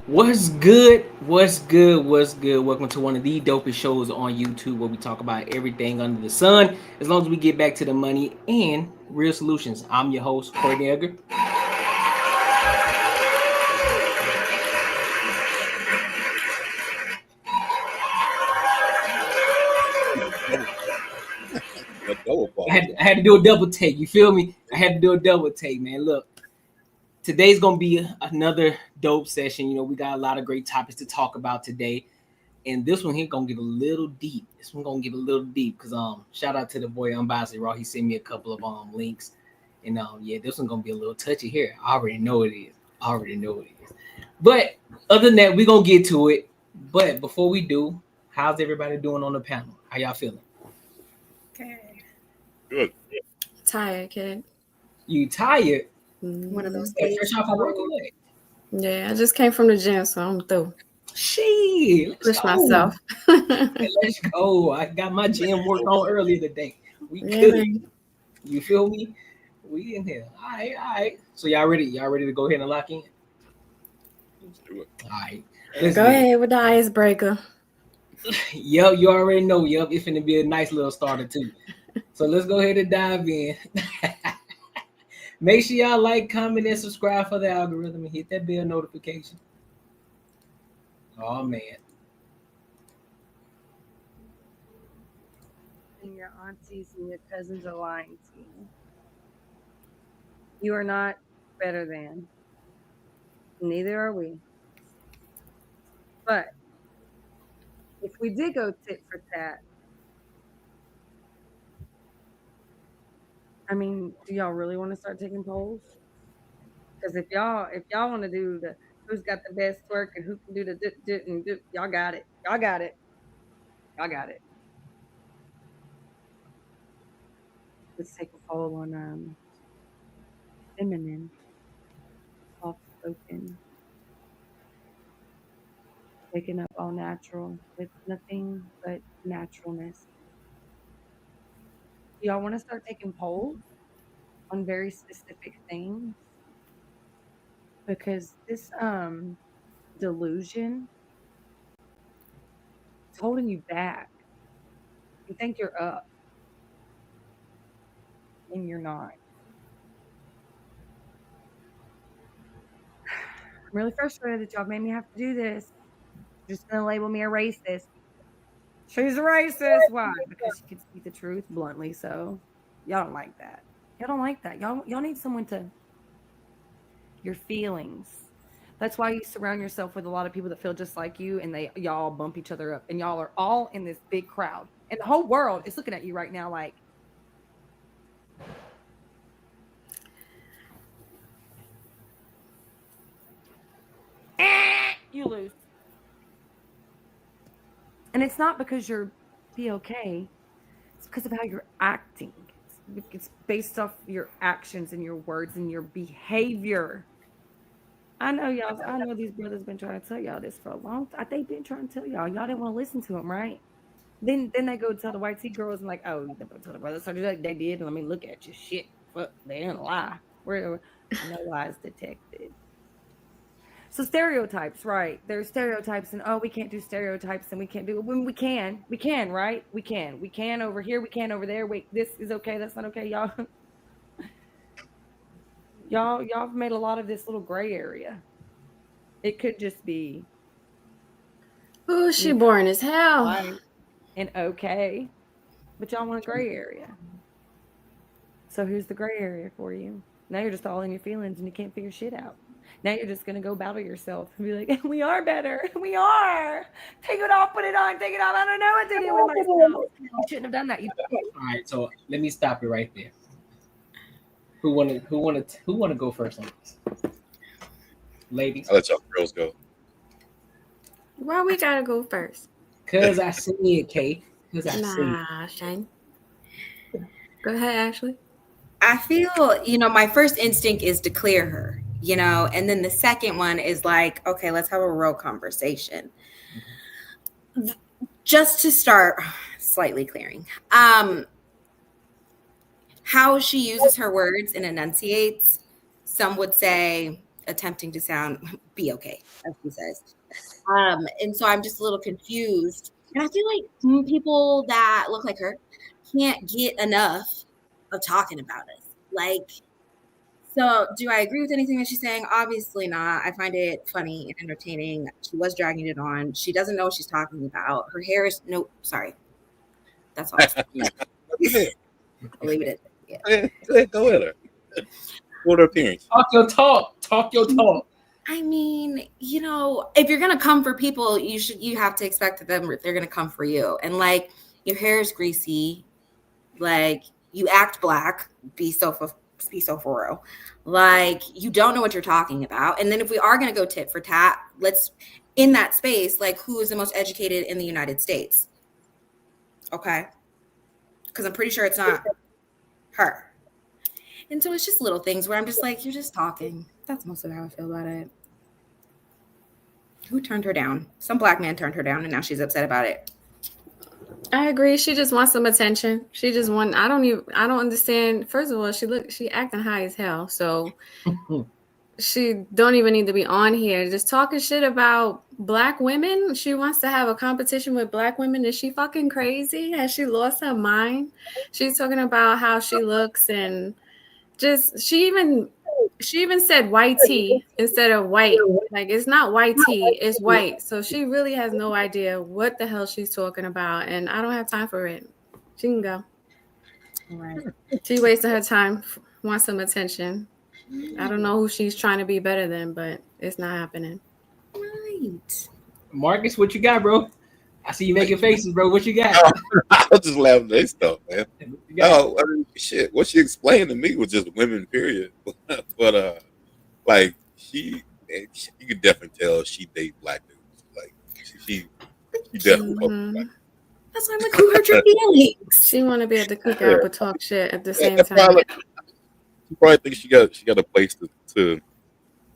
What's good? What's good? What's good? Welcome to one of the dopest shows on YouTube where we talk about everything under the sun as long as we get back to the money and real solutions. I'm your host, Courtnee Edgar. I had to do a double take. You feel me? I had to do a double take, man. Look, today's going to be another dope session. You know, we got a lot of great topics to talk about today. And this one here gonna get a little deep. This one gonna get a little deep because shout out to the boy Unbossy Raw. He sent me a couple of links. And yeah, this one gonna be a little touchy here. I already know it is. But other than that, we're gonna get to it. But before we do, how's everybody doing on the panel? How y'all feeling? Good. Tired, kid. You tired? One of those days. Fresh off of work or what? Yeah, I just came from the gym, so I'm through. Shit, push myself. Let's go. I got my gym work on earlier today. We good. You feel me? We in here. All right. So y'all ready? Y'all ready to go ahead and lock in? Let's do it. All right. Go ahead with the icebreaker. Yep, you already know. Yep, it's gonna be a nice little starter too. So let's go ahead and dive in. Make sure y'all like, comment, and subscribe for the algorithm and hit that bell notification. Oh man. And your aunties and your cousins are lying to you. You are not better than. Neither are we. But if we did go tit for tat, I mean, do y'all really want to start taking polls? Because if y'all want to do the who's got the best twerk and who can do the dit and do, y'all got it. Let's take a poll on feminine, soft-spoken, waking up all natural with nothing but naturalness. Do y'all want to start taking polls on very specific things? Because this delusion is holding you back. You think you're up, and you're not. I'm really frustrated that y'all made me have to do this. You're just gonna label me a racist. She's a racist. Why? Because she can speak the truth bluntly. So y'all don't like that. Y'all need someone to your feelings. That's why you surround yourself with a lot of people that feel just like you, and y'all bump each other up, and y'all are all in this big crowd, and the whole world is looking at you right now like, you lose. And it's not because you're okay. It's because of how you're acting. It's based off your actions and your words and your behavior. I know y'all. I know these brothers been trying to tell y'all this for a long time. They've been trying to tell y'all. Y'all didn't want to listen to them, right? Then they go tell the white tea girls and like, oh, they go tell the brothers. So they did. Let me look at you. Shit, fuck, they didn't lie. We're no lies detected. So stereotypes, right? There's stereotypes, and we can't do stereotypes, and we can't do it. When we can, right? We can over here, we can over there. Wait, this is okay. That's not okay, y'all. Y'all have made a lot of this little gray area. It could just be. Oh, she boring as hell. Right. And okay, but y'all want a gray area. So here's the gray area for you. Now you're just all in your feelings, and you can't figure shit out. Now you're just going to go battle yourself and be like, we are better. We are. Take it off, put it on, take it off. I don't know what to do with myself. You shouldn't have done that. All right, so let me stop you right there. Who wanna go first on this? Ladies. I'll let y'all girls go. Why we gotta go first? Cause I see it, Kate. Cause I see it. Nah, Shane. Go ahead, Ashley. I feel, my first instinct is to clear her, and then the second one is like, okay, let's have a real conversation. Just to start slightly clearing, how she uses her words and enunciates, some would say attempting to sound be okay, as he says. And so I'm just a little confused. And I feel like people that look like her can't get enough of talking about us. Like, so do I agree with anything that she's saying? Obviously not. I find it funny and entertaining. She was dragging it on. She doesn't know what she's talking about. Her hair is sorry. That's all. I'll leave it at that. Yeah. Go at her. What her appearance? Talk your talk. Talk your talk. I mean, you know, if you're gonna come for people, you have to expect that they're gonna come for you. And like, your hair is greasy, like you act black, be so for real. Like, you don't know what you're talking about. And then if we are gonna go tit for tat, let's in that space, like, who is the most educated in the United States? Okay, because I'm pretty sure it's not her. And so it's just little things where I'm just like, you're just talking. That's most of how I feel about it. Who turned her down? Some black man turned her down, and now she's upset about it. I agree. She just wants some attention. She just want. I don't understand. First of all, she acting high as hell. So she don't even need to be on here. Just talking shit about black women. She wants to have a competition with black women. Is she fucking crazy? Has she lost her mind? She's talking about how she looks and just she even said white tea instead of white. Like, it's not white tea, it's white. So she really has no idea what the hell she's talking about, and I don't have time for it. She can go. All right. She wasted her time, wants some attention. I don't know who she's trying to be better than, but it's not happening. Right. Marcus, what you got, bro? I see you making faces, bro. What you got? I was just laughing at this stuff, man. No, I mean, shit. What she explained to me was just women, period. But like you could definitely tell she date black dudes. Like she definitely. That's why I'm like, who hurt your feelings? She want to be at the cookout but talk shit at the same time. She probably thinks she got a place to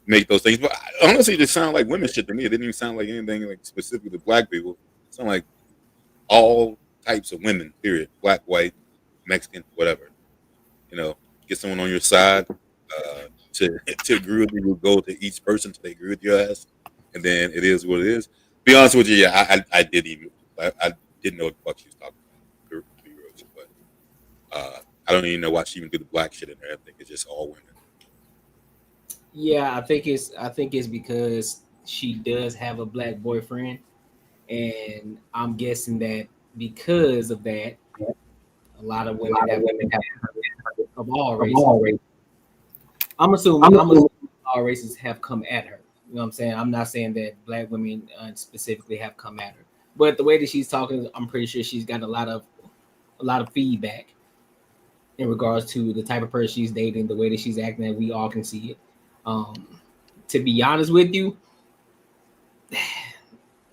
make those things. But honestly, it just sounded like women shit to me. It didn't even sound like anything like specific to black people. It sounded like all types of women, period. Black, white, Mexican, whatever. You know, get someone on your side to agree with you. You'll go to each person till they agree with your ass, and then it is what it is. Be honest with you, yeah, I didn't know what the fuck she was talking about. But I don't even know why she even do the black shit in there. I think it's just all women. Yeah, I think it's because she does have a black boyfriend, and I'm guessing that because of that, a lot of women have of all races. I'm assuming all races have come at her. You know what I'm saying? I'm not saying that black women specifically have come at her, but the way that she's talking, I'm pretty sure she's got a lot of feedback in regards to the type of person she's dating, the way that she's acting, and we all can see it. To be honest with you,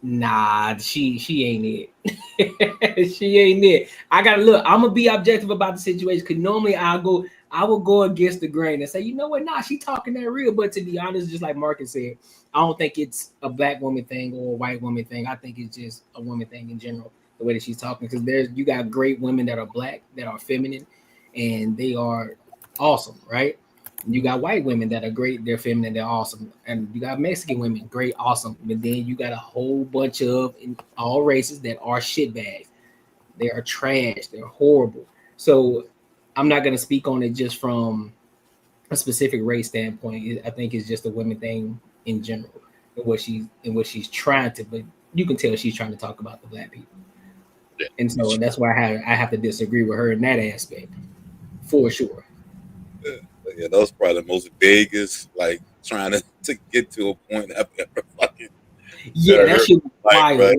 nah, she ain't it. She ain't it. I gotta look. I'm gonna be objective about the situation because normally I will go against the grain and say, you know what? Nah, she talking that real. But to be honest, just like Marcus said, I don't think it's a black woman thing or a white woman thing. I think it's just a woman thing in general. The way that she's talking, because you got great women that are black, that are feminine, and they are awesome, right? You got white women that are great, they're feminine, they're awesome. And you got Mexican women, great, awesome. But then you got a whole bunch of in all races that are shitbags. They are trash, they're horrible. So I'm not gonna speak on it just from a specific race standpoint. I think it's just a women thing in general, and what she's trying to, but you can tell she's trying to talk about the black people. Yeah. And so that's why I have to disagree with her in that aspect, for sure. Yeah, that was probably the most vaguest, like trying to get to a point I've ever fucking. Yeah, that shit was wild. Right?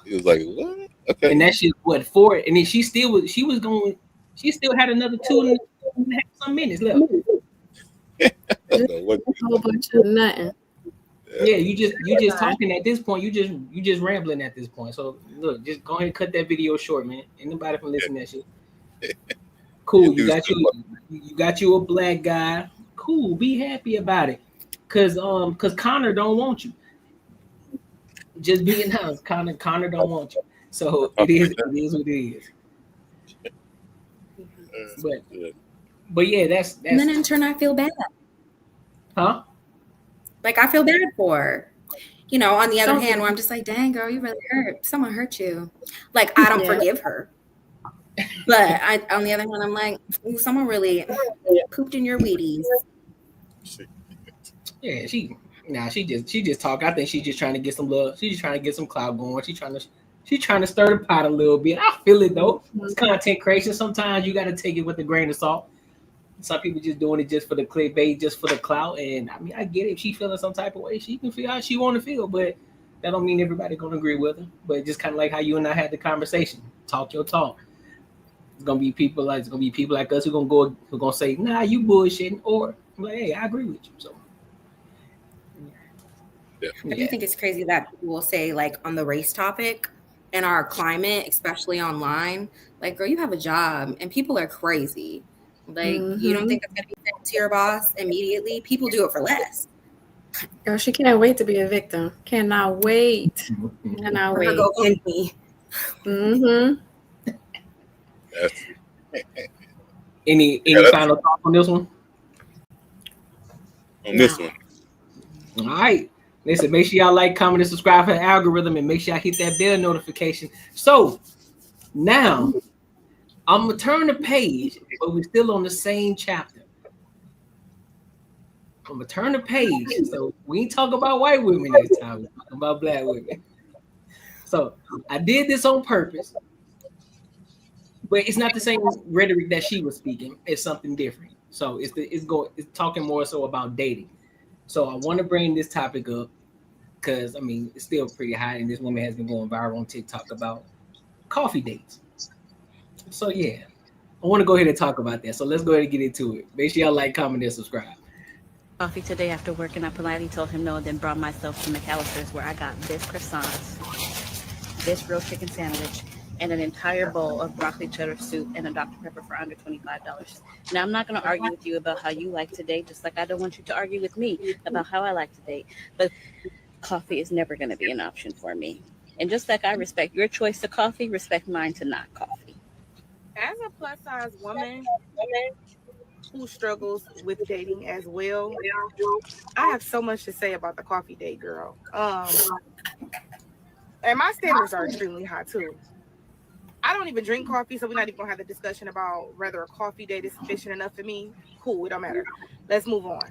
He was like, what? Okay. And that shit, what, 4? And then she still had another 2.5 some minutes left. A whole bunch of nothing. Yeah, you just talking at this point. You just rambling at this point. So look, just go ahead and cut that video short, man. Ain't nobody from listening to that shit. Cool, you got you a black guy. Cool, be happy about it. Cause Connor don't want you. Just being honest, Connor don't want you. So it is what it is. But yeah, that's and then in turn I feel bad. Huh? Like, I feel bad for her. You know, on the other hand, where I'm just like, dang, girl, you really hurt. Someone hurt you. Like, I don't forgive her. But on the other hand, I'm like, ooh, someone really pooped in your Wheaties. Yeah, she just talk. I think she's just trying to get some love. She's just trying to get some clout going. She's trying to stir the pot a little bit. I feel it though. It's content creation. Sometimes you got to take it with a grain of salt. Some people just doing it just for the clickbait, just for the clout. And I mean, I get it. If she feeling some type of way, she can feel how she want to feel. But that don't mean everybody gonna agree with her. But just kind of like how you and I had the conversation. Talk your talk. It's gonna be people like us who gonna say, nah, you bullshitting, or like, hey, I agree with you. So I do think it's crazy that people will say, like, on the race topic in our climate, especially online, like, girl, you have a job, and people are crazy. Like, you don't think it's gonna be sent to your boss immediately? People do it for less. Girl, she can't wait to be a victim. Cannot wait. Cannot wait. Go end me. Any final thoughts on this one? On this one. All right. Listen, make sure y'all like, comment, and subscribe for the algorithm, and make sure y'all hit that bell notification. So now I'm gonna turn the page, but we're still on the same chapter. I'm gonna turn the page. So we ain't talk about white women this time. We're talking about black women. So I did this on purpose, but it's not the same rhetoric that she was speaking. It's something different. So it's talking more so about dating. So I want to bring this topic up because I mean it's still pretty high, and this woman has been going viral on TikTok about coffee dates. So yeah, I want to go ahead and talk about that. So let's go ahead and get into it. Make sure y'all like, comment, and subscribe. Coffee today after work, and I politely told him no, and then brought myself to McAllister's, where I got this croissant, this grilled chicken sandwich, and an entire bowl of broccoli cheddar soup and a Dr. Pepper for under $25. Now, I'm not going to argue with you about how you like to date, just like I don't want you to argue with me about how I like to date. But coffee is never going to be an option for me. And just like I respect your choice to coffee, respect mine to not coffee. As a plus size woman who struggles with dating as well, I have so much to say about the coffee date, girl. And my standards are extremely high too. I don't even drink coffee, so we're not even gonna have the discussion about whether a coffee date is sufficient enough for me. Cool, it don't matter. Let's move on.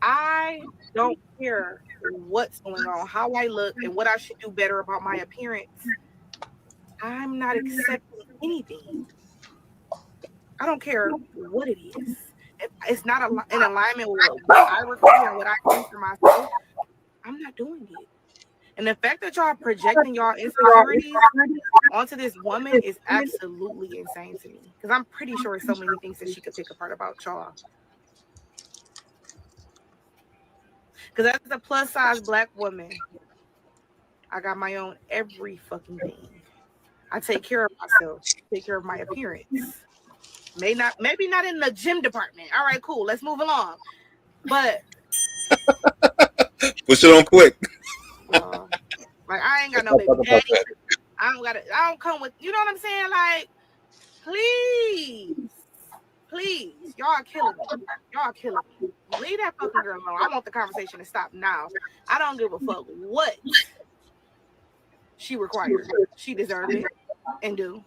I don't care what's going on, how I look, and what I should do better about my appearance. I'm not accepting anything. I don't care what it is. If it's not in alignment with what I require and what I do for myself, I'm not doing it. And the fact that y'all projecting y'all insecurities onto this woman is absolutely insane to me. Because I'm pretty sure so many things that she could pick apart about y'all. Because as a plus size black woman, I got my own every fucking thing. I take care of myself, take care of my appearance. Maybe not in the gym department. All right, cool. Let's move along. But push it on quick. Like I ain't got no baby daddy. I don't come with, you know what I'm saying? Like, please, y'all are killing me. Leave that fucking girl alone. I want the conversation to stop now. I don't give a fuck what she requires. She deserves it and do.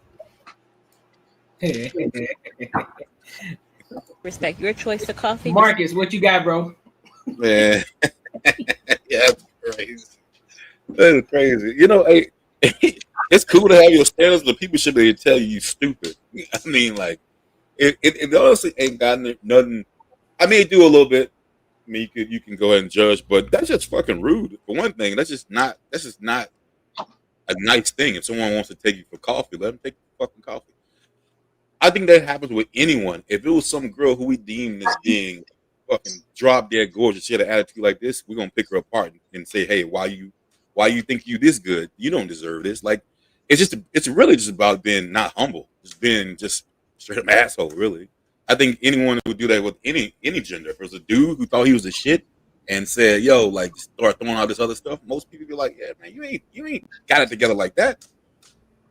Respect your choice to coffee. Marcus, what you got, bro? Man. Yeah, that's crazy. That is crazy. You know, it's cool to have your standards, but people should be able to tell you stupid. I mean, like, it honestly ain't got nothing. I mean, do a little bit. I mean, you can go ahead and judge, but that's just fucking rude. For one thing, that's just not a nice thing. If someone wants to take you for coffee, let them take you for fucking coffee. I think that happens with anyone. If it was some girl who we deem as being fucking drop dead gorgeous, she had an attitude like this, we're gonna pick her apart and say, hey, why you think you this good? You don't deserve this. Like, it's really just about being not humble, just being just straight up asshole. Really, I think anyone would do that with any gender. If it was a dude who thought he was a shit and said, yo, like, start throwing out this other stuff, most people be like, yeah, man, you ain't got it together like that,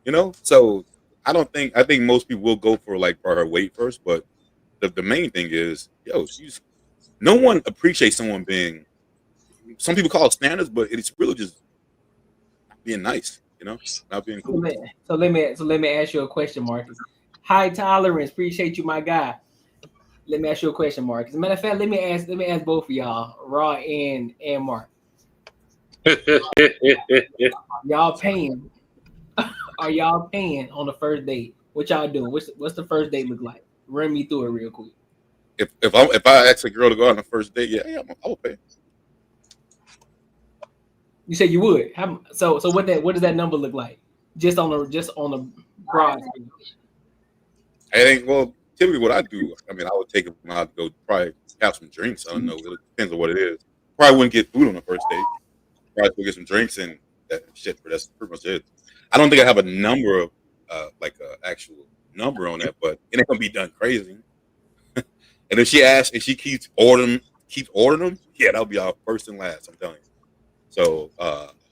you know. So I think most people will go for her weight first, but the main thing is, yo, no one appreciates someone being some people call it standards, but it's really just being nice, you know, not being cool. So let me ask you a question, Marcus. High tolerance, appreciate you, my guy. Let me ask you a question, Marcus. As a matter of fact, let me ask both of y'all, Raw and Mark. Y'all paying? Are y'all paying on the first date? What y'all doing? What's the first date look like? Run me through it real quick. If I ask a girl to go out on the first date, yeah, I will pay. You said you would. So what does that number look like? Just on the broad. I think, well, typically what I do, I mean, I would take it when I'd go probably have some drinks. I don't know. It depends on what it is. Probably wouldn't get food on the first date. Probably go get some drinks and that shit, but that's pretty much it. I don't think I have a number of like an actual number on that, but it ain't gonna be done crazy. And if she keeps ordering them, yeah, that'll be our first and last. I'm telling you. So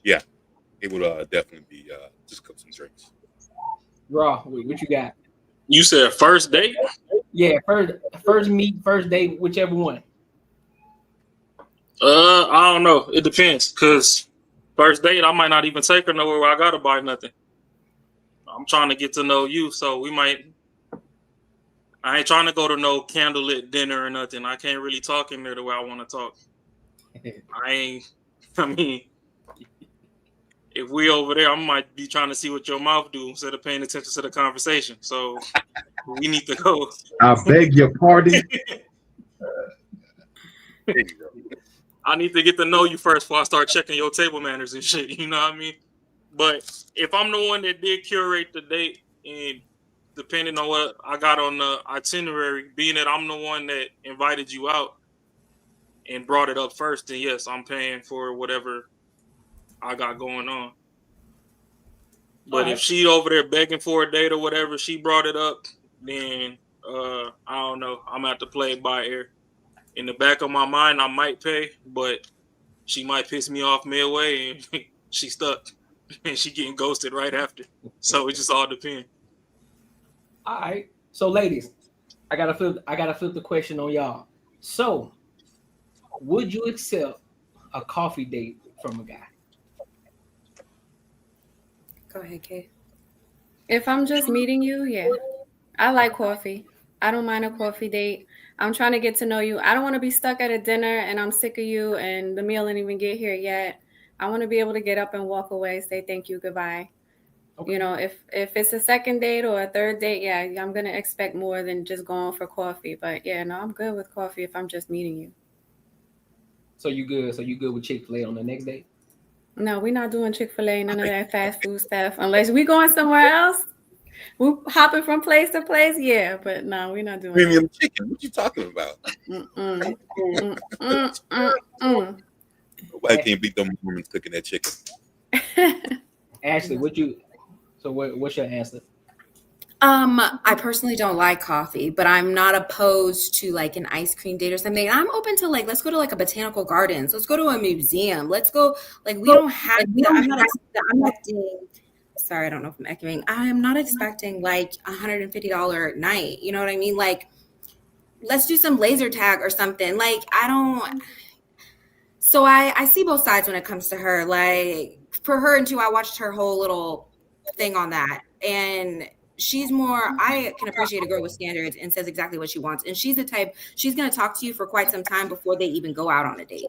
yeah, it would definitely be just cook some drinks. Raw, what you got? You said first date? Yeah, first meet, first date, whichever one. I don't know. It depends, cause first date I might not even take her nowhere where I gotta buy nothing. I'm trying to get to know you, so I ain't trying to go to no candlelit dinner or nothing. I can't really talk in there the way I want to talk. I mean, if we over there, I might be trying to see what your mouth do instead of paying attention to the conversation. So we need to go. I beg your pardon. I need to get to know you first before I start checking your table manners and shit. You know what I mean? But if I'm the one that did curate the date, and depending on what I got on the itinerary, being that I'm the one that invited you out and brought it up first, then yes, I'm paying for whatever I got going on. But if she over there begging for a date or whatever, she brought it up, then I don't know. I'm gonna have to play it by ear. In the back of my mind, I might pay, but she might piss me off midway and she stuck and she getting ghosted right after. So it just all depends. All right. So ladies, I gotta flip the question on y'all. So would you accept a coffee date from a guy? Go ahead, Kay. If I'm just meeting you, yeah. I like coffee. I don't mind a coffee date. I'm trying to get to know you. I don't want to be stuck at a dinner and I'm sick of you and the meal didn't even get here yet. I want to be able to get up and walk away, say thank you, goodbye. Okay. You know, if it's a second date or a third date, yeah, I'm going to expect more than just going for coffee. But yeah, no, I'm good with coffee if I'm just meeting you. So you good? So you good with Chick-fil-A on the next date? No, we're not doing Chick-fil-A, none of that fast food stuff. Unless we going somewhere else. We're hopping from place to place, yeah. But no, we're not doing premium chicken. What you talking about? Nobody can't beat them women cooking that chicken. Ashley, what's your answer? I personally don't like coffee, but I'm not opposed to like an ice cream date or something. I'm open to like, let's go to like a botanical gardens. Let's go to a museum. Let's go. Like I'm not expecting. Sorry, I don't know if I'm echoing. I am not expecting like $150 night. You know what I mean? Like, let's do some laser tag or something. Like, So I see both sides when it comes to her. Like for her and too, I watched her whole little thing on that, and she's more. I can appreciate a girl with standards and says exactly what she wants, and she's the type. She's gonna talk to you for quite some time before they even go out on a date.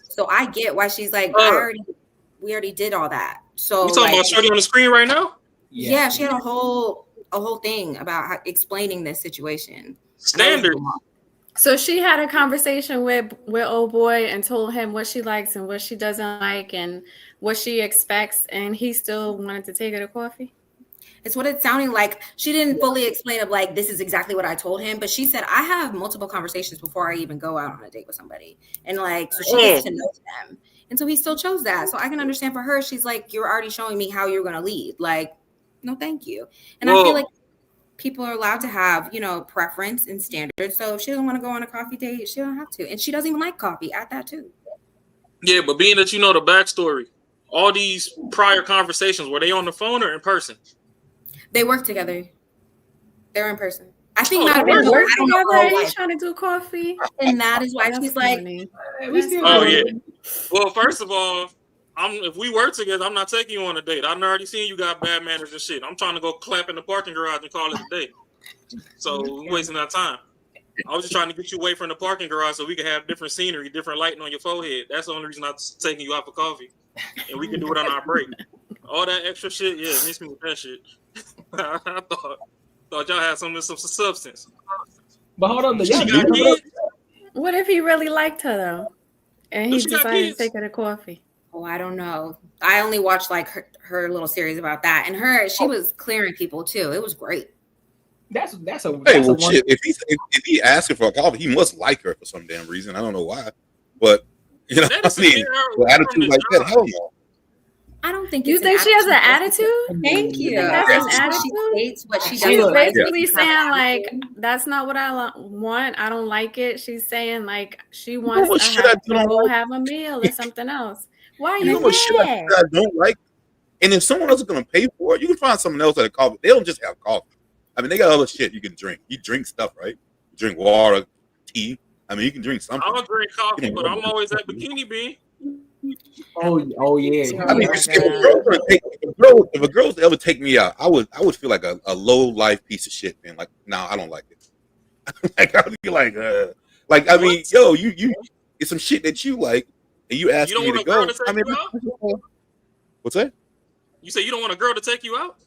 So I get why she's like, we already did all that. So you talking about Shorty on the screen right now? Yeah, she had a whole thing about explaining this situation. Standard. So she had a conversation with old boy and told him what she likes and what she doesn't like and what she expects, and he still wanted to take her to coffee. It's what it's sounding like. She didn't fully explain of like, this is exactly what I told him, but she said, I have multiple conversations before I even go out on a date with somebody. And like, so she gets to know them. And so he still chose that. So I can understand for her, she's like, you're already showing me how you're going to lead. Like, no, thank you. And I feel like people are allowed to have, preference and standards. So if she doesn't want to go on a coffee date, she don't have to. And she doesn't even like coffee at that too. Yeah, but being that you know the backstory, all these prior conversations, were they on the phone or in person? They work together. They're in person. I think Oh, not. they I Work don't know together. her He's life, trying to do coffee. and that is why That's she's like, funny. We still Oh good. yeah. Well, first of all, if we work together, I'm not taking you on a date. I've already seen you got bad manners and shit. I'm trying to go clap in the parking garage and call it a day. So we're wasting our time. I was just trying to get you away from the parking garage so we can have different scenery, different lighting on your forehead. That's the only reason I'm taking you out for coffee, and we can do it on our break. All that extra shit, yeah, miss me with that shit. I thought y'all had some substance. But hold on, She y'all got kids? What if he really liked her though, and he She got decided kids? to take her to coffee? oh, I don't know. I only watched like her little series about that, and she was clearing people too. It was great. That's a Hey, that's well, a one. shit. If he asking for a coffee, he must like her for some damn reason. I don't know why, but you know, That I is mean, scare her with from attitude the like that, job. hell no. I don't think You it's think she has an attitude? Thank you. that's I an think she attitude? states what she She's doesn't like. basically She has saying an like, attitude. that's not what I want. I don't like it. She's saying like she You know wants what to shit I have to don't go like? have a meal or something else. Why are You know you what shit mad? I don't like? And if someone else is gonna pay for it, you can find someone else at a coffee. They don't just have coffee. I mean, they got other shit you can drink. You drink stuff, right? You drink water, tea. I mean, you can drink something. I don't drink coffee, You know, but I'm always at Bikini Bean. Oh yeah. I mean, Oh my if God. a girl's to ever take me out, I would feel like a low life piece of shit, man. Like, no, I don't like it. Like, I would be like, I mean, yo, you, it's some shit that you like, and you You asking don't me want to a girl go. to take I mean, you out? what's that? You say you don't want a girl to take you out?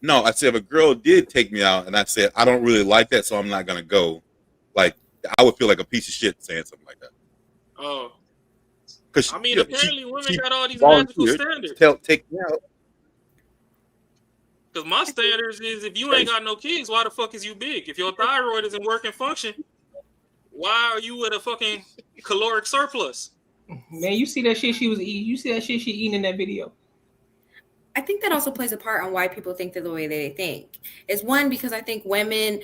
No, I said if a girl did take me out, and I said I don't really like that, so I'm not gonna go. Like, I would feel like a piece of shit saying something like that. Oh, Because I mean, apparently women got all these magical volunteered standards. to take me out. Because my standards is if you ain't got no kids, why the fuck is you big? If your thyroid isn't working function, why are you at a fucking caloric surplus? Man, you see that shit she was eating. You see that shit she eating in that video. I think that also plays a part on why people think the way they think. Is one, because I think women,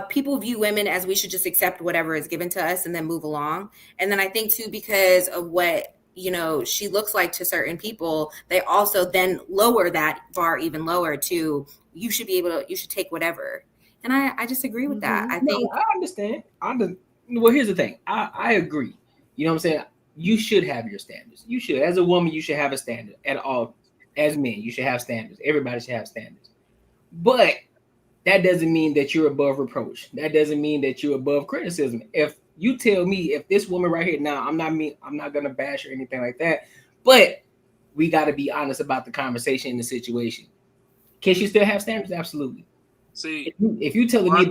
people view women as we should just accept whatever is given to us and then move along. And then I think too, because of what, you know, she looks like to certain people, they also then lower that bar even lower to you should take whatever. And I just agree with that. I think I understand. Well, here's the thing. I agree. You know what I'm saying? You should have your standards. You should, as a woman, you should have a standard at all. As men, you should have standards. Everybody should have standards. But that doesn't mean that you're above reproach. That doesn't mean that you're above criticism. If you tell me, if this woman right here, now I'm not gonna bash or anything like that, but we got to be honest about the conversation and the situation. Can she still have standards? Absolutely. See, if you telling me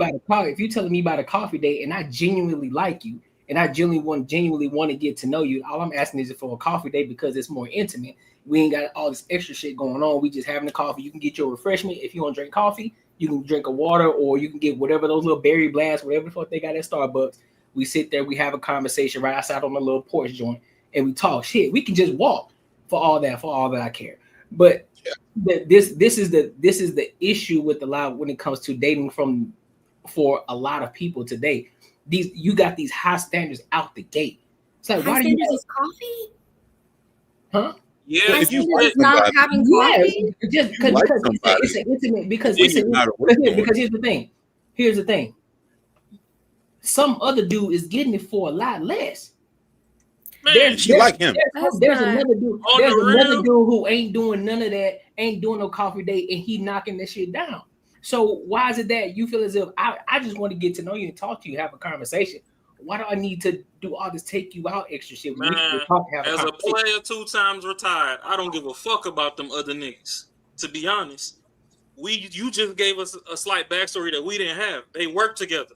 about a coffee date and I genuinely like you and I genuinely want to get to know you, all I'm asking is for a coffee date because it's more intimate. We ain't got all this extra shit going on. We just having a coffee. You can get your refreshment. If you want to drink coffee, you can drink a water or you can get whatever those little berry blasts, whatever the fuck they got at Starbucks. We sit there, we have a conversation right outside on the little porch joint and we talk shit. We can just walk for all that I care. But this is the issue with a lot when it comes to dating for a lot of people today. You got these high standards out the gate. It's like, high why do you standards is coffee? Huh? yeah, High if you standards like is not somebody, having coffee. Just you like because somebody, it's intimate because then you're not a work because here's the thing. Some other dude is getting it for a lot less. man. she like him. There's another dude. On There's the another real? dude who ain't doing none of that, ain't doing no coffee date, and he knocking that shit down. So why is it that you feel as if I just want to get to know you and talk to you, have a conversation? Why do I need to do all this take you out extra shit? We need to Man, talk, have as a conversation. player 2 times retired, I don't give a fuck about them other niggas. To be honest, you just gave us a slight backstory that we didn't have. They work together.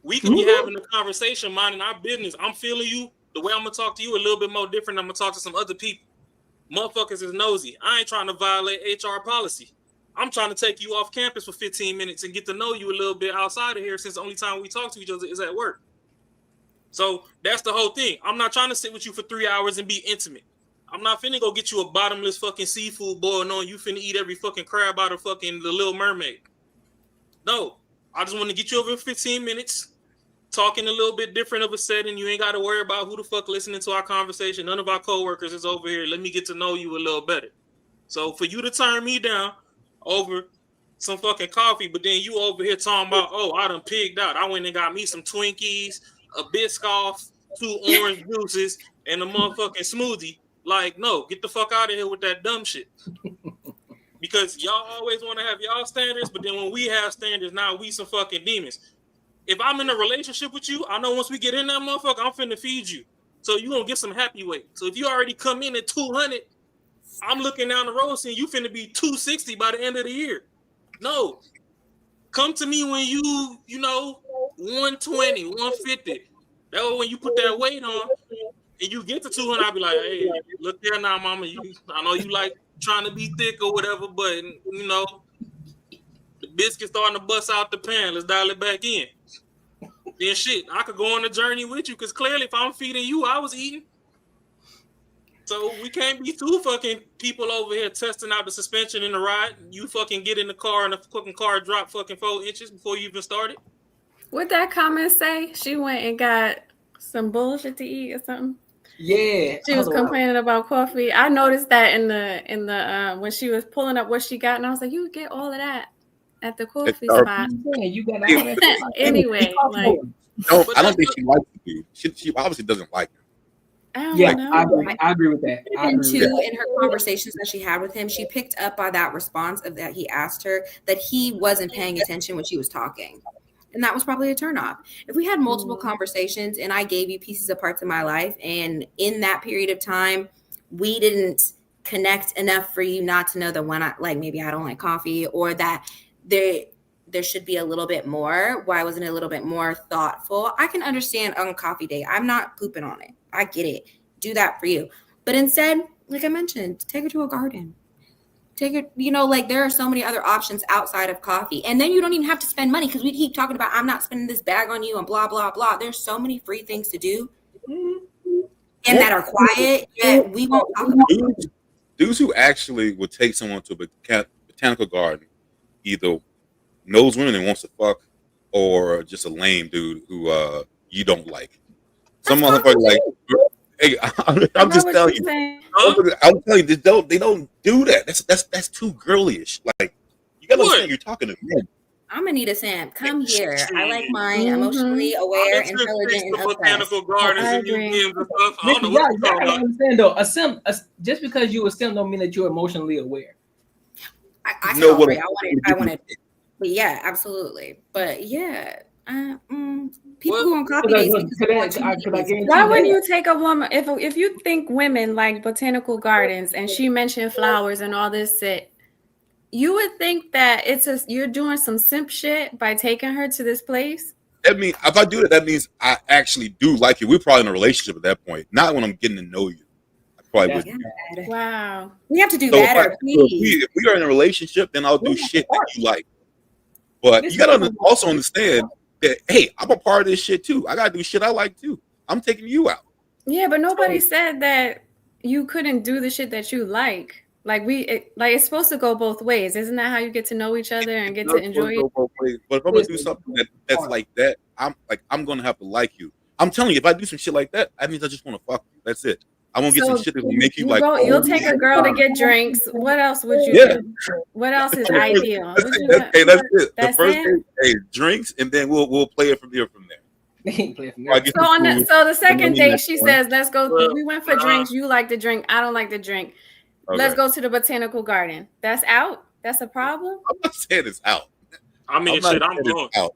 We can be having a conversation, minding our business. I'm feeling you. The way I'm gonna talk to you a little bit more different. I'm gonna talk to some other people. Motherfuckers is nosy. I ain't trying to violate HR policy. I'm trying to take you off campus for 15 minutes and get to know you a little bit outside of here, since the only time we talk to each other is at work. So that's the whole thing. I'm not trying to sit with you for 3 hours and be intimate. I'm not finna go get you a bottomless fucking seafood boil knowing you finna eat every fucking crab out of fucking The Little Mermaid. No, I just want to get you over 15 minutes, talking a little bit different of a setting. You ain't got to worry about who the fuck listening to our conversation. None of our coworkers is over here. Let me get to know you a little better. So for you to turn me down over some fucking coffee, but then you over here talking about, oh, I done pigged out. I went and got me some Twinkies, a Biscoff, 2 orange juices, and a motherfucking smoothie. Like, no, get the fuck out of here with that dumb shit. Because y'all always want to have y'all standards, but then when we have standards, now we some fucking demons. If I'm in a relationship with you, I know once we get in that motherfucker, I'm finna feed you. So you gonna get some happy weight. So if you already come in at 200, I'm looking down the road saying you finna be 260 by the end of the year. No. Come to me when you know, 120, 150. That way when you put that weight on and you get to 200, I'll be like, hey, look there now, mama. I know you like trying to be thick or whatever, but you know, the biscuit's starting to bust out the pan. Let's dial it back in. Then shit, I could go on a journey with you because clearly if I'm feeding you, I was eating. So we can't be two fucking people over here testing out the suspension in the ride. You fucking get in the car and the fucking car drop fucking 4 inches before you even started. What'd that comment say? She went and got some bullshit to eat or something. Yeah, she was complaining about coffee. I noticed that in the when she was pulling up what she got, and I was like, "You get all of that at the coffee spot." Yeah, you got all that. Anyway, like, no, I don't think she likes it. She obviously doesn't like it. I agree with that. And two, in her conversations that she had with him, she picked up by that response of that he asked her that he wasn't paying attention when she was talking. And that was probably a turnoff. If we had multiple conversations and I gave you pieces of parts of my life, and in that period of time, we didn't connect enough for you not to know that when maybe I don't like coffee, or that there should be a little bit more, why wasn't it a little bit more thoughtful? I can understand on coffee day. I'm not pooping on it. I get it. Do that for you. But instead, like I mentioned, take her to a garden. Take it, there are so many other options outside of coffee. And then you don't even have to spend money because we keep talking about, I'm not spending this bag on you and blah, blah, blah. There's so many free things to do and that are quiet that we won't talk about. Dudes who actually would take someone to a botanical garden either knows women and wants to fuck, or just a lame dude who you don't like. Some motherfucker like, hey, I'm just telling you. I'm telling you, they don't do that. That's too girlyish. Like, you gotta understand you're talking to men. I'm gonna need a Sam. Come here. I like mine emotionally aware, intelligent, and botanical gardens and museums and stuff. I don't know what you're talking about. Understand though, a sim, just because you a sim don't mean that you're emotionally aware. I know what I wanted. But yeah, absolutely. But yeah, people who on coffee days. Why wouldn't you take a woman if you think women like botanical gardens and she mentioned flowers and all this shit? You would think that you're doing some simp shit by taking her to this place. That means if I do that, that means I actually do like you. We're probably in a relationship at that point. Not when I'm getting to know you. I probably wouldn't. Wow. We have to do better. If we are in a relationship, then I'll do shit that you like. But you gotta also understand that, hey, I'm a part of this shit too. I gotta do shit I like too. I'm taking you out. Yeah, but nobody said that you couldn't do the shit that you like. It's supposed to go both ways. Isn't that how you get to know each other and get to enjoy it? But if I'm gonna do something that's like that, I'm gonna have to like you. I'm telling you, if I do some shit like that, that means I just want to fuck you. That's it. I won't get some shit that will make you like. You'll take a girl to get drinks. What else would you do? What else is ideal? Hey, that's it. The first thing, drinks, and then we'll play it from there. So the second date, she says, "Let's go." We went for drinks. You like to drink. I don't like to drink. Okay. Let's go to the botanical garden. That's out. That's a problem. I'm not saying it's out. I mean, I'm going out.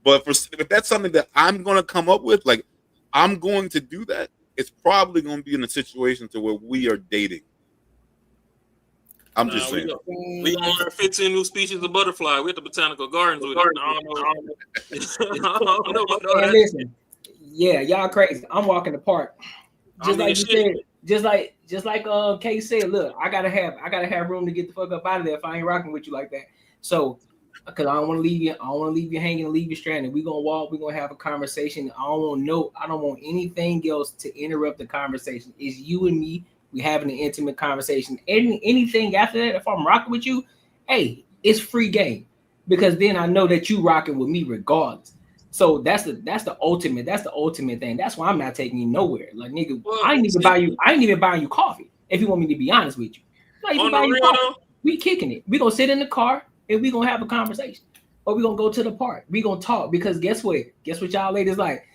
But if that's something that I'm going to come up with, like I'm going to do that, it's probably going to be in a situation to where we are dating. I'm just saying. We gonna learn 15 new species of butterfly. We're at the botanical gardens with it. I don't know about that. Listen, yeah, y'all crazy. I'm walking the park. Just like you said. Just like Kay said, look, I gotta have room to get the fuck up out of there if I ain't rocking with you like that. So, because I don't want to leave you hanging and leave you stranded. We're gonna walk, we're gonna have a conversation. I don't want anything else to interrupt the conversation. It's you and me. We having an intimate conversation. Anything after that, if I'm rocking with you, hey, it's free game. Because then I know that you rocking with me regardless. So that's the ultimate thing. That's why I'm not taking you nowhere. Like, nigga, I ain't even buying you coffee. If you want me to be honest with you, like, we kicking it. We gonna sit in the car. and we gonna have a conversation, or we gonna go to the park. We gonna talk because guess what? Guess what y'all ladies like?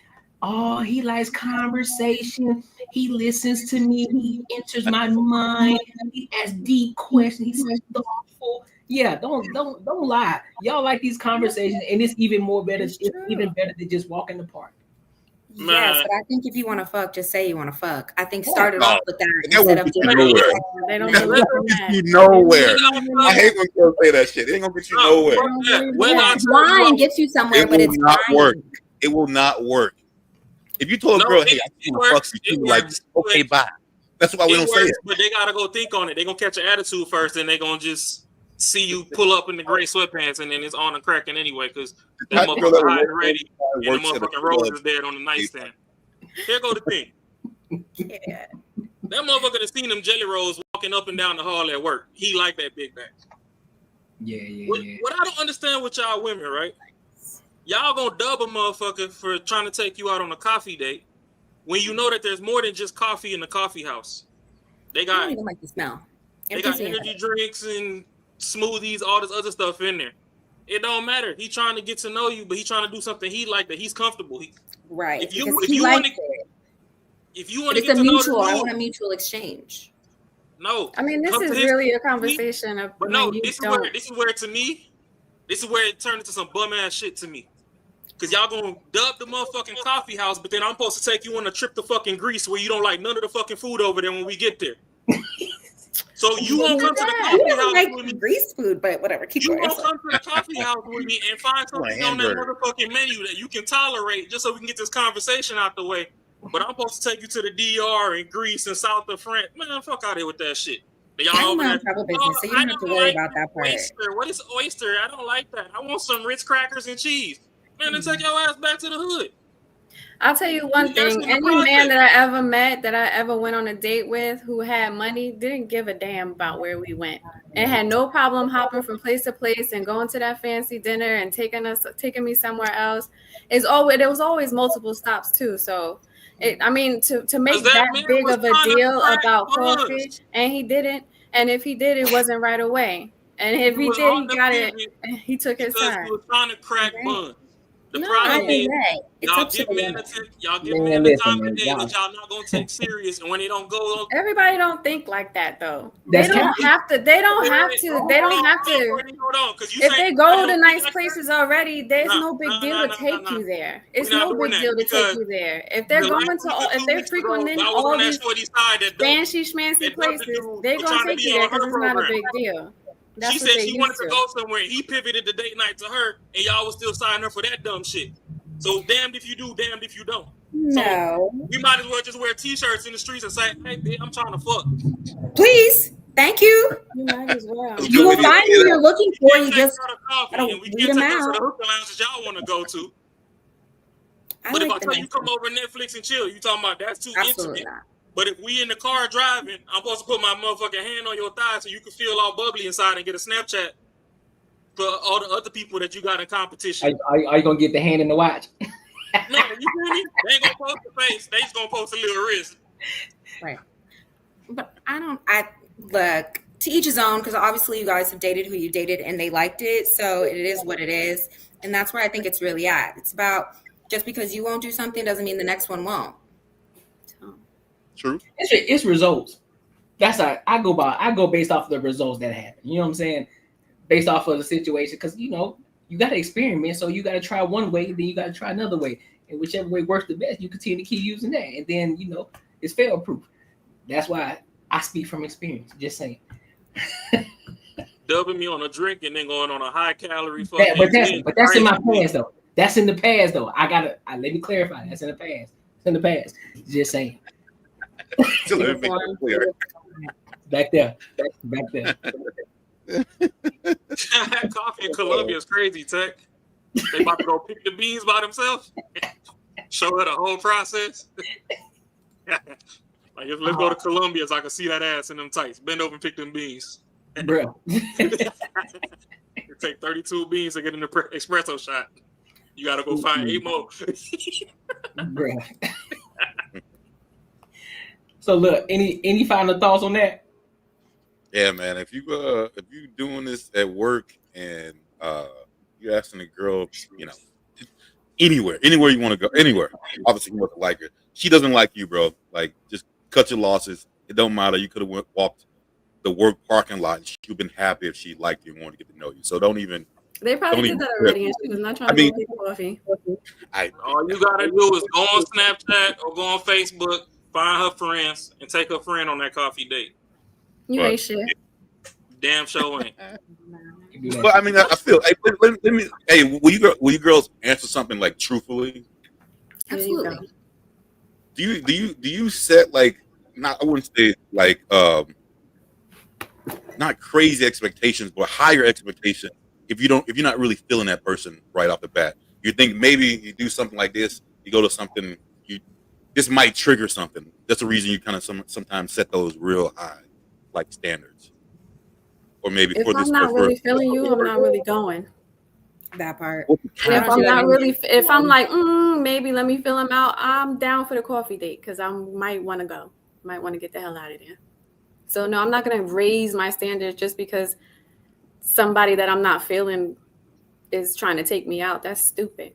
Oh, he likes conversation. He listens to me. He enters my mind. He asks deep questions. He's thoughtful. Yeah, don't lie. Y'all like these conversations, and it's even more better. It's even better than just walk in the park. Yes, but I think if you want to fuck, just say you want to fuck. I think start it off with that instead of nowhere. They don't That won't get you nowhere. I hate when girls say that shit. It ain't gonna get you nowhere. Wine gets you somewhere, but it's not work. It will not work. If you told a girl, "Hey, I just want to fuck you," she like, "Okay, bye." That's why we don't say it. But they gotta go think on it. They gonna catch an attitude first, and they gonna just see you pull up in the gray sweatpants, and then it's on and cracking anyway, because that motherfucker hiding ready, and the motherfucking rose is dead on the nightstand. Here go the thing. Yeah. That motherfucker that seen them jelly rolls walking up and down the hall at work. He like that big bag. Yeah. What I don't understand with y'all women, right? Y'all gonna dub a motherfucker for trying to take you out on a coffee date when you know that there's more than just coffee in the coffee house. They got, I don't even like the smell. They got energy drinks and smoothies, all this other stuff in there. It don't matter. He trying to get to know you, but he trying to do something he like that he's comfortable. Right. If you want to get to know the I want a mutual exchange. No. I mean, this is really a conversation of. But no, this is where to me, this is where it turned into some bum ass shit to me. Cause y'all gonna dub the motherfucking coffee house, but then I'm supposed to take you on a trip to fucking Greece where you don't like none of the fucking food over there when we get there. So you won't come to the coffee house like with me. Greece food, but whatever. Keep you going. won't come to the coffee house with me and find something on that motherfucking menu that you can tolerate just so we can get this conversation out the way. But I'm supposed to take you to the DR and Greece and South of France. Man, fuck out of here with that shit. Y'all over there. Business, so you don't have to worry about that part. Oyster. What is oyster? I don't like that. I want some Ritz crackers and cheese. Man, then take your ass back to the hood. I'll tell you one thing. Any man that I ever met, that I ever went on a date with, who had money, didn't give a damn about where we went, and had no problem hopping from place to place and going to that fancy dinner and taking me somewhere else. There was always multiple stops too. So, to make that big of a deal about coffee, and he didn't. And if he did, it wasn't right away. And if he did, he got it. He took his time. He was trying to crack buns. The No, problem is, it's y'all up to give the men women. the time of day that y'all not gonna take serious, and when they don't go, everybody don't think like that though. That's They don't have to. If they go to nice places already, there's no big deal to take you there. It's no big deal to take you there. If they're if they're frequenting all these fancy schmancy places, they're gonna take you there because it's not a big deal. She said she wanted to go somewhere. He pivoted the date night to her, and y'all was still signing her for that dumb shit. So damned if you do, damned if you don't. No. So we might as well just wear t-shirts in the streets and say, "Hey, bitch, I'm trying to fuck." Please, thank you. You might as well. You will find who you're looking for. You just and we weed can't them take us to out. the hookah lounges y'all want to go to. But if I tell you come over Netflix and chill, you talking about that's too intimate. Not. But if we in the car driving, I'm supposed to put my motherfucking hand on your thigh so you can feel all bubbly inside and get a Snapchat for all the other people that you got in competition. Are you gonna get the hand in the watch? No, you feel me? They ain't gonna post the face. They just gonna post a little wrist. Right. But I look, to each his own, because obviously you guys have dated who you dated and they liked it. So it is what it is. And that's where I think it's really at. It's about just because you won't do something doesn't mean the next one won't. So. True. It's results. That's I go based off of the results that happen. You know what I'm saying? Based off of the situation, because you got to experiment. So you got to try one way, then you got to try another way, and whichever way works the best, you continue to keep using that, and then it's fail proof. That's why I speak from experience. Just saying. Dubbing me on a drink and then going on a high calorie. But that's in my past though. That's in the past though. Let me clarify. That's in the past. It's in the past. Just saying. So let me make that clear. Back there. Coffee in Colombia is crazy, Tech. They about to go pick the beans by themselves. Show her the whole process. Like, let's go to Colombia so I can see that ass in them tights. Bend over and pick them beans. Bro. It take 32 beans to get an espresso shot. You got to go find 8 more. Bro. So look, any final thoughts on that? Yeah, man. If you doing this at work and you're asking a girl, you know, anywhere you want to go, anywhere. Obviously, you want to like her. She doesn't like you, bro. Like, just cut your losses. It don't matter. You could have walked the work parking lot, and she would have been happy if she liked you and wanted to get to know you. So don't even. They probably did that already, and she was not trying to go get coffee. All you gotta do is go on Snapchat or go on Facebook, find her friends, and take her friend on that coffee date. You ain't shit. Damn show ain't. But I mean, I feel. Hey, let me. Hey, will you girls answer something like truthfully? Absolutely. Do you set like, not, I wouldn't say like not crazy expectations, but higher expectations if you're not really feeling that person right off the bat. You think maybe you do something like this, you go to something, this might trigger something. That's the reason you kind of sometimes set those real high like standards. Or maybe if I'm not really feeling you, I'm not really going. That part. And if I'm not really, if I'm like, maybe let me fill him out, I'm down for the coffee date because I might want to go, might want to get the hell out of there. So no, I'm not going to raise my standards just because somebody that I'm not feeling is trying to take me out. That's stupid.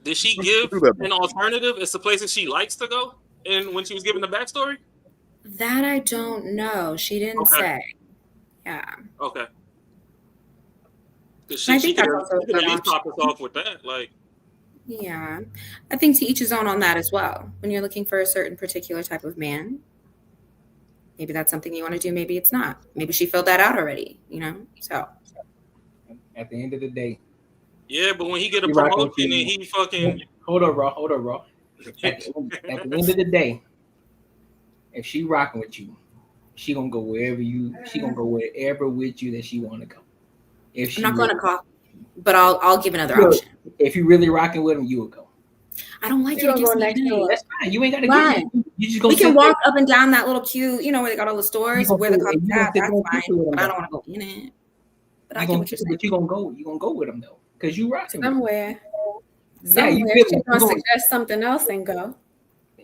Did she give an alternative as to places she likes to go? And when she was giving the backstory? That I don't know. She didn't say. Yeah. Okay. I think could at least pop us off with that. Like, yeah. I think to each his own on that as well. When you're looking for a certain particular type of man, maybe that's something you want to do. Maybe it's not. Maybe she filled that out already, you know? So. At the end of the day. Yeah, but when he get a promotion and he fucking. Hold on, bro. At the end of the day, if she rocking with you, she gonna go wherever with you that she want to go. If she I'm not going to call, but I'll give another option. If you really rocking with him, you will go. I don't like it. It next door. That's fine. You ain't got to get it. You just we can walk up and down that little queue, you know, where they got all the stores, where the coffee's at. That's fine. But I don't want to go in it. But I get what you're saying. But you gonna go with him though, because you rocking somewhere. Somewhere she's gonna suggest something else and go.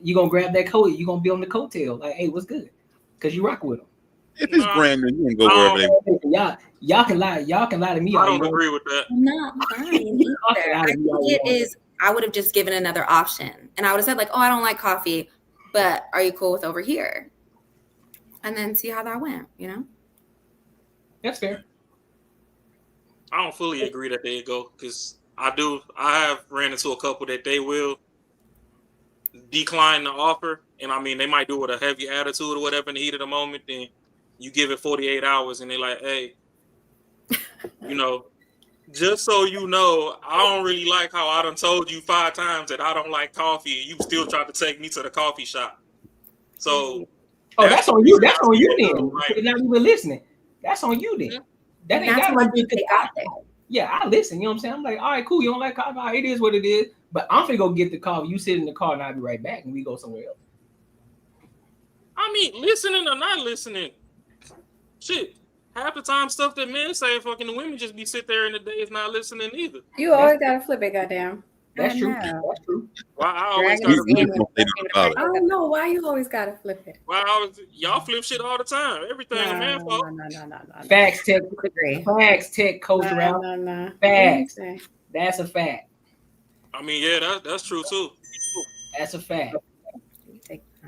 You gonna grab that coat. You gonna be on the coattail. Like, hey, what's good? Because you rock with them. If it's brand new, you can go wherever they want. Y'all can lie to me. I don't agree with that. No, I think it is. I would have just given another option, and I would have said like, "Oh, I don't like coffee, but are you cool with over here?" And then see how that went. You know, that's fair. I don't fully agree that they go because I have ran into a couple that they will decline the offer, and I mean they might do it with a heavy attitude or whatever in the heat of the moment. Then you give it 48 hours, and they're like, "Hey, you know, just so you know, I don't really like how I done told you 5 times that I don't like coffee, and you still tried to take me to the coffee shop." So, that's on you. That's on you then. Right. You're not even listening. That's on you then. That ain't got to be out there. Yeah, I listen. You know what I'm saying? I'm like, all right, cool. You don't like coffee? All right, it is what it is. But I'm finna go get the coffee. You sit in the car, and I'll be right back, and we go somewhere else. I mean, listening or not listening, shit. Half the time, stuff that men say, fucking the women just be sit there in the days not listening either. You always gotta flip it, goddamn. That's true. That's true. Why I always gotta I don't know why you always gotta flip it. Why y'all flip shit all the time? Everything a man fault. No. Facts, tech. Facts, tech. Coach around. No. Facts. That's a fact. I mean, yeah, that's true too. That's a fact.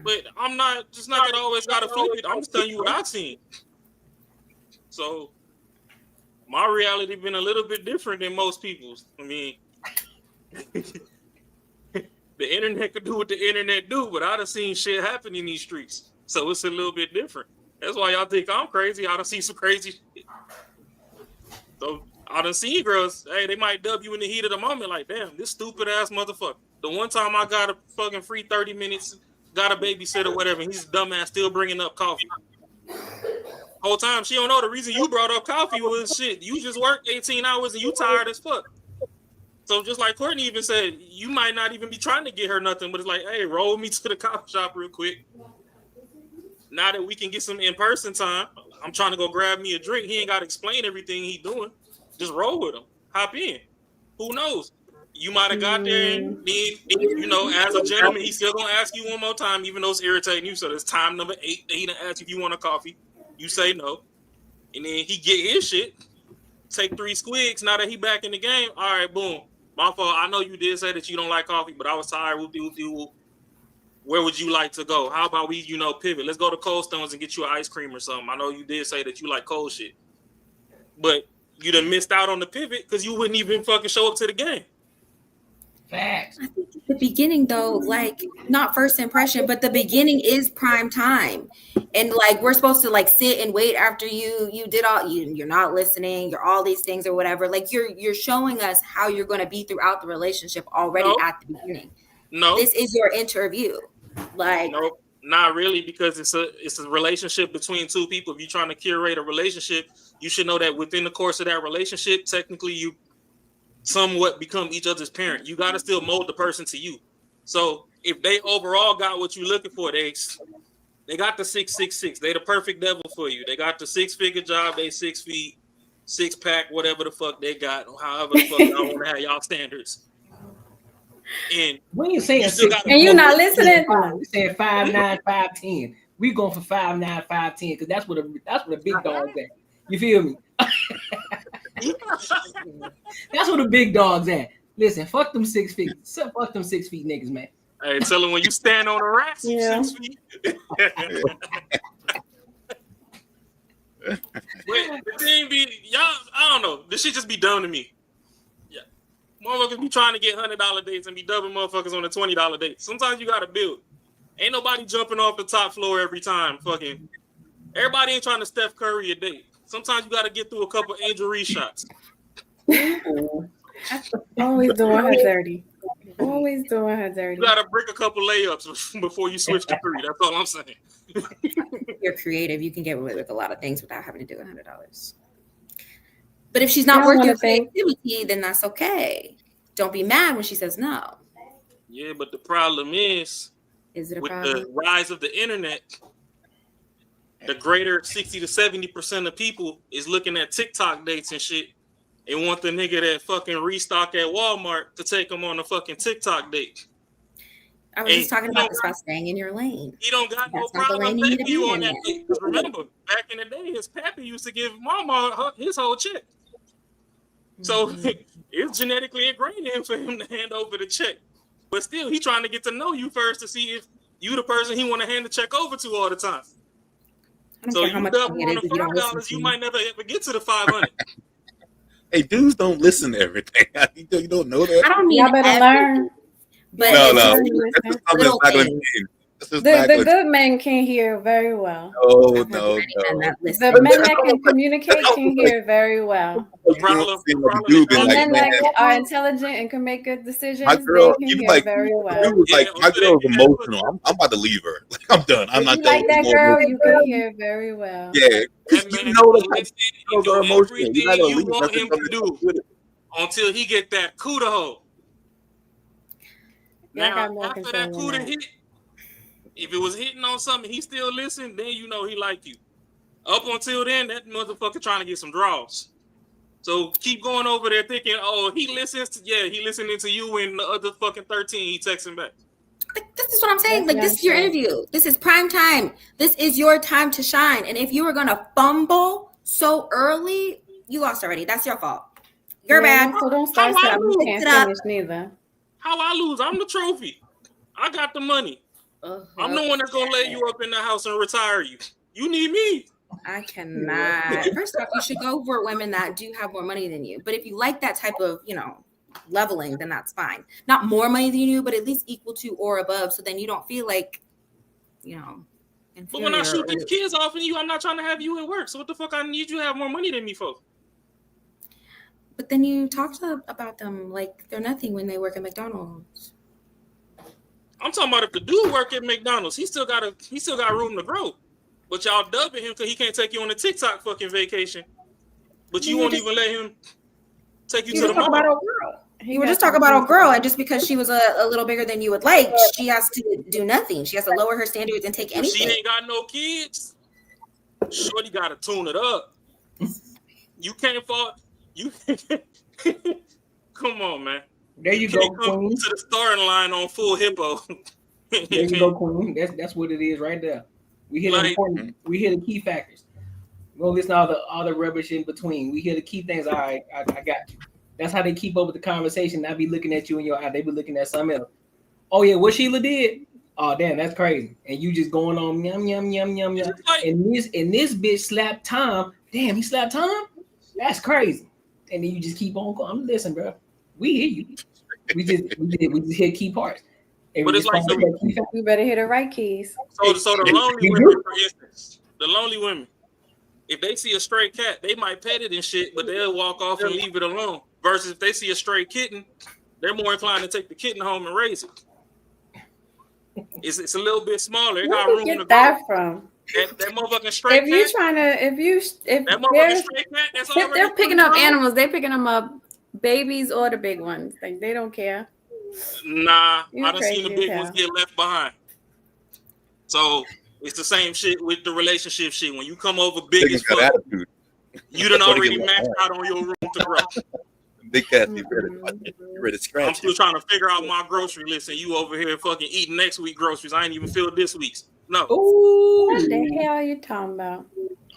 But I'm not gonna always gotta flip it. I'm just telling you what I've seen. So my reality been a little bit different than most people's. I mean, the internet could do what the internet do, but I done seen shit happen in these streets. So it's a little bit different. That's why y'all think I'm crazy. I done see some crazy shit. So I done seen girls, hey, they might dub you in the heat of the moment, like, damn, this stupid ass motherfucker. The one time I got a fucking free 30 minutes, got a babysitter, whatever, and he's a dumbass still bringing up coffee. Whole time she don't know the reason you brought up coffee was shit. You just worked 18 hours and you tired as fuck. So just like Courtney even said, you might not even be trying to get her nothing, but it's like, hey, roll me to the coffee shop real quick. Now that we can get some in-person time, I'm trying to go grab me a drink. He ain't got to explain everything he doing. Just roll with him. Hop in. Who knows? You might have got there and then, you know, as a gentleman, he's still going to ask you one more time, even though it's irritating you. So it's time number 8 that he done asked you if you want a coffee. You say no. And then he get his shit. take 3 squigs. Now that he back in the game, all right, boom. My fault. I know you did say that you don't like coffee, but I was tired. Whoop-de-whoop-de-whoop. Where would you like to go? How about we, pivot? Let's go to Cold Stones and get you an ice cream or something. I know you did say that you like cold shit, but you done missed out on the pivot because you wouldn't even fucking show up to the game. Facts. I think at the beginning, though, like, not first impression, but the beginning is prime time, and like we're supposed to like sit and wait after you did all you're not listening, you're all these things or whatever. Like you're showing us how you're going to be throughout the relationship already at the beginning. No, this is your interview. Like, no, not really, because it's a relationship between two people. If you're trying to curate a relationship, you should know that within the course of that relationship, technically you somewhat become each other's parent. You got to still mold the person to you. So if they overall got what you're looking for, they got the 6'6". They the perfect devil for you. They got the 6-figure job. They 6 feet, 6-pack, whatever the fuck they got, or however the fuck y'all want to have y'all standards. And when you saying and you're not listening, you saying 5'9", 5'10". We going for 5'9", 5'10", because that's what a big dog's at. You feel me? That's what the big dog's at. Listen, fuck them 6 feet. Fuck them 6 feet niggas, man. Hey, tell them when you stand on the racks, you 6 feet. But the thing be, y'all, I don't know. This shit just be dumb to me. Yeah, motherfuckers be trying to get $100 dates and be dubbing motherfuckers on the $20 dates. Sometimes you gotta build. Ain't nobody jumping off the top floor every time. Fucking everybody ain't trying to Steph Curry a date. Sometimes you gotta get through a couple Angel Reese shots. Always doing her dirty. Always doing her dirty. You gotta break a couple layups before you switch to 3. That's all I'm saying. You're creative. You can get away with a lot of things without having to do $100. But if she's not worth your creativity, then that's okay. Don't be mad when she says no. Yeah, but the problem is it a with problem? the rise of the internet, the greater 60 to 70% of people is looking at TikTok dates and shit and want the nigga that fucking restock at Walmart to take them on a fucking TikTok date. I was just talking about this about staying in your lane. He don't got no problem taking you on that date. Because remember, back in the day, his pappy used to give mama his whole check. So it's genetically ingrained in him for him to hand over the check. But still, he trying to get to know you first to see if you the person he want to hand the check over to all the time. So you double on the $5, you might never ever get to the 500. Hey, dudes don't listen to everything. You don't know that. I don't mean y'all better learn. But the good men can hear very well. No. The men that can communicate can hear very well. The men that are intelligent and can make good decisions, they can hear very well. My girl's emotional. I'm about to leave her. Like, I'm done. I'm not like that girl. You can hear very well. Yeah, you know the girls are emotional. You want him to do until he get that CUDA hole. Now, after that CUDA hit, if it was hitting on something, he still listened, then you know he like you. Up until then, that motherfucker trying to get some draws. So keep going over there thinking, oh, he listens to, he listening to you and the other fucking 13, he texting back. This is what I'm saying. Like, this is your interview. This is prime time. This is your time to shine. And if you were going to fumble so early, you lost already. That's your fault. You're bad. So don't start saying you can't finish neither. How I lose? I'm the trophy. I got the money. I'm the one that's going to lay you up in the house and retire you. You need me. I cannot. First off, you should go for women that do have more money than you. But if you like that type of, leveling, then that's fine. Not more money than you, but at least equal to or above. So then you don't feel like, But when I shoot these kids off of you, I'm not trying to have you at work. So what the fuck I need you to have more money than me for? But then you talk about them like they're nothing when they work at McDonald's. I'm talking about if the dude work at McDonald's, he still got room to grow. But y'all dubbing him because he can't take you on a TikTok fucking vacation. But you won't even let him take you to the mall. You were just talking about a girl, and just because she was a little bigger than you would like, she has to do nothing. She has to lower her standards and take anything. She ain't got no kids. Shorty got to tune it up. You can't fall. You come on, man. There you go, Queen. To the starting line on full hippo. There you go, Queen. That's what it is right there. We hit the key factors. We'll listen to all the rubbish in between. We hear the key things. All right, I got you. That's how they keep up with the conversation. Not be looking at you in your eye. They be looking at something else. Oh yeah, what Sheila did? Oh damn, that's crazy. And you just going on yum yum yum yum yum. And this bitch slapped Tom. Damn, he slapped Tom? That's crazy. And then you just keep on going. Listen, bro. We hear you. We just hear key parts. But it's like you better hit the right keys. So the lonely women, for instance, the lonely women, if they see a stray cat, they might pet it and shit, but they'll walk off and leave it alone. Versus if they see a stray kitten, they're more inclined to take the kitten home and raise it. It's a little bit smaller. It got Where room you get to that grow. from? That motherfucking stray cat. If that motherfucking stray cat, that's if they're picking up animals, they're picking them up, babies or the big ones. Like they don't care. Nah, I done seen the big ones get left behind. So it's the same shit with the relationship shit. When you come over big as fuck, you done already maxed out on your room to grow. Big cat, you ready to scratch. I'm still trying to figure out my grocery list, and you over here fucking eating next week's groceries. I ain't even filled this week's. No. Ooh, what the hell are you talking about?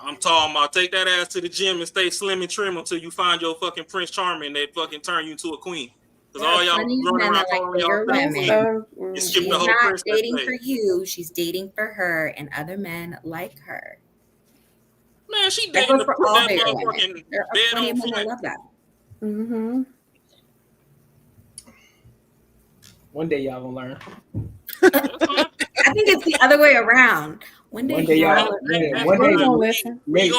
I'm talking about take that ass to the gym and stay slim and trim until you find your fucking Prince Charming that fucking turn you into a queen. Because all y'all running around calling y'all women. She's not dating for you. She's dating for her and other men like her. Man, she dating for all that motherfucking bed on flight. I love that. Mm-hmm. One day y'all gonna learn. I think it's the other way around. One day y'all gonna listen. Give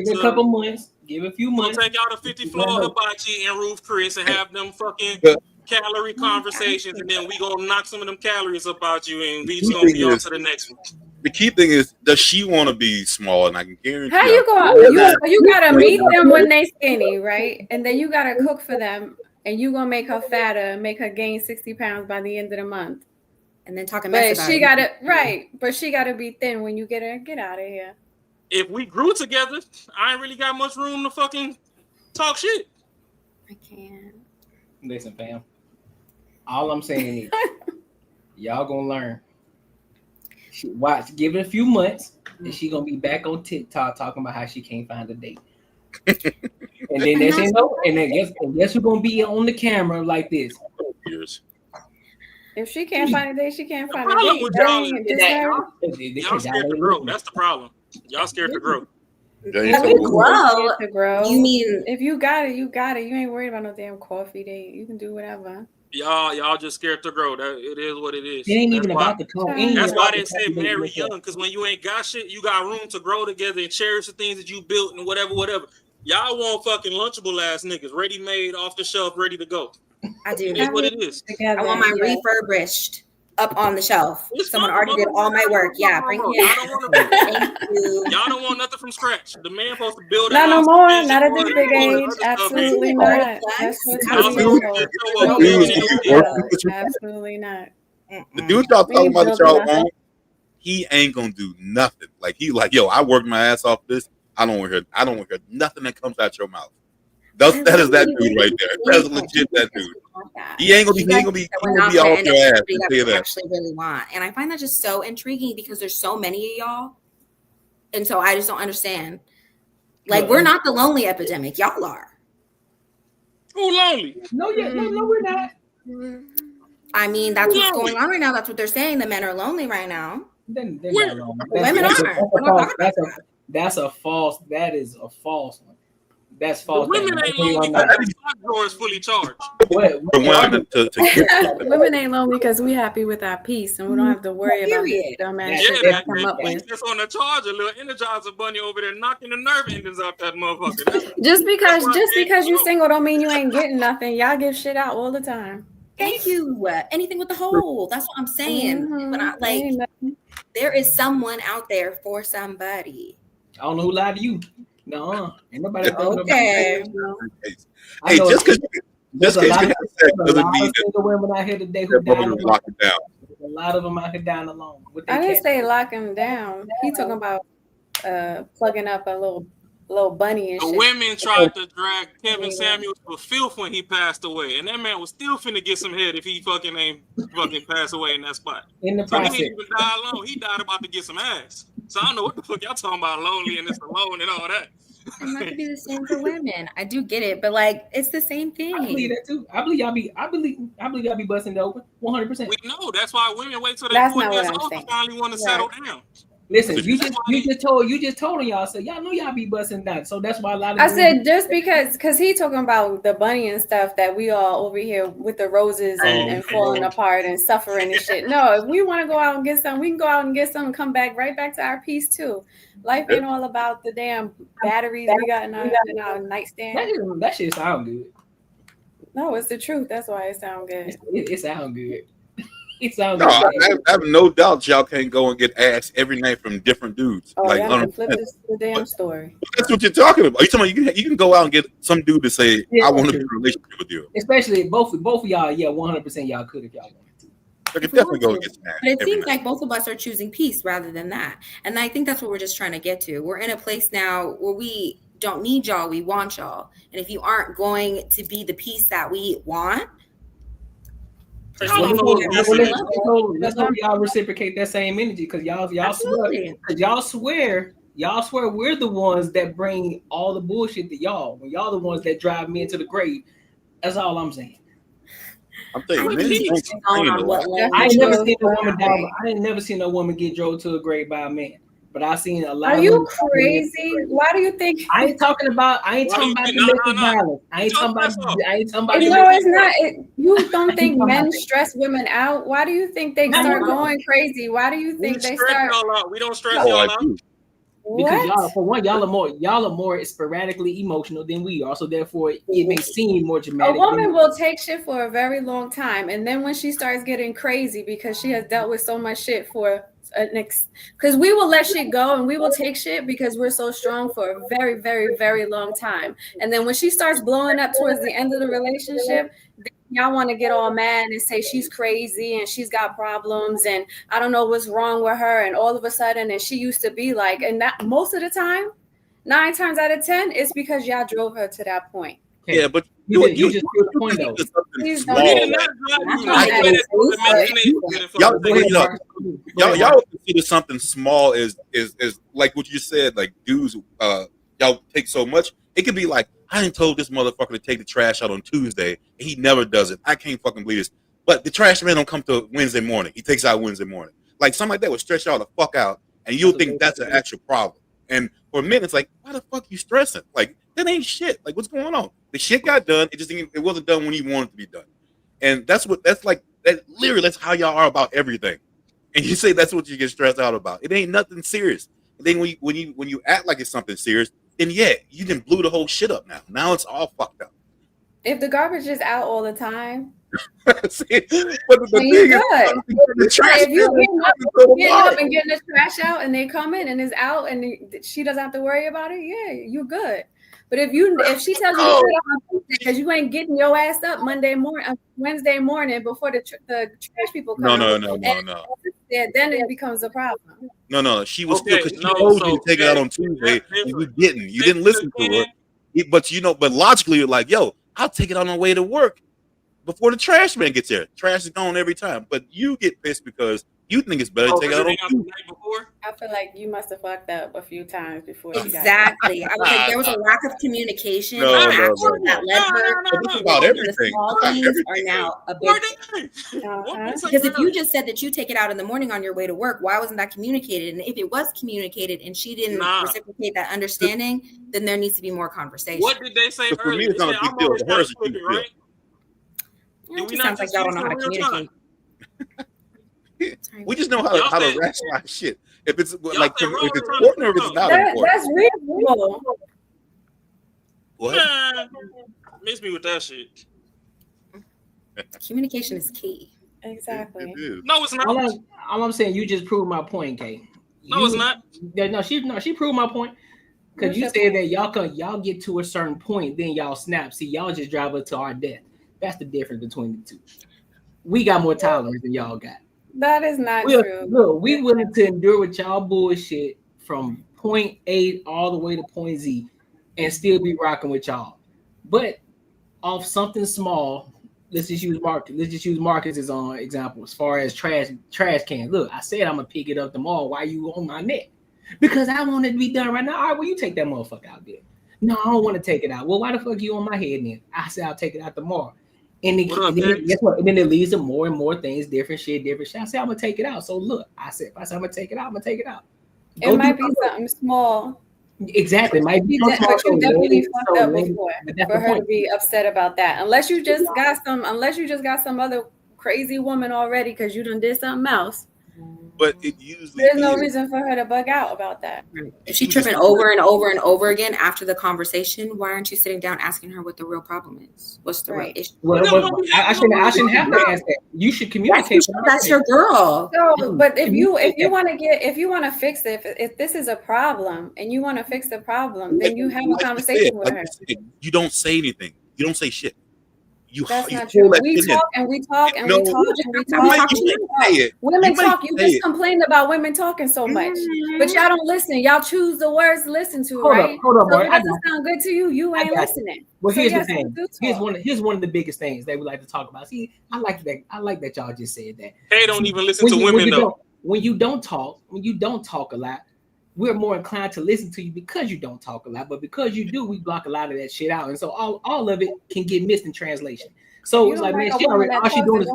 it a couple months. Give it a few months. We'll take y'all to 50 Floor Hibachi and Roof Chris and have them fucking calorie conversations, and then we gonna knock some of them calories up out you, and we just gonna be on to the next one. The key thing is, does she want to be small? And I can guarantee. How you go? You gotta meet them when they skinny, right? And then you gotta cook for them, and you gonna make her fatter and make her gain 60 pounds by the end of the month. And then talking mess about but she gotta be thin when you get her. Get out of here. If we grew together, I ain't really got much room to fucking talk shit. I can't. Listen, fam. All I'm saying is, y'all gonna learn. Watch, give it a few months, and she gonna be back on TikTok talking about how she can't find a date. And then they say no, and then guess who's gonna be on the camera like this? Years. If she can't find a date, she can't find a date. Y'all scared to grow. That's the problem. Y'all scared to grow. Grow. You mean if you got it, you got it. You ain't worried about no damn coffee date. You can do whatever. Y'all just scared to grow. That it is what it is. It ain't even about the coffee. That's why they said marry young, because when you ain't got shit, you got room to grow together and cherish the things that you built and whatever. Y'all want fucking lunchable ass niggas, ready made, off the shelf, ready to go. I do. That's what it is. I want my refurbished up on the shelf. Someone already did all my work. Yeah, bring him. Thank you. Y'all don't want nothing from scratch. The man supposed to build. Not no more. Not at this big age. Absolutely not. Absolutely not. The dude y'all talking about that y'all want, he ain't gonna do nothing. Like he like, yo, I worked my ass off this. I don't want to hear nothing that comes out your mouth. That is that dude right there. That's legit that dude. He ain't gonna be off your ass. I actually really want, and I find that just so intriguing because there's so many of y'all, and so I just don't understand. Like we're not the lonely epidemic, y'all are. Who lonely? No, we're not. I mean, that's what's going on right now. That's what they're saying. The men are lonely right now. They're not lonely. Women are. That is a false one. That's false. The women ain't lonely because the stock drawer is fully charged. Women ain't lonely because we happy with our peace and we don't have to worry about the dumbass shit they come up with. Just on the charge, a little Energizer bunny over there knocking the nerve endings off that motherfucker. Just because you single don't mean you ain't getting nothing. Y'all give shit out all the time. Thank you. Anything with the hole. That's what I'm saying. But there is someone out there for somebody. I don't know who lied to you. No, ain't nobody. Okay. Hey, just because you have sex doesn't mean that women out here today who died lock it down. A lot of them out here dying alone. I didn't say lock him down. He talking about plugging up a little bunny and shit. The women tried to drag Kevin Samuels for filth when he passed away, and that man was still finna get some head if he fucking ain't fucking pass away in that spot. In the process, he didn't even die alone. He died about to get some ass. So I don't know what the fuck y'all talking about, lonely and it's alone and all that. It might be the same for women. I do get it, but like it's the same thing. I believe that too. I believe y'all be busting it open 100%. We know that's why women wait till they That's 40 not years what I'm old to saying. finally want to settle down. Listen, you just told them y'all said y'all know y'all be busting down. So that's why a lot of I said just because he talking about the bunny and stuff that we all over here with the roses and falling apart and suffering and shit. No, if we want to go out and get some, we can go out and get some and come back right back to our peace too. Life ain't all about the damn batteries we got in our nightstand. That shit sound good. No, it's the truth. That's why it sound good. It sound good. It sounds No, good. I have no doubt y'all can't go and get ass every night from different dudes. Oh, like, y'all can flip the damn story. That's what you're talking about. You're talking about you can go out and get some dude to say, I want to be in a relationship with you. Especially both of y'all, 100% y'all could if y'all wanted to. I could definitely go and get some ass. But it every seems night. like both of us are choosing peace rather than that. And I think that's what we're just trying to get to. We're in a place now where we don't need y'all, we want y'all. And if you aren't going to be the peace that we want, Let's hope y'all reciprocate that same energy because y'all swear we're the ones that bring all the bullshit to y'all when y'all the ones that drive me into the grave. That's all I'm saying. I'm telling you, I ain't never seen a woman die. I ain't never seen a woman get drove to a grave by a man. But I've seen a lot. Are you crazy? Why do you think? I ain't talking about domestic violence. I ain't talking about. No, it's not. You don't think men stress women out? Why do you think they start going crazy? Why do you think they start? We don't stress y'all out. Because y'all are more sporadically emotional than we are, so therefore it may seem more dramatic. A woman will take shit for a very long time, and then when she starts getting crazy because she has dealt with so much shit for because we will let shit go and we will take shit because we're so strong for a very, very, very long time. And then when she starts blowing up towards the end of the relationship, y'all want to get all mad and say she's crazy and she's got problems and I don't know what's wrong with her. And all of a sudden, and she used to be like, and that most of the time, 9 times out of 10, it's because y'all drove her to that point. Yeah, but you just proved the point though. Y'all consider something small is like what you said, like dudes, y'all take so much. It could be like, I ain't told this motherfucker to take the trash out on Tuesday, and he never does it. I can't fucking believe this. But the trash man don't come to Wednesday morning. He takes out Wednesday morning. Like something like that would stretch y'all the fuck out, and you'll think that's an actual problem. And for a minute, it's like, why the fuck you stressing? Like that ain't shit. Like what's going on? The shit got done. It wasn't done when you wanted it to be done. And that's literally that's how y'all are about everything. And you say that's what you get stressed out about. It ain't nothing serious. And then when you act like it's something serious, then yeah, you done blew the whole shit up now. Now it's all fucked up. If the garbage is out all the time, See, but the thing is, if you getting up and getting the trash out and they come in and it's out and she doesn't have to worry about it, yeah, you're good. But if she tells you to do it because you ain't getting your ass up Wednesday morning before the trash people come, no. Then it becomes a problem. No. She was because she told you to take it out on Tuesday, and you didn't listen to her. But logically, you're like, yo, I'll take it on the way to work before the trash man gets there. Trash is gone every time, but you get pissed because you think it's better to take it out on Tuesday. I feel like you must have fucked up a few times before. Exactly. I was like, there was a lack of communication. No. That led her. It's about everything. The small things are now a big thing. Because if you just said that you take it out in the morning on your way to work, why wasn't that communicated? And if it was communicated and she didn't reciprocate that understanding, then there needs to be more conversation. What did they say earlier? For me, it's not a big deal. For her, it's a big deal. Right? It sounds like y'all don't know how to communicate. We just know how to rationalize shit. If it's like if it's important or if it's not important. That's reasonable. What? Miss me with that shit. Communication is key. Exactly. No, it's not. All I'm saying, you just proved my point, Kay. No, it's not. She proved my point. Because you said that y'all get to a certain point, then y'all snap. See, y'all just drive us to our death. That's the difference between the two. We got more tolerance than y'all got. That is not true. Look, we willing to endure with y'all bullshit from point A all the way to point Z and still be rocking with y'all. But off something small, let's just use Marcus as an example as far as trash cans. Look, I said I'm gonna pick it up tomorrow. Why you on my neck? Because I want it to be done right now. All right, well, you take that motherfucker out there. No, I don't want to take it out. Well, why the fuck you on my head then? I said I'll take it out tomorrow. And then, guess what? And then it leads to more and more things, different shit. I said I'm gonna take it out. So look, I said if I said I'm gonna take it out, I'm gonna take it out. It might be something small. Exactly, it might be but you definitely fucked up before for her point. to be upset about that. Unless you just got some other crazy woman already because you done did something else. But it usually there's no reason for her to bug out about that. If she's tripping over and over and over again after the conversation, why aren't you sitting down asking her what the real problem is? What's the real issue? Well, I shouldn't have to ask that. You should communicate. That's your girl. So, but if you want to fix it, if this is a problem and you want to fix the problem, then you have a conversation with her. You don't say anything. You don't say shit. That's not true. We talk and we talk and we talk and we talk. Women talk. You just complain about women talking so much, but y'all don't listen. Y'all choose the words to listen to, right? Hold up, so if it doesn't sound good to you, you ain't listening. Well, here's the thing. Here's one of the biggest things that we like to talk about. See, I like that y'all just said that. They don't even listen to women though. When you don't talk a lot, we're more inclined to listen to you because you don't talk a lot, but because you do, we block a lot of that shit out, and so all of it can get missed in translation. So it's like, man, all she doing is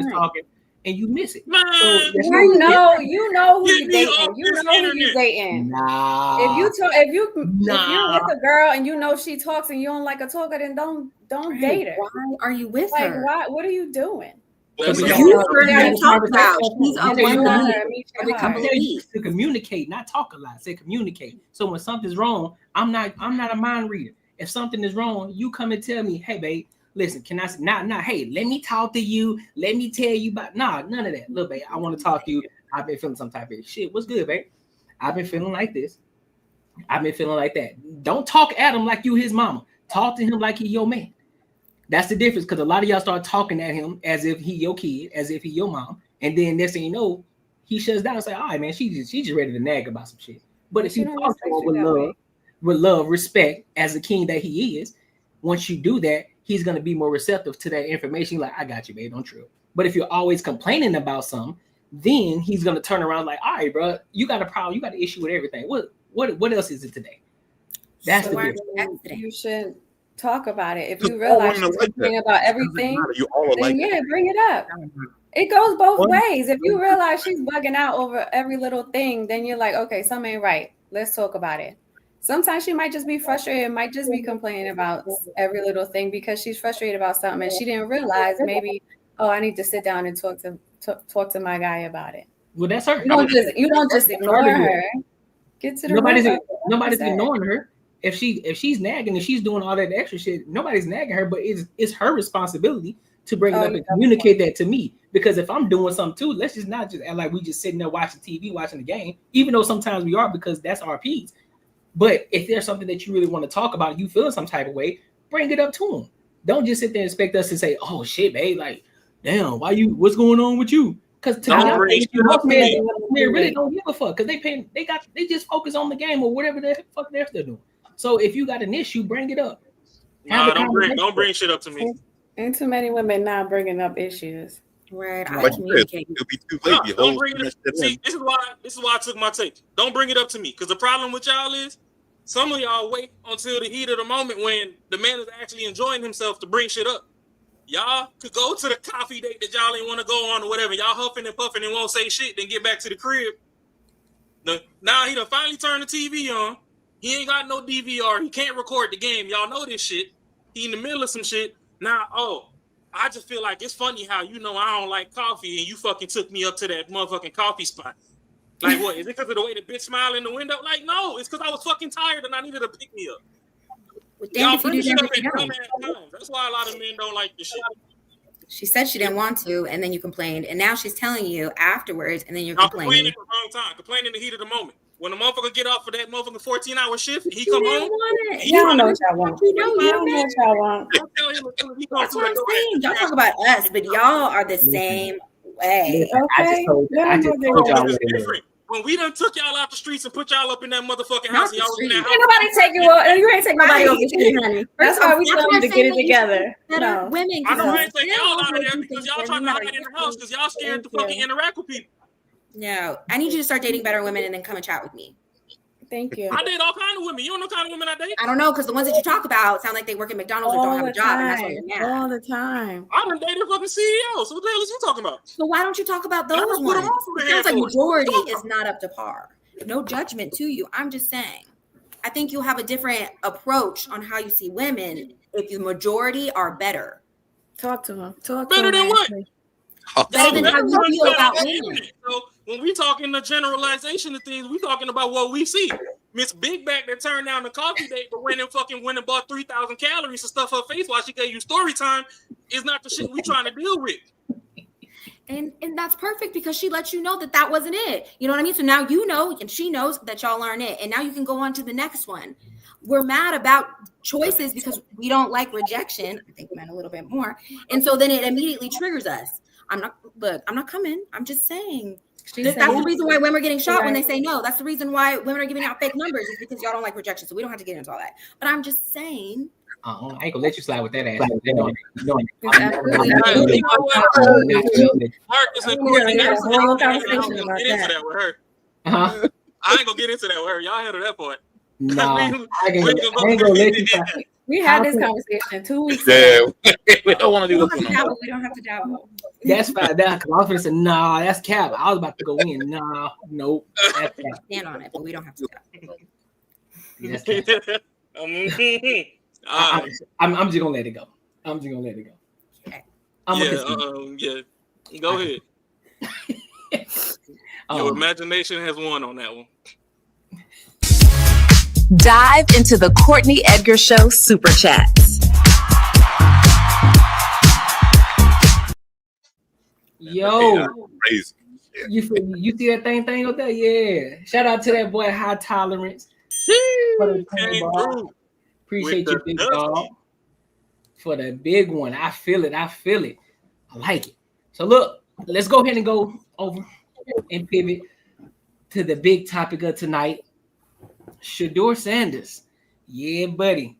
talking, and you miss it. You know who you dating. You know who you dating. Nah. If you're with a girl and you know she talks and you don't like a talker, then don't date her. Why are you with her? Why? What are you doing? To communicate, not talk a lot. Say communicate. So when something's wrong, I'm not a mind reader. If something is wrong, you come and tell me, hey babe, listen, can I not hey, let me talk to you, let me tell you about none of that. Look, babe, I want to talk to you. I've been feeling some type of shit. What's good, babe? I've been feeling like this. I've been feeling like that. Don't talk at him like you his mama. Talk to him like he your man. That's the difference, because a lot of y'all start talking at him as if he your kid, as if he your mom, and then next thing you know, he shuts down and say, all right, man, she just ready to nag about some shit. But if you talk to him with love, respect, as the king that he is, once you do that, he's gonna be more receptive to that information. Like, I got you, babe, don't trip. But if you're always complaining about something, then he's gonna turn around like, all right, bro, you got a problem, you got an issue with everything. What else is it today? That's the difference. You should talk about it. If you realize she's complaining about everything, then bring it up. It goes both ways. If you realize she's bugging out over every little thing, then you're like, okay, something ain't right. Let's talk about it. Sometimes she might just be frustrated, might just be complaining about every little thing because she's frustrated about something and she didn't realize maybe, I need to sit down and talk to my guy about it. Well, that's her. You don't just ignore her. Get to the nobody's ignoring her. If she's nagging and she's doing all that extra shit, nobody's nagging her, but it's her responsibility to bring it up and communicate that to me. Because if I'm doing something too, let's just not just act like we just sitting there watching TV, watching the game, even though sometimes we are, because that's our piece. But if there's something that you really want to talk about, you feeling some type of way, bring it up to him. Don't just sit there and expect us to say, oh shit, babe, like, damn, what's going on with you? Because to me, they really don't give a fuck, because they just focus on the game or whatever the fuck they're doing. So if you got an issue, bring it up. Don't bring shit up to me. Ain't too many women not bringing up issues. Right. It'll be too late. Don't bring it up. See, this is why I took my take. Don't bring it up to me, because the problem with y'all is some of y'all wait until the heat of the moment when the man is actually enjoying himself to bring shit up. Y'all could go to the coffee date that y'all ain't want to go on or whatever. Y'all huffing and puffing and won't say shit, then get back to the crib. Now he done finally turned the TV on. He ain't got no DVR. He can't record the game. Y'all know this shit. He in the middle of some shit. Now, I just feel like it's funny how I don't like coffee and you fucking took me up to that motherfucking coffee spot. Like, what? Is it because of the way the bitch smiled in the window? Like, no, it's because I was fucking tired and I needed to pick me up. Y'all bring shit up at dumbass times. That's why a lot of men don't like this shit. She said she didn't want to, and then you complained, and now she's telling you afterwards, and then you're complaining. Complaining at the wrong time. Complaining in the heat of the moment. When the motherfucker get off for that motherfucking 14-hour shift, he come home. You don't know what y'all want. You don't know what y'all want. That's what I'm saying. Y'all talk about us, but y'all are the same way. Okay. I just told y'all what it is. When we done took y'all out the streets and put y'all up in that motherfucking house, y'all was in that house. Ain't nobody take you out. You ain't take nobody over the street, honey. That's why we told you to get it together. No. Women. I know I ain't taking y'all out of there because y'all trying to hide in the house because y'all scared to fucking interact with people. No, I need you to start dating better women and then come and chat with me. Thank you. I date all kind of women. You don't know the kind of women I date? I don't know, because the ones that you talk about sound like they work at McDonald's or don't have a job, and that's why you're mad. All the time. I done dated fucking CEOs. So what the hell is you talking about? So why don't you talk about those put ones? them on for the It sounds like handfuls. majority is not up to par. No judgment to you. I'm just saying. I think you'll have a different approach on how you see women if the majority are better. Talk to him. Talk Better to than him. what? Better than how you feel Better about than women. that. So when we talking the generalization of things, we talking about what we see. Miss Big Back that turned down the coffee date but went and bought 3,000 calories to stuff her face while she gave you story time is not the shit we trying to deal with. And that's perfect because she let you know that wasn't it. You know what I mean? So now you know, and she knows that y'all aren't it. And now you can go on to the next one. We're mad about choices because we don't like rejection. I think men a little bit more. And so then it immediately triggers us. I'm not coming. I'm just saying. That's the reason why women are getting shot when they say no. That's the reason why women are giving out fake numbers is because y'all don't like rejection. So we don't have to get into all that. But I'm just saying. I ain't gonna let you slide with that ass. Marcus and Courtney, I ain't gonna get into that with her. Y'all handle that part. No, I ain't gonna let you slide. We had this conversation 2 weeks ago. We don't want to do this one. We don't have to dabble. That's fine. Because I was gonna say, nah, that's cap. I was about to go in. Nah, nope. That's cap. Stand on it, but we don't have to dabble. Yes, I'm just gonna let it go. Okay. Yeah. Go ahead. Your imagination has won on that one. Dive into the Courtnee Edgar Show Super Chats. Yo, crazy. You see that thing up there? Yeah. Shout out to that boy High Tolerance. Appreciate you, big dog. For the big one. I feel it. I like it. So look, let's go ahead and go over and pivot to the big topic of tonight. Shedeur Sanders. Yeah, buddy.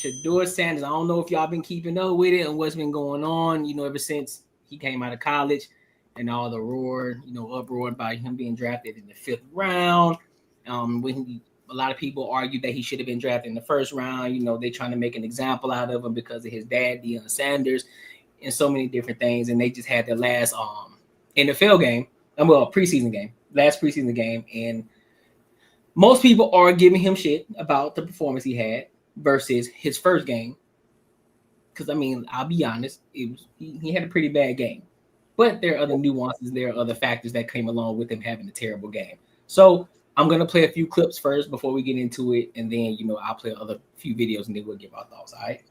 Shedeur Sanders. I don't know if y'all been keeping up with it and what's been going on, ever since he came out of college and all the uproar about him being drafted in the 5th round. A lot of people argue that he should have been drafted in the 1st round. They trying to make an example out of him because of his dad, Deion Sanders, and so many different things. And they just had their last NFL game, last preseason game, and most people are giving him shit about the performance he had versus his first game. Because, I'll be honest, he had a pretty bad game. But there are other nuances. There are other factors that came along with him having a terrible game. So I'm going to play a few clips first before we get into it. And then, I'll play other few videos and then we'll give our thoughts, all right?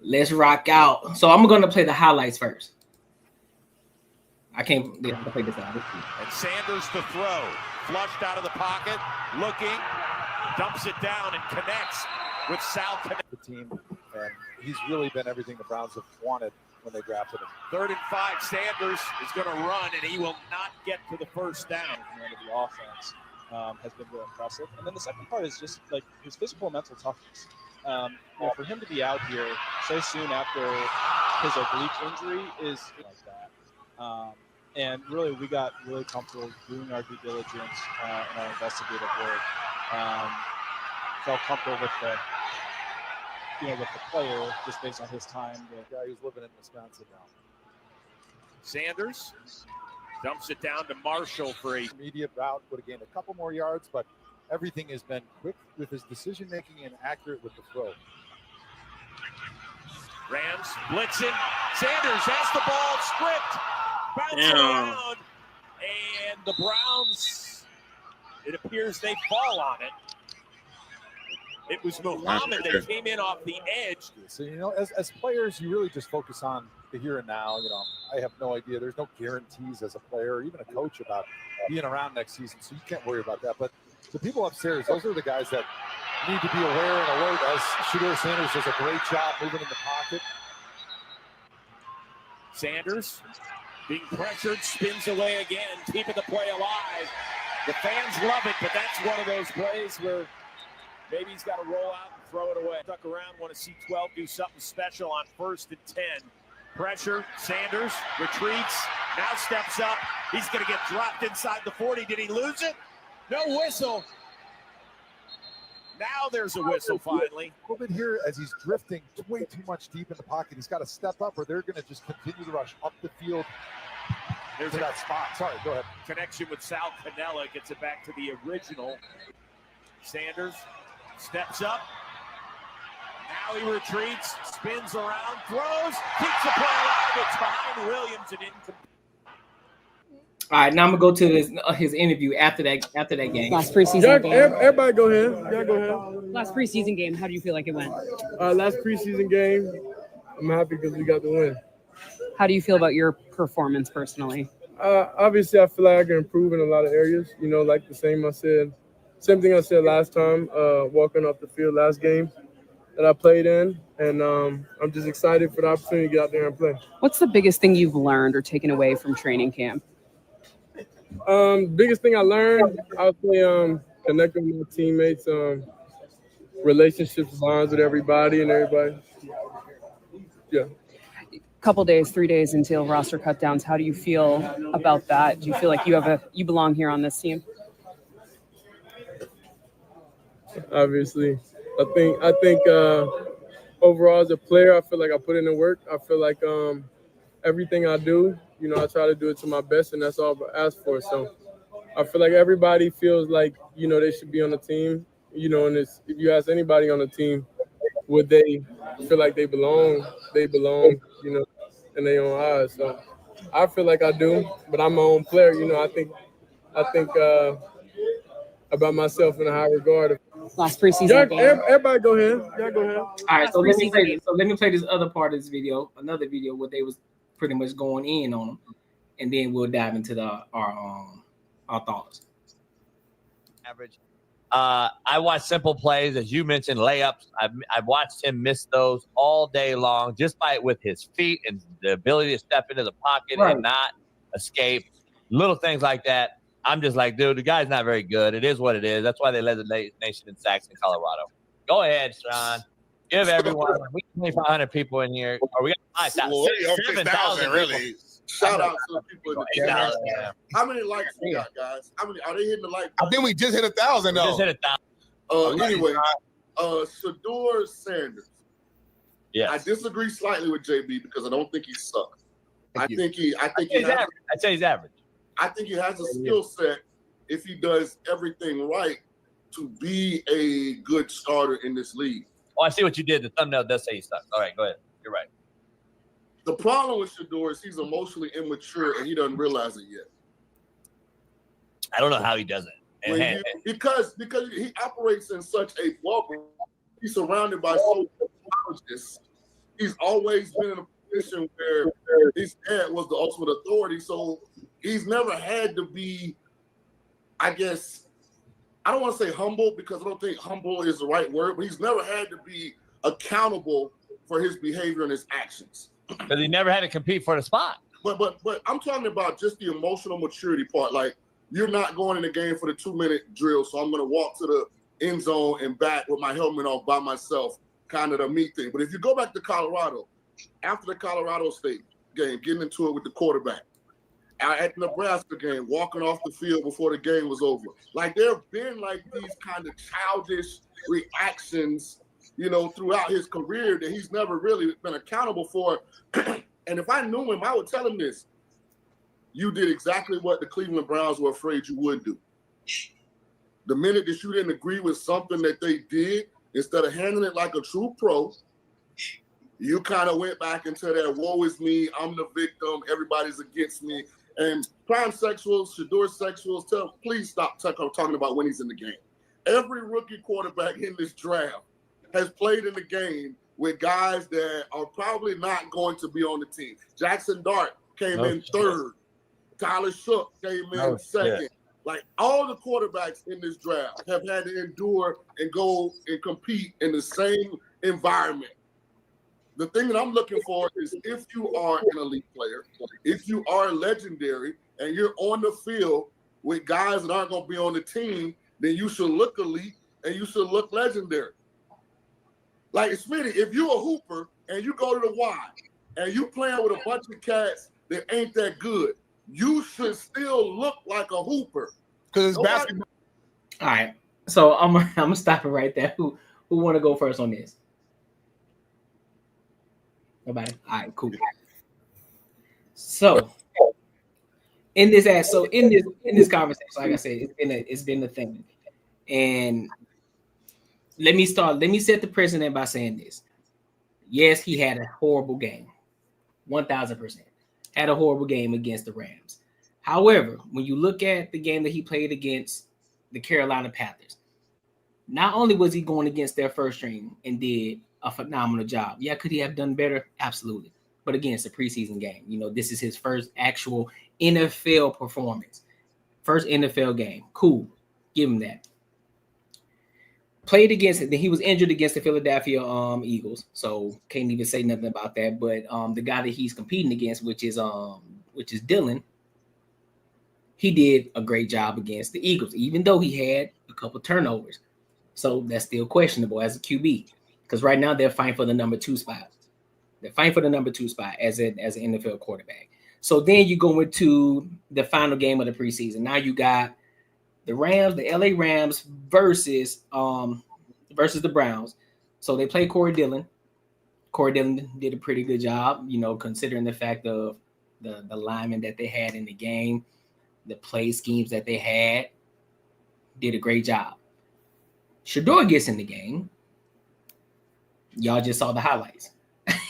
Let's rock out. So I'm going to play the highlights first. I can't play this out. And Sanders the throw. Flushed out of the pocket, looking, dumps it down and connects with Sal. The team, and he's really been everything the Browns have wanted when they drafted him. 3rd and 5, Sanders is going to run, and he will not get to the first down. The offense has been really impressive. And then the second part is just like his physical and mental toughness. For him to be out here so soon after his oblique injury is like that. And really, we got really comfortable doing our due diligence and our investigative work. Felt comfortable with the player just based on his time. The guy who's living in Wisconsin now. Sanders dumps it down to Marshall for a immediate route. Would have gained a couple more yards, but everything has been quick with his decision making and accurate with the throw. Rams blitzing. Sanders has the ball stripped. Bounce around, and the Browns, it appears they fall on it. It was Muhammad that came in off the edge. So, as players, you really just focus on the here and now. I have no idea. There's no guarantees as a player or even a coach about being around next season, so you can't worry about that. But the people upstairs, those are the guys that need to be aware and alert as Shedeur Sanders does a great job moving in the pocket. Sanders being pressured, spins away again, keeping the play alive. The fans love it, but that's one of those plays where maybe he's got to roll out and throw it away. Stuck around, want to see 12 do something special on 1st and 10. Pressure. Sanders retreats. Now steps up. He's going to get dropped inside the 40. Did he lose it? No whistle. Now there's a whistle finally. A little bit here as he's drifting way too much deep in the pocket. He's got to step up or they're going to just continue to rush up the field. There's that spot. Sorry, go ahead. Connection with Sal Cannella gets it back to the original. Sanders steps up. Now he retreats, spins around, throws, keeps the play alive. It's behind Williams and incomplete. All right, now I'm gonna go to his interview after that game. Last preseason game. Everybody go ahead. Yeah, go ahead. Last preseason game. How do you feel like it went? Last preseason game, I'm happy because we got the win. How do you feel about your performance personally? Obviously, I feel like I can improve in a lot of areas. You know, like the same thing I said last time, walking off the field last game that I played in, and I'm just excited for the opportunity to get out there and play. What's the biggest thing you've learned or taken away from training camp? Biggest thing I learned, I would say connecting with my teammates, relationships, bonds with everybody and everybody. Yeah. Couple days, 3 days until roster cutdowns. How do you feel about that? Do you feel like you belong here on this team? Obviously, I think overall as a player, I feel like I put in the work. I feel like everything I do, you know, I try to do it to my best, and that's all I ask for. So I feel like everybody feels like, you know, they should be on the team, you know, and if you ask anybody on the team, would they feel like they belong, you know, in their own eyes. So I feel like I do, but I'm my own player. You know, I think about myself in a high regard. Last preseason game. Everybody go ahead. Yeah, go ahead. All right, so let me play this other part of this video, another video where they was pretty much going in on them, and then we'll dive into our thoughts. Average. I watch simple plays, as you mentioned, layups. I've watched him miss those all day long, just with his feet and the ability to step into the pocket and not escape. Little things like that. I'm just like, dude, the guy's not very good. It is what it is. That's why they led the nation in sacks in Colorado. Go ahead, Sean. Give everyone. We got 2,500 people in here. Or we got 7,000 really. Shout out to the people in the chat. How many likes we got, guys? How many are they hitting the like? I think we just hit 1,000 though. Just hit 1,000. Anyway, Shedeur Sanders. Yeah. I disagree slightly with JB because I don't think he sucks. I think he's average. I'd say he's average. I think he has a skill set if he does everything right to be a good starter in this league. Oh, I see what you did. The thumbnail does say he sucks. All right, go ahead. You're right. The problem with Shedeur is he's emotionally immature and he doesn't realize it yet. I don't know how he does it. Because he operates in such a bubble. He's surrounded by so many psychologists. He's always been in a position where his dad was the ultimate authority. So he's never had to be, I guess, I don't want to say humble because I don't think humble is the right word, but he's never had to be accountable for his behavior and his actions. Because he never had to compete for the spot. But I'm talking about just the emotional maturity part. Like, you're not going in the game for the 2-minute drill, so I'm going to walk to the end zone and back with my helmet off by myself, kind of the me thing. But if you go back to Colorado, after the Colorado State game, getting into it with the quarterback, at the Nebraska game, walking off the field before the game was over. Like, there have been like these kind of childish reactions, you know, throughout his career that he's never really been accountable for. And if I knew him, I would tell him this. You did exactly what the Cleveland Browns were afraid you would do. The minute that you didn't agree with something that they did, instead of handling it like a true pro, you kind of went back into that woe is me, I'm the victim, everybody's against me. And prime sexuals, Shedeur sexuals, please stop talking about when he's in the game. Every rookie quarterback in this draft has played in the game with guys that are probably not going to be on the team. Jackson Dart came in third. Tyler Shook came in second. Like, all the quarterbacks in this draft have had to endure and go and compete in the same environment. The thing that I'm looking for is if you are an elite player, if you are legendary, and you're on the field with guys that aren't going to be on the team, then you should look elite and you should look legendary. Like, Smitty, if you're a hooper and you go to the Y and you playing with a bunch of cats that ain't that good, you should still look like a hooper. Because it's basketball. All right. So I'm gonna stop it right there. Who want to go first on this? Nobody. All right, cool. So in this conversation, like I said, it's been a thing. And let me set the precedent by saying this. Yes, he had a horrible game. 1,000%. Had a horrible game against the Rams. However, when you look at the game that he played against the Carolina Panthers, not only was he going against their first string and did a phenomenal job. Yeah, could he have done better? Absolutely. But again, it's a preseason game. You know, this is his first actual NFL performance. First NFL game. Cool. Give him that. Played against it. Then he was injured against the Philadelphia Eagles. So can't even say nothing about that. But the guy that he's competing against, which is Dylan, he did a great job against the Eagles, even though he had a couple turnovers. So that's still questionable as a QB. Because right now they're fighting for the number 2 spot. They're fighting for the number 2 spot as an NFL quarterback. So then you go into the final game of the preseason. Now you got the Rams, the LA Rams versus the Browns. So they play Corey Dillon. Corey Dillon did a pretty good job, you know, considering the fact of the linemen that they had in the game, the play schemes that they had. Did a great job. Shedeur gets in the game. Y'all just saw the highlights.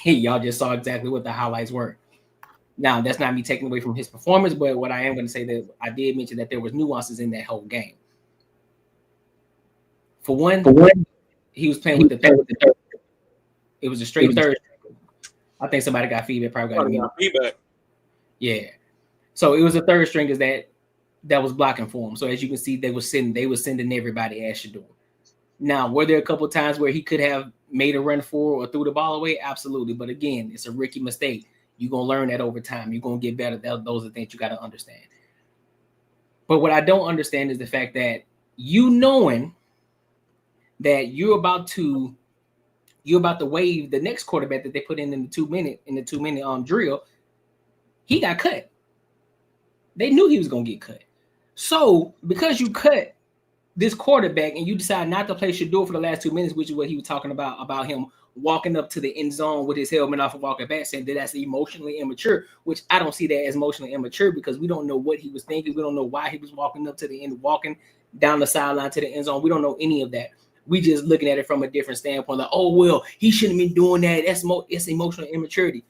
Y'all just saw exactly what the highlights were. Now, that's not me taking away from his performance, but what I am going to say that I did mention that there was nuances in that whole game. For one, he was playing with the third. It was a straight third. I think somebody got feedback. Probably got feedback. Yeah. So it was a third stringers that was blocking for him. So as you can see, they were sending everybody at Shedeur. Now, were there a couple of times where he could have made a run for or threw the ball away? Absolutely. But again, it's a rookie mistake. You're going to learn that over time. You're going to get better. Those are things you got to understand. But what I don't understand is the fact that you knowing that you're about to waive the next quarterback that they put in the 2-minute drill, he got cut. They knew he was going to get cut. So because you cut this quarterback and you decide not to play Shedeur for the last 2 minutes, which is what he was talking about him walking up to the end zone with his helmet off and walking back, saying that that's emotionally immature, which I don't see that as emotionally immature because we don't know what he was thinking. We don't know why he was walking up to the end, walking down the sideline to the end zone. We don't know any of that. We just looking at it from a different standpoint. Like, oh, well, he shouldn't have been doing that. It's emotional immaturity.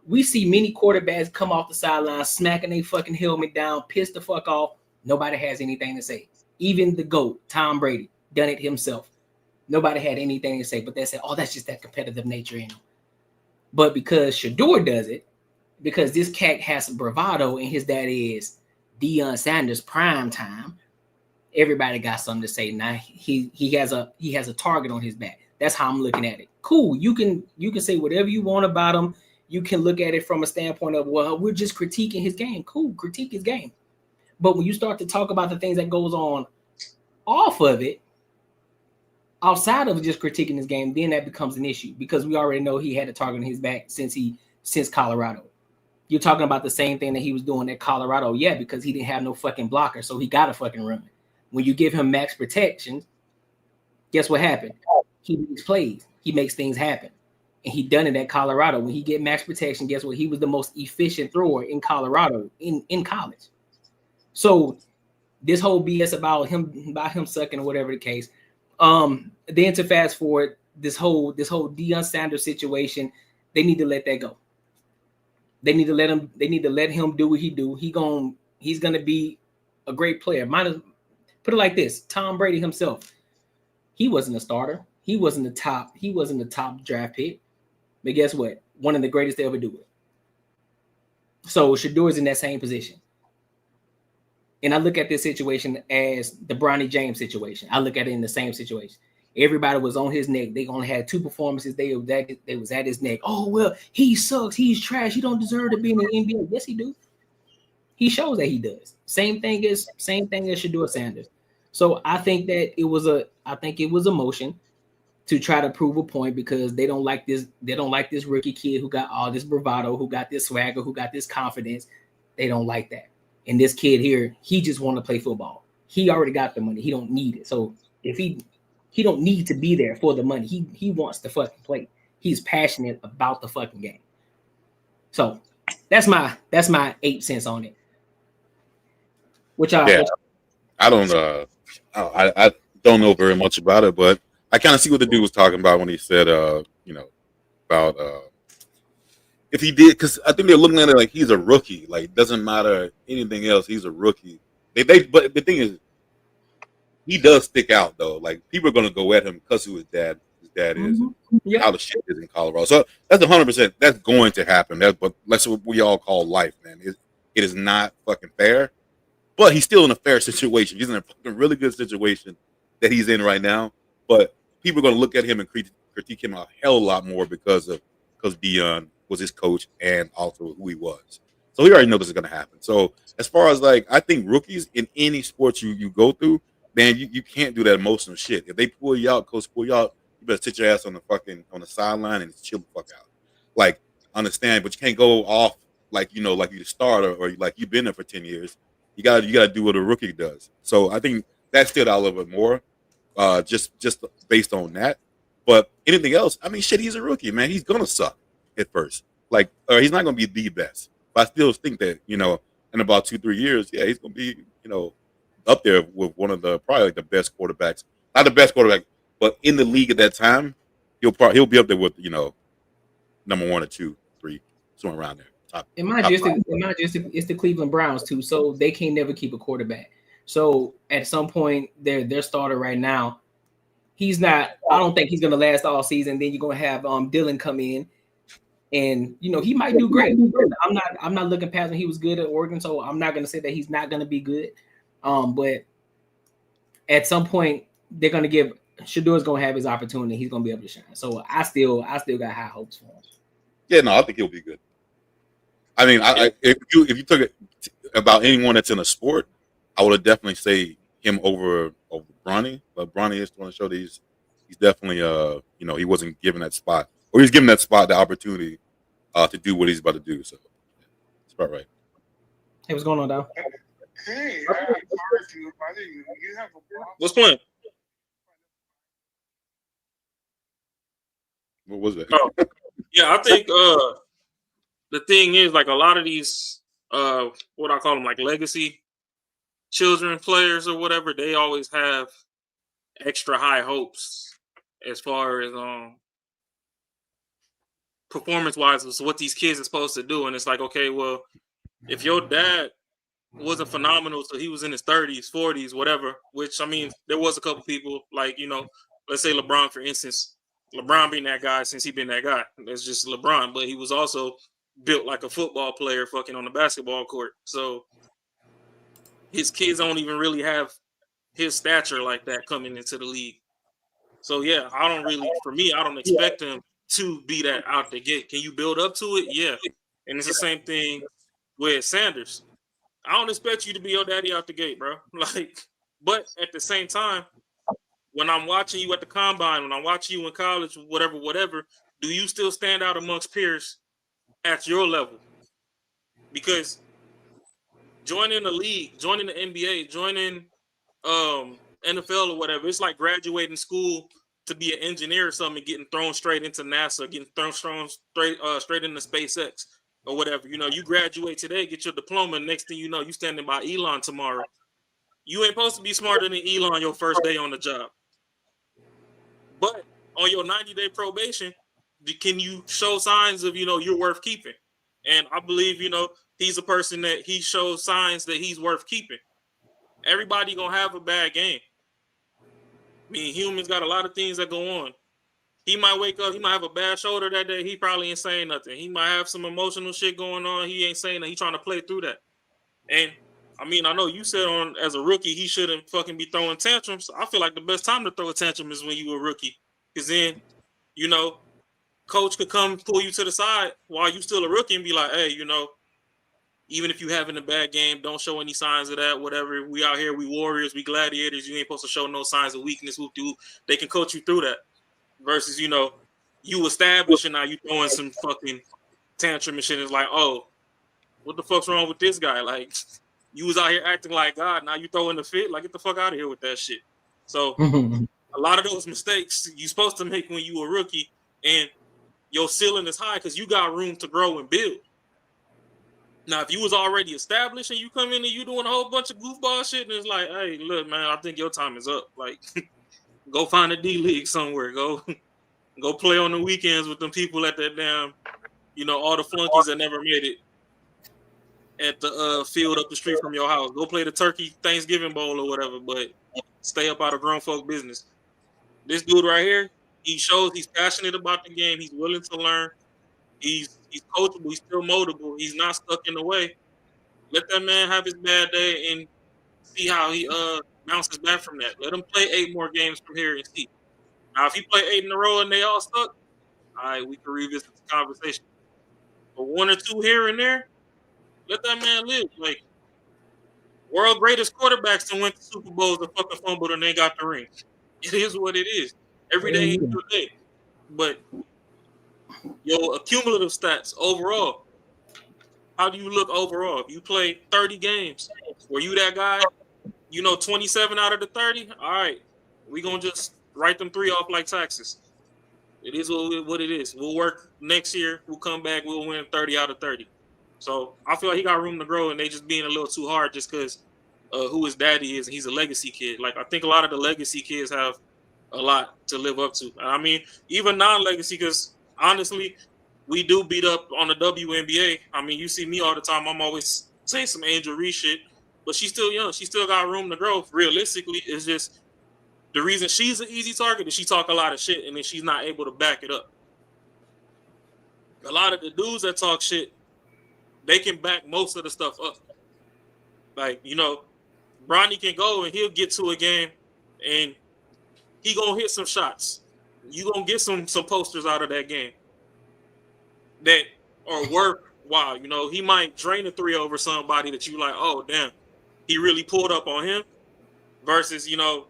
We see many quarterbacks come off the sideline, smacking their fucking helmet down, pissed the fuck off. Nobody has anything to say. Even the GOAT, Tom Brady, done it himself. Nobody had anything to say, but they said, oh, that's just that competitive nature in him. But because Shedeur does it, because this cat has some bravado and his dad is Deion Sanders prime time, everybody got something to say. Now he has a target on his back. That's how I'm looking at it. Cool. You can say whatever you want about him. You can look at it from a standpoint of, well, we're just critiquing his game. Cool, critique his game. But when you start to talk about the things that goes on off of it, outside of just critiquing his game, then that becomes an issue because we already know he had a target on his back since Colorado. You're talking about the same thing that he was doing at Colorado, yeah, because he didn't have no fucking blocker, so he got to fucking run. When you give him max protection, guess what happened? He makes plays. He makes things happen. And he done it at Colorado. When he get max protection, guess what? He was the most efficient thrower in Colorado in college. So this whole BS about him sucking or whatever the case. Then to fast forward, this whole Deion Sanders situation, they need to let that go. They need to let him do what he do. He's gonna be a great player. Put it like this: Tom Brady himself, he wasn't a starter. He wasn't the top draft pick. But guess what? One of the greatest to ever do it. So Shedeur is in that same position. And I look at this situation as the Bronny James situation. I look at it in the same situation. Everybody was on his neck. They only had 2 performances. They was at his neck. Oh, well, he sucks. He's trash. He don't deserve to be in the NBA. Yes, he do. He shows that he does. Same thing as Shedeur Sanders. So I think that it was emotion to try to prove a point because they don't like this. They don't like this rookie kid who got all this bravado, who got this swagger, who got this confidence. They don't like that. And this kid here, he just want to play football. He already got the money. He don't need it. So if he don't need to be there for the money. He wants to fucking play. He's passionate about the fucking game. So that's my 8 cents on it. I don't know very much about it, but I kind of see what the dude was talking about when he said, about if he did, because I think they're looking at it like he's a rookie. Like, it doesn't matter anything else. He's a rookie. But the thing is, he does stick out though. Like, people are gonna go at him because who his dad is, and how the shit is in Colorado. So that's 100%. That's going to happen. But that's what we all call life, man. It is not fucking fair. But he's still in a fair situation. He's in a fucking really good situation that he's in right now. But people are going to look at him and critique him a hell of a lot more because Deion was his coach and also who he was. So we already know this is going to happen. So as far as like, I think rookies in any sports you go through, man, you can't do that emotional shit. If they pull you out, coach pull you out, you better sit your ass on the sideline and chill the fuck out. Like, understand, but you can't go off like you the starter or like you've been there for 10 years. You gotta do what a rookie does. So I think that stood out a little bit more, just based on that. But anything else, I mean, shit, he's a rookie, man. He's gonna suck at first, like, or he's not gonna be the best. But I still think that in about 2-3 years, yeah, he's gonna be up there with one of the probably like the best quarterbacks, not the best quarterback, but in the league at that time, he'll be up there with number 1 or 2, 3, somewhere around there. It's the Cleveland Browns too, so they can't never keep a quarterback. So at some point, their starter right now, he's not. I don't think he's gonna last all season. Then you're gonna have Dylan come in, and he might do great. I'm not looking past him. He was good at Oregon, so I'm not gonna say that he's not gonna be good. But at some point, they're gonna give Shedeur's gonna have his opportunity. He's gonna be able to shine. So I still got high hopes for him. Yeah, no, I think he'll be good. I mean, if you took it about anyone that's in a sport, I would definitely say him over Bronny. But Bronny is going to show that he's definitely he wasn't given that spot, or he's given that spot the opportunity to do what he's about to do. So it's about right. Hey, what's going on, Dow? Hey, what's playing? What was it? Oh, yeah, I think the thing is, like, a lot of these what I call them, like, legacy children players or whatever, they always have extra high hopes as far as performance wise is what these kids are supposed to do. And it's like, okay, well, if your dad wasn't phenomenal, so he was in his 30s, 40s, whatever, which, I mean, there was a couple people like, let's say LeBron, for instance. LeBron being that guy since he been that guy. That's just LeBron, but he was also built like a football player fucking on the basketball court. So his kids don't even really have his stature like that coming into the league. So yeah, I don't expect him to be that out the gate. Can you build up to it? Yeah. And it's the same thing with Sanders. I don't expect you to be your daddy out the gate, bro. Like, but at the same time, when I'm watching you at the combine, when I'm watching you in college, whatever, do you still stand out amongst peers at your level? Because joining the league, joining the NBA, joining NFL or whatever, it's like graduating school to be an engineer or something, getting thrown straight into NASA, getting thrown straight into SpaceX or whatever. You graduate today, get your diploma, next thing you know, you standing by Elon tomorrow. You ain't supposed to be smarter than Elon your first day on the job. But on your 90-day probation, can you show signs of, you're worth keeping? And I believe, he's a person that he shows signs that he's worth keeping. Everybody gonna have a bad game. I mean, humans got a lot of things that go on. He might wake up, he might have a bad shoulder that day. He probably ain't saying nothing. He might have some emotional shit going on. He ain't saying that. He's trying to play through that. And I mean, I know you said as a rookie, he shouldn't fucking be throwing tantrums. I feel like the best time to throw a tantrum is when you a rookie. Because then, coach could come pull you to the side while you still a rookie and be like, hey, even if you having a bad game, don't show any signs of that, whatever. We out here, we warriors, we gladiators. You ain't supposed to show no signs of weakness. They can coach you through that. versus, you establish and now you throwing some fucking tantrum and shit. It's like, oh, what the fuck's wrong with this guy? Like, you was out here acting like God, now you throwing the fit. Like, get the fuck out of here with that shit. So a lot of those mistakes you supposed to make when you a rookie, and your ceiling is high because you got room to grow and build. Now, if you was already established and you come in and you doing a whole bunch of goofball shit, and it's like, hey, look, man, I think your time is up. Like, go find a D League somewhere. Go play on the weekends with them people at that damn, all the flunkies that never made it at the field up the street from your house. Go play the Turkey Thanksgiving Bowl or whatever, but stay up out of grown folk business. This dude right here, he shows he's passionate about the game. He's willing to learn. He's coachable. He's still moldable. He's not stuck in the way. Let that man have his bad day and see how he bounces back from that. Let him play 8 more games from here and see. Now, if he play 8 in a row and they all stuck, all right, we can revisit the conversation. But 1 or 2 here and there, let that man live. Like, world greatest quarterbacks that went to Super Bowls and fucking fumbled and they got the ring. It is what it is. Every day is a day. But your accumulative stats overall, how do you look overall? If you play 30 games, were you that guy, 27 out of the 30? All right, we're going to just write them 3 off like taxes. It is what it is. We'll work next year. We'll come back. We'll win 30 out of 30. So I feel like he got room to grow, and they just being a little too hard just because who his daddy is, and he's a legacy kid. Like, I think a lot of the legacy kids have a lot to live up to. I mean, even non-legacy, because honestly, we do beat up on the WNBA. I mean, you see me all the time. I'm always saying some Angel Reese shit, but she's still young. She still got room to grow. Realistically, it's just the reason she's an easy target is she talk a lot of shit, and then she's not able to back it up. A lot of the dudes that talk shit, they can back most of the stuff up. Like, Bronny can go and he'll get to a game and he gonna hit some shots. You gonna get some posters out of that game that are worthwhile. He might drain a 3 over somebody that you like, oh damn, he really pulled up on him. Versus, the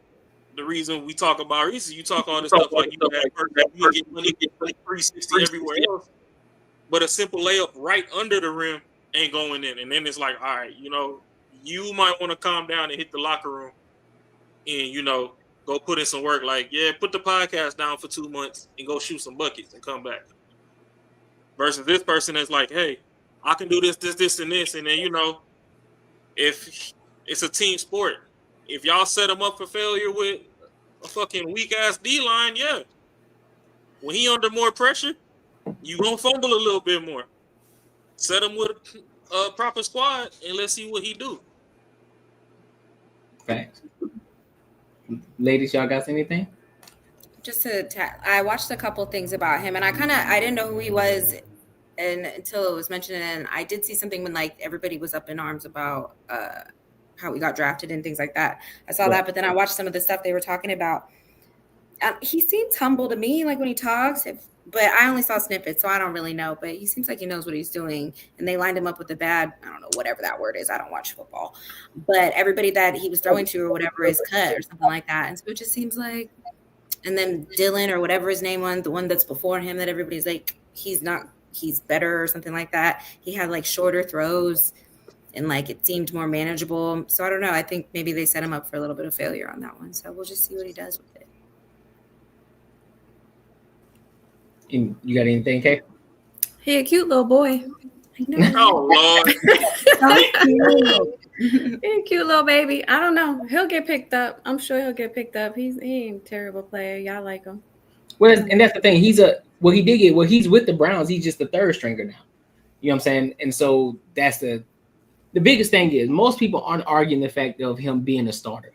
reason we talk about Reese, you talk all this stuff like you get money 360 everywhere else, but a simple layup right under the rim ain't going in. And then it's like, all right, you might want to calm down and hit the locker room and, go put in some work. Like, yeah, put the podcast down for 2 months and go shoot some buckets and come back. Versus this person that's like, hey, I can do this, and this. And then, if it's a team sport, if y'all set them up for failure with a fucking weak-ass D-line, yeah. When he under more pressure, you going to fumble a little bit more. Set him with a proper squad, and let's see what he do. Thanks. Ladies, y'all got anything? Just I watched a couple things about him, and I didn't know who he was until it was mentioned, and I did see something when like everybody was up in arms about how he got drafted and things like that. I saw that, but then I watched some of the stuff they were talking about. He seems humble to me, like when he talks, but I only saw snippets, so I don't really know. But he seems like he knows what he's doing, and they lined him up with a bad, I don't know, whatever that word is. I don't watch football, but everybody that he was throwing to or whatever is cut or something like that. And so it just seems like, and then Dylan or whatever his name was, the one that's before him that everybody's like, he's better or something like that. He had like shorter throws and like it seemed more manageable. So I don't know. I think maybe they set him up for a little bit of failure on that one. So we'll just see what he does with it. You got anything, Kay? He a cute little boy. Oh, Lord. He a cute little baby. I don't know. He'll get picked up. I'm sure he'll get picked up. He ain't a terrible player. Y'all like him. Well, and that's the thing. He's with the Browns. He's just the third stringer now. You know what I'm saying? And so that's the biggest thing is most people aren't arguing the fact of him being a starter.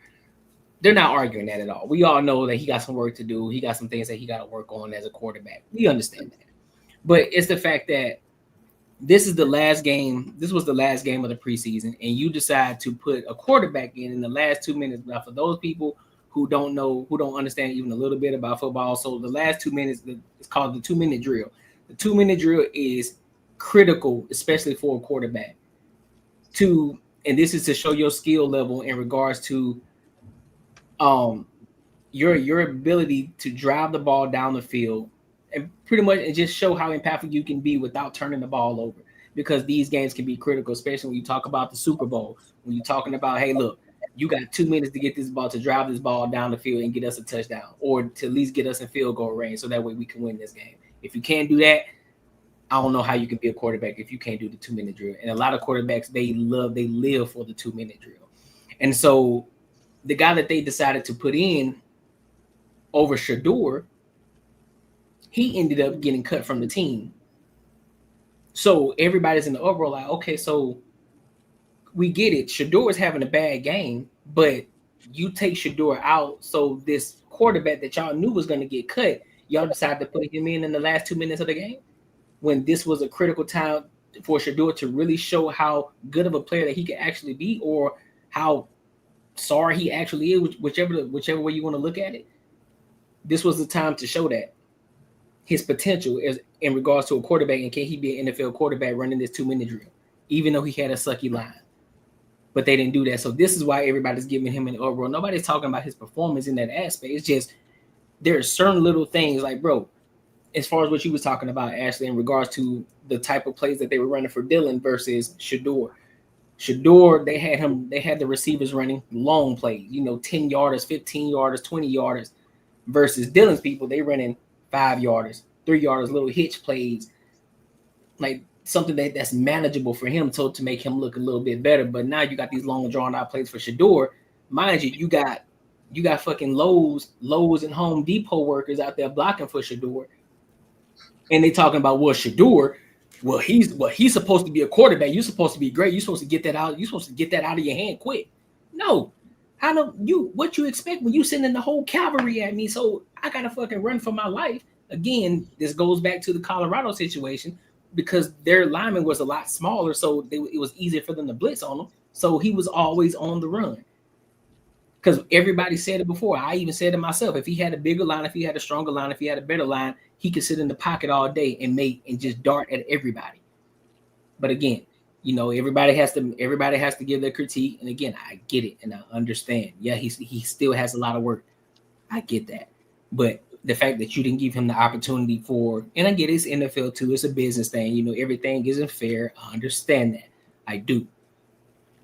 They're not arguing that at all. We all know that he got some work to do. He got some things that he got to work on as a quarterback. We understand that. But it's the fact that this is the last game. This was the last game of the preseason, and you decide to put a quarterback in the last 2 minutes. Now, for those people who don't know, who don't understand even a little bit about football, so the last 2 minutes, it's called the 2-minute drill. The 2-minute drill is critical, especially for a quarterback. And this is to show your skill level in regards to your ability to drive the ball down the field and pretty much and just show how impactful you can be without turning the ball over. Because these games can be critical, especially when you talk about the Super Bowl. When you're talking about, hey, look, you got 2 minutes to get this ball, to drive this ball down the field and get us a touchdown, or to at least get us in field goal range, so that way we can win this game. If you can't do that, I don't know how you can be a quarterback if you can't do the 2-minute drill. And a lot of quarterbacks, they live for the 2-minute drill. And so the guy that they decided to put in over Shedeur, he ended up getting cut from the team. So everybody's in the uproar like, okay, so we get it. Shedeur is having a bad game, but you take Shedeur out. So this quarterback that y'all knew was going to get cut, y'all decided to put him in the last 2 minutes of the game when this was a critical time for Shedeur to really show how good of a player that he could actually be, or how sorry he actually is, whichever way you want to look at it. This was the time to show that his potential is in regards to a quarterback, and can he be an NFL quarterback running this 2-minute drill, even though he had a sucky line. But they didn't do that. So this is why everybody's giving him an uproar. Nobody's talking about his performance in that aspect. It's just there are certain little things like, bro, as far as what you was talking about, Ashley, in regards to the type of plays that they were running for Dylan versus Shedeur. Shedeur, they had the receivers running long plays, 10 yarders, 15 yarders, 20 yarders, versus Dylan's people, they running 5 yarders, 3 yarders, little hitch plays, like something that's manageable for him to make him look a little bit better. But now you got these long drawn out plays for Shedeur. Mind you, you got fucking Lowe's and Home Depot workers out there blocking for Shedeur. And they talking about, well, Shedeur, he's supposed to be a quarterback. You're supposed to be great. You're supposed to get that out. You're supposed to get that out of your hand quick. No. What you expect when you sending the whole cavalry at me? So I gotta fucking run for my life. Again, this goes back to the Colorado situation, because their lineman was a lot smaller, so it was easier for them to blitz on him. So he was always on the run. Because everybody said it before. I even said it myself. If he had a bigger line, if he had a stronger line, if he had a better line, he could sit in the pocket all day and just dart at everybody. But again, everybody has to give their critique. And again, I get it and I understand. Yeah, he still has a lot of work. I get that. But the fact that you didn't give him the opportunity and I get it's NFL too, it's a business thing. Everything isn't fair. I understand that. I do.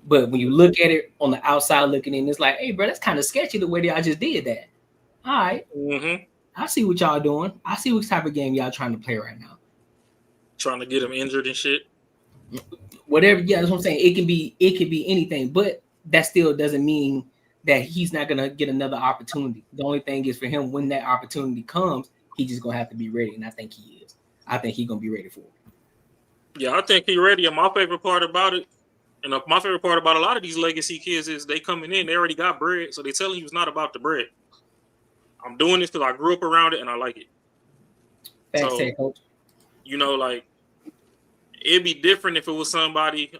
But when you look at it on the outside looking in, it's like, hey, bro, that's kind of sketchy the way that I just did that. All right. Mm-hmm. I see what y'all doing. I see what type of game y'all trying to play right now. Trying to get him injured and shit. Whatever. Yeah, that's what I'm saying. It can be anything, but that still doesn't mean that he's not gonna get another opportunity. The only thing is for him, when that opportunity comes, he's just gonna have to be ready, and I think he is. I think he's gonna be ready for it. Yeah, I think he's ready. And my favorite part about it, and my favorite part about a lot of these legacy kids is they coming in, they already got bread, so they telling you it's not about the bread. I'm doing this because I grew up around it and I like it. Thanks, Coach. Like, it'd be different if it was somebody,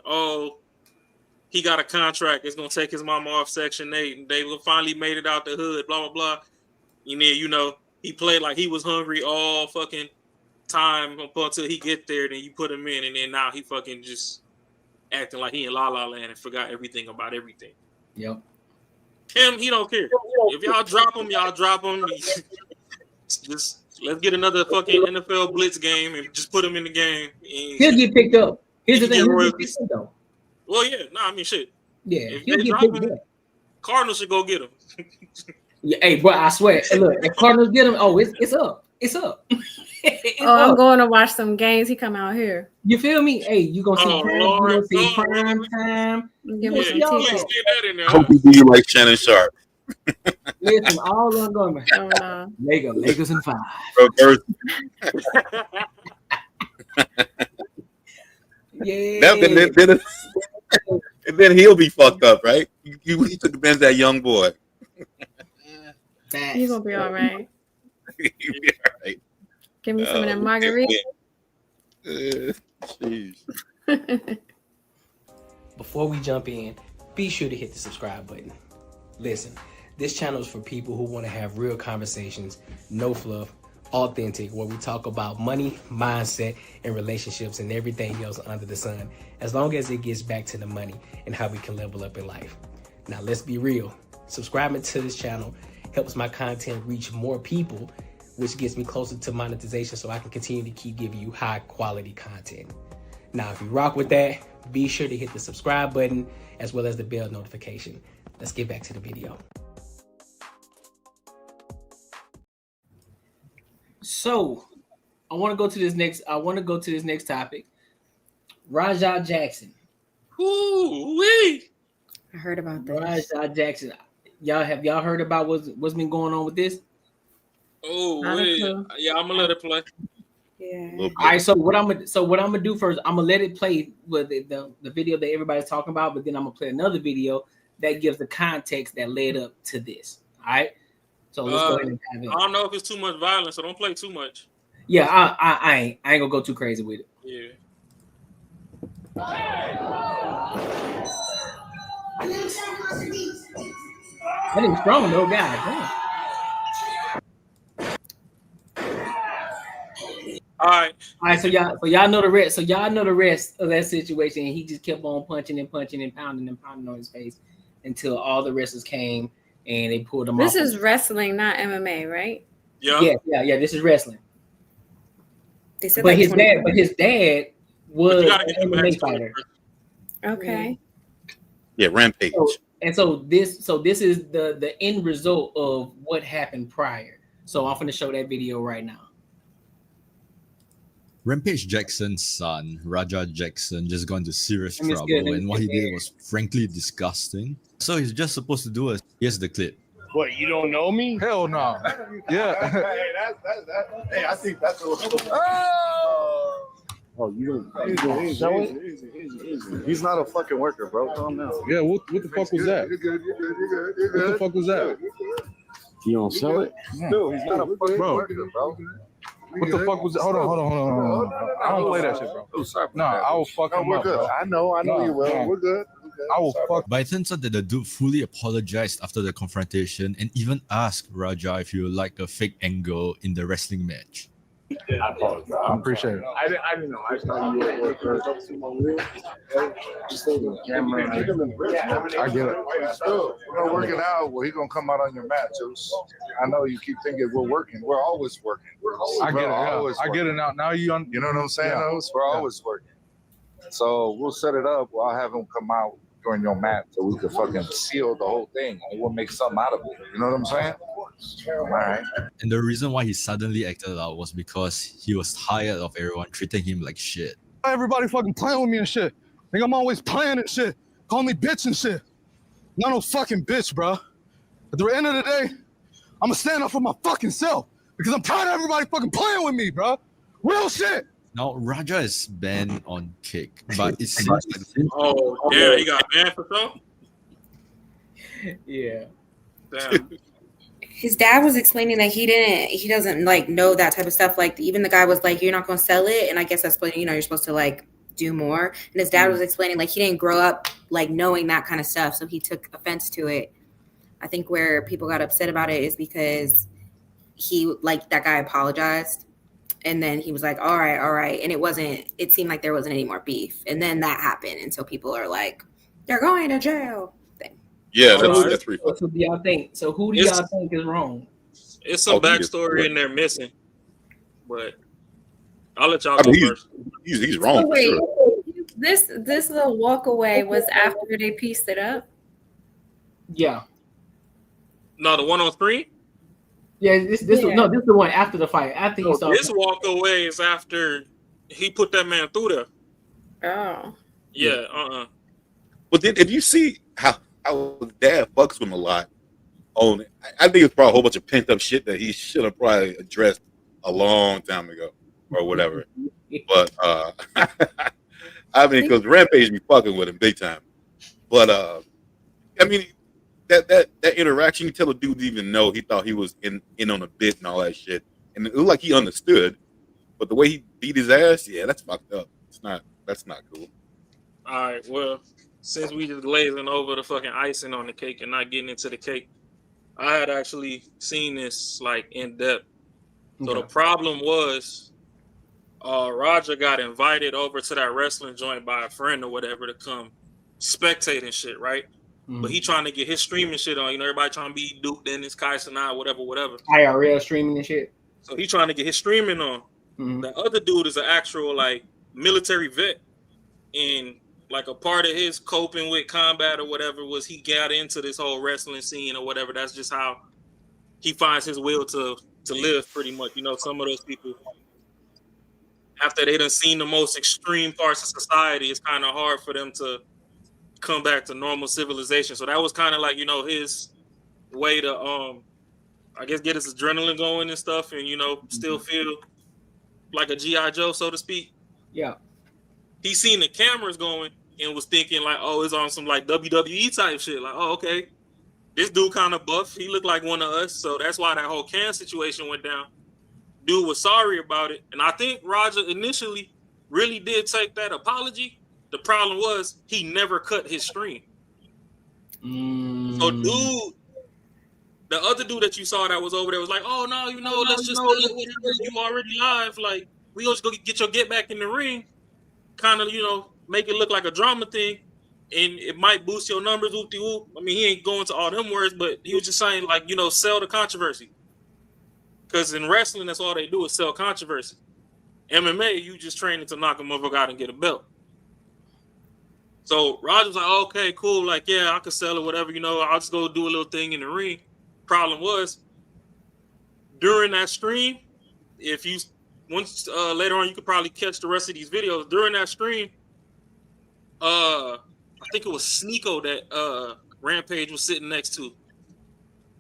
he got a contract, it's going to take his mama off Section 8, and they finally made it out the hood, blah, blah, blah. And then, he played like he was hungry all fucking time until he get there, then you put him in, and then now he fucking just acting like he in La La Land and forgot everything about everything. Yep. Him, he don't care. If y'all drop him, y'all drop him. Just let's get another fucking NFL blitz game and just put him in the game. He'll get picked up. Here's the thing. He'll get picked up, though. Well, yeah. No, I mean, shit. Yeah. If He'll they get drop picked him, up. Cardinals should go get him. Yeah, hey, bro, I swear. Hey, look, if Cardinals get him, it's up. It's up. I'm going to watch some games. He come out here. You feel me? Hey, you gonna see prime time. Give me some tickets. Hope you do like Shannon Sharp. Listen, all I'm going. Lakers in 5. Yeah. And then he'll be fucked up, right? He took advantage of that young boy. He's gonna be all right. He'll be all right. Give me some of that margarita. Jeez. Before we jump in, be sure to hit the subscribe button. Listen, this channel is for people who want to have real conversations, no fluff, authentic, where we talk about money, mindset, and relationships and everything else under the sun, as long as it gets back to the money and how we can level up in life. Now, let's be real. Subscribing to this channel helps my content reach more people, which gets me closer to monetization so I can continue to keep giving you high quality content. Now, if you rock with that, be sure to hit the subscribe button as well as the bell notification. Let's get back to the video. So I want to go to this next topic. Rajah Jackson. Woo-wee. I heard about this. Rajah Jackson. Have y'all heard about what's been going on with this? Oh, yeah, I'm gonna let it play. Yeah. All right. So what I'm gonna do first, I'm gonna let it play with the video that everybody's talking about, but then I'm gonna play another video that gives the context that led up to this. All right. So let's go ahead and dive in. I don't know if it's too much violence, so don't play too much. Yeah, I ain't gonna go too crazy with it. Yeah. That is strong though, guy. All right. So y'all know the rest. So y'all know the rest of that situation. And he just kept on punching and punching and pounding on his face until all the wrestlers came and they pulled him off. This is wrestling, not MMA, right? Yeah. This is wrestling. They said But like his dad was an MMA fighter. Okay. Yeah, Rampage. So this is the end result of what happened prior. So I'm going to show that video right now. Rampage Jackson's son, Rajah Jackson, just got into serious Let me trouble, skip, and what he did was frankly disgusting. So he's just supposed to do a here's the clip. What, you don't know me? Hell no. Yeah. Hey, I think that's a Oh, you don't sell it? He's not a fucking worker, bro. Calm down. Yeah, what the fuck was that? You're good. What the fuck was that? You don't sell it? Dude, he's not a fucking worker, bro. What the fuck was that? Hold on. I don't play that shit, bro. No, I will fuck him we're up, good. bro. I know you will. No. We're good. I will fuck. But it turns out that the dude fully apologized after the confrontation and even asked Rajah if he would like a fake angle in the wrestling match. I apologize. I appreciate it. I didn't know. I just thought you were at work. Just hold the camera. I get it. We're not working out. Well, he's gonna come out on your mat, Juice. I know you keep thinking we're working. We're always working. I get it. Yeah. I get it now. Now you know what I'm saying? Yeah. We're always working. So we'll set it up. I'll have him come out during your mat so we can fucking seal the whole thing and we'll make something out of it. You know what I'm saying? All right. And the reason why he suddenly acted out was because he was tired of everyone treating him like shit. Everybody fucking playing with me and shit. Think I'm always playing and shit. Call me bitch and shit. Not no fucking bitch, bro. At the end of the day, I'm gonna stand up for my fucking self because I'm tired of everybody fucking playing with me, bro. Real shit. Now, Rajah is banned on kick, but it seems like... Oh, yeah, he got banned for something? Yeah. Damn. His dad was explaining that he doesn't like know that type of stuff. Like even the guy was like, you're not going to sell it. And I guess that's what, you're supposed to like do more. And his dad was explaining like he didn't grow up like knowing that kind of stuff. So he took offense to it. I think where people got upset about it is because that guy apologized. And then he was like, all right. And it seemed like there wasn't any more beef. And then that happened. And so people are like, they're going to jail. Yeah, that's pretty funny. So do y'all think? So who do y'all think is wrong? It's some backstory in there missing. But I'll let y'all go first. He's wrong. So wait, this little walk away was after they pieced it up? Yeah. No, the one on screen? Yeah, this is the one after the fight. After he started. This walk away is after he put that man through there. Oh. Yeah, But then if you see how dad fucks with him a lot, I think it's probably a whole bunch of pent up shit that he should have probably addressed a long time ago or whatever. But I mean, because Rampage be fucking with him big time. But I mean, that interaction, you tell the dude didn't even know. He thought he was in on a bit and all that shit, and it looked like he understood. But the way he beat his ass, yeah, that's fucked up. That's not cool. all right, well, since we just glazing over the fucking icing on the cake and not getting into the cake, I had actually seen this like in depth. So the problem was Roger got invited over to that wrestling joint by a friend or whatever to come spectate and shit, right? but he trying to get his streaming shit on. You know, everybody trying to be Duke Dennis, Kai Sinai, whatever. IRL streaming and shit. So he trying to get his streaming on. The other dude is an actual like military vet, and like a part of his coping with combat or whatever was he got into this whole wrestling scene or whatever. That's just how he finds his will to live, pretty much. You know, some of those people, after they done seen the most extreme parts of society, it's kind of hard for them to come back to normal civilization. So that was kind of like, you know, his way to I guess get his adrenaline going and stuff, and you know, still feel like a G.I. Joe, so to speak. Yeah. He seen the cameras going and was thinking like, oh, it's on some like WWE type shit. Like, oh, okay, this dude kind of buff. He looked like one of us. So that's why that whole can situation went down. Dude was sorry about it. And I think Roger initially really did take that apology. The problem was he never cut his stream. So dude, the other dude that you saw that was over there was like, oh, no, you know, let's just you already live. Like, we just go get your get back in the ring. Kind of, you know, make it look like a drama thing. And it might boost your numbers, whoop-de-whoop. I mean, he ain't going to all them words, but he was just saying, like, you know, sell the controversy. Because in wrestling, that's all they do is sell controversy. MMA, you just training to knock a motherfucker out and get a belt. So Roger's like, oh, okay, cool. Like, yeah, I could sell it, whatever, you know. I'll just go do a little thing in the ring. Problem was, during that stream, if you once later on, you could probably catch the rest of these videos. During that stream, I think it was Sneeko that Rampage was sitting next to,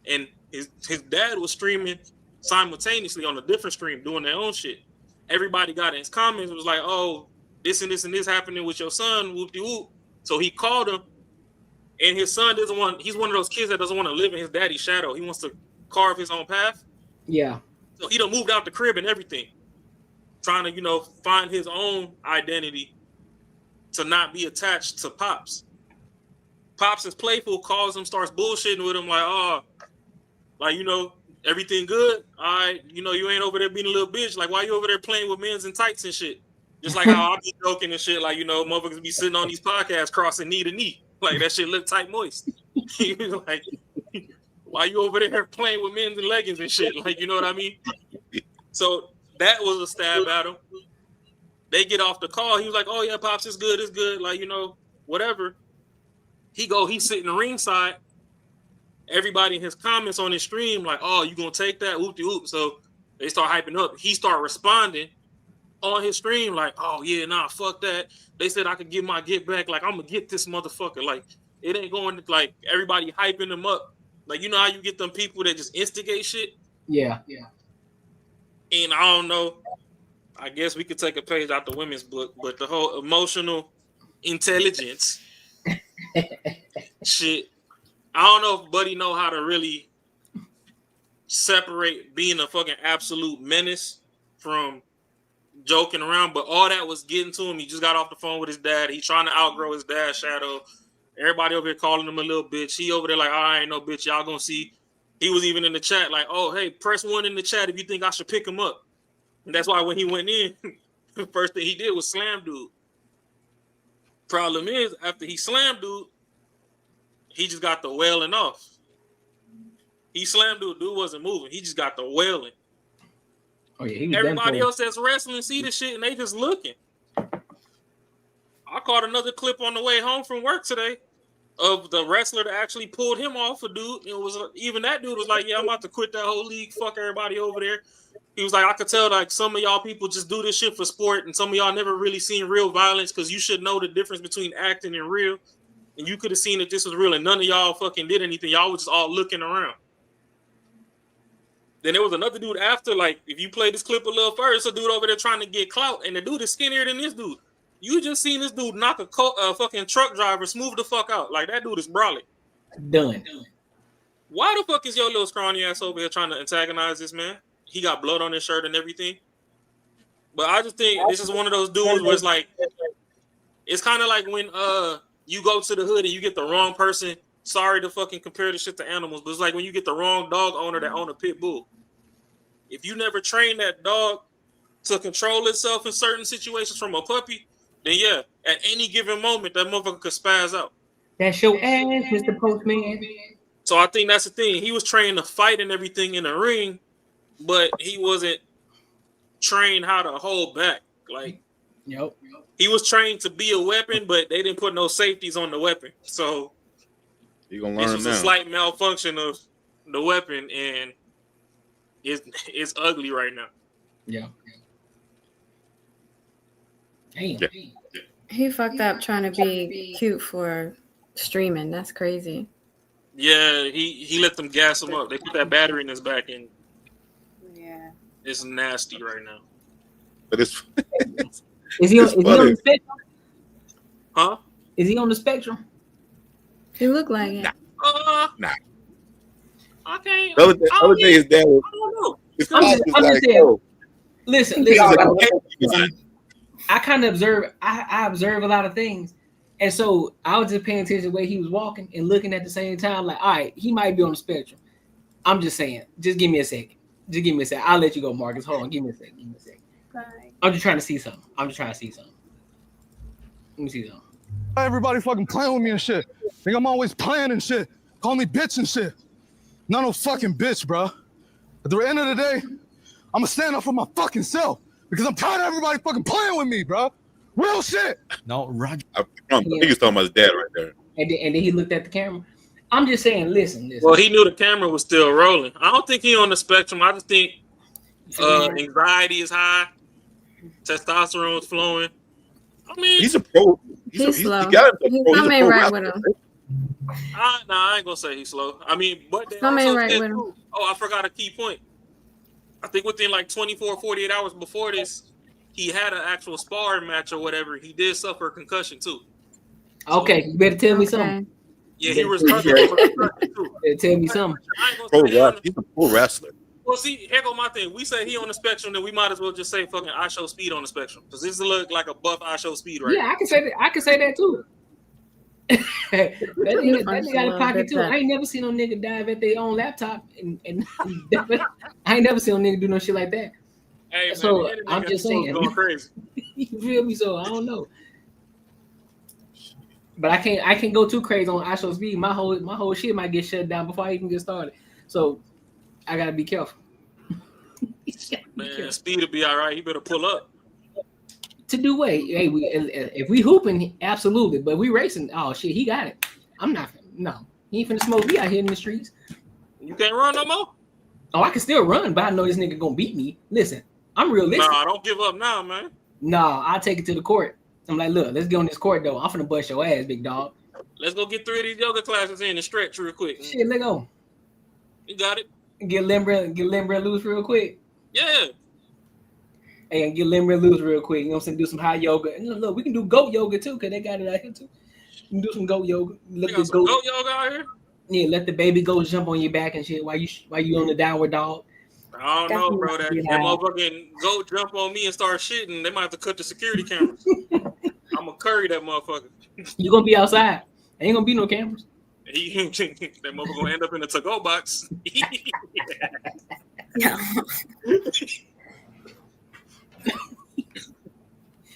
and his dad was streaming simultaneously on a different stream, doing their own shit. Everybody got in his comments and was like, "Oh, this and this and this happening with your son, whoop de whoop." So he called him, and his son doesn't want. He's one of those kids that doesn't want to live in his daddy's shadow. He wants to carve his own path. Yeah. So he done moved out the crib and everything, trying to, you know, find his own identity to not be attached to Pops. Pops is playful, calls him, starts bullshitting with him like, oh, like, you know, everything good? All right, you know, you ain't over there being a little bitch. Like, why you over there playing with men's and tights and shit? Just like how I be joking and shit, like, you know, motherfuckers be sitting on these podcasts crossing knee to knee. Like, that shit look tight moist. He was like, why you over there playing with men's and leggings and shit? Like, you know what I mean? So that was a stab at him. They get off the call. He was like, oh, yeah, Pops, it's good. It's good. Like, you know, whatever. He's sitting ringside. Everybody in his comments on his stream, like, oh, you going to take that? Whoop-de-whoop. So they start hyping up. He start responding on his stream like, oh, yeah, nah, fuck that. They said I could get my get back. Like, I'm going to get this motherfucker. Like, it ain't going to, like, everybody hyping him up. Like, you know how you get them people that just instigate shit? Yeah. And I don't know. I guess we could take a page out the women's book, but the whole emotional intelligence shit, I don't know if Buddy know how to really separate being a fucking absolute menace from joking around, but all that was getting to him. He just got off the phone with his dad. He's trying to outgrow his dad's shadow. Everybody over here calling him a little bitch. He over there like, I ain't no bitch. Y'all gonna see. He was even in the chat like, oh, hey, press 1 in the chat if you think I should pick him up. And that's why when he went in, the first thing he did was slam dude. Problem is, after he slammed dude, he just got the wailing off. He slammed dude wasn't moving. He just got the wailing. Oh, yeah, he was everybody else that's wrestling see the shit and they just looking. I caught another clip on the way home from work today of the wrestler that actually pulled him off a dude. It was even that dude was like, yeah, I'm about to quit that whole league. Fuck everybody over there. He was like, I could tell like some of y'all people just do this shit for sport and some of y'all never really seen real violence because you should know the difference between acting and real. And you could have seen that this was real and none of y'all fucking did anything. Y'all was just all looking around. Then there was another dude after, like, if you play this clip a little first, a dude over there trying to get clout, and the dude is skinnier than this dude. You just seen this dude knock a fucking truck driver smooth the fuck out. Like, that dude is brawling. Done. Why the fuck is your little scrawny ass over here trying to antagonize this man? He got blood on his shirt and everything. But I just think this is one of those dudes where it's like, it's kind of like when you go to the hood and you get the wrong person. Sorry to fucking compare this shit to animals, but it's like when you get the wrong dog owner that own a pit bull. If you never train that dog to control itself in certain situations from a puppy, then yeah, at any given moment, that motherfucker could spaz out. That's your ass, Mr. Postman. So I think that's the thing. He was trained to fight and everything in the ring, but he wasn't trained how to hold back. Like, yep. He was trained to be a weapon, but they didn't put no safeties on the weapon. So you gonna this learn was now. a slight malfunction of the weapon, and it's ugly right now. Yeah. Damn. Yeah. He fucked up trying to be cute for streaming. That's crazy. Yeah, he let them gas him up. They put that battery in his back, and it's nasty right now. But it's Is he on the spectrum? Huh? Is he on the spectrum? He look like it. Nah. Okay. The other day his dad was. I don't know. I'm just saying. oh. Listen. I kind of observe. I observe a lot of things, and so I was just paying attention to the way he was walking and looking at the same time. Like, all right, he might be on the spectrum. I'm just saying. Just give me a second. Just give me a second. I'll let you go, Marcus. Hold on. Give me a second. Bye. I'm just trying to see something. Let me see something. Everybody fucking playing with me and shit. Think I'm always playing and shit. Call me bitch and shit. Not no fucking bitch, bro. At the end of the day, I'm gonna stand up for my fucking self because I'm tired of everybody fucking playing with me, bro. Real shit. No, Roger. I think he's talking about his dad right there. And then he looked at the camera. I'm just saying, listen. Well, he knew the camera was still rolling. I don't think he's on the spectrum. I just think anxiety is high, testosterone is flowing. I mean, he's a pro. He's slow. He got He's something right with him. I ain't gonna say he's slow. I mean, but they Something also right said, with him. oh, I forgot a key point. I think within like 24, 48 hours before this, he had an actual sparring match or whatever. He did suffer a concussion too. Okay, you better tell me something. Yeah, he was recovered from a concussion too. Better tell me something. He's a pro wrestler. Well, see, here go my thing. We say he on the spectrum, then we might as well just say fucking I Show Speed on the spectrum because this look like a buff I Show Speed right Yeah, now. I can say that. I can say that too. that nigga got a pocket too. I ain't never seen no nigga dive at their own laptop, and I ain't never seen no nigga do no shit like that. Hey, man, So the I'm just saying, going crazy. You feel me? So I don't know, but I can't go too crazy on I Show Speed. My whole shit might get shut down before I even get started. So I gotta be careful. Man, Speed will be all right. He better pull up. To do what? Hey, if we hooping, absolutely. But we racing, oh shit, he got it. I'm not. No, he ain't finna smoke me out here in the streets. You can't run no more? Oh, I can still run, but I know this nigga gonna beat me. Listen, I'm realistic. Nah, don't give up now, man. Nah, I'll take it to the court. I'm like, look, let's get on this court though. I'm finna bust your ass, big dog. Let's go get 3 of these yoga classes in and stretch real quick. Shit, let go. You got it. Get limber and loose real quick. Yeah. Hey, and get limber and loose real quick. You know what I'm saying? Do some high yoga. And look, we can do goat yoga too, because they got it out here too. You can do some goat yoga. You got some goat yoga out here? Yeah, let the baby goat jump on your back and shit while you on the downward dog. I don't know, bro. That motherfucking goat jump on me and start shitting, they might have to cut the security cameras. I'm gonna curry that motherfucker. You gonna be outside. Ain't gonna be no cameras. That motherfucker gonna end up in the to-go box.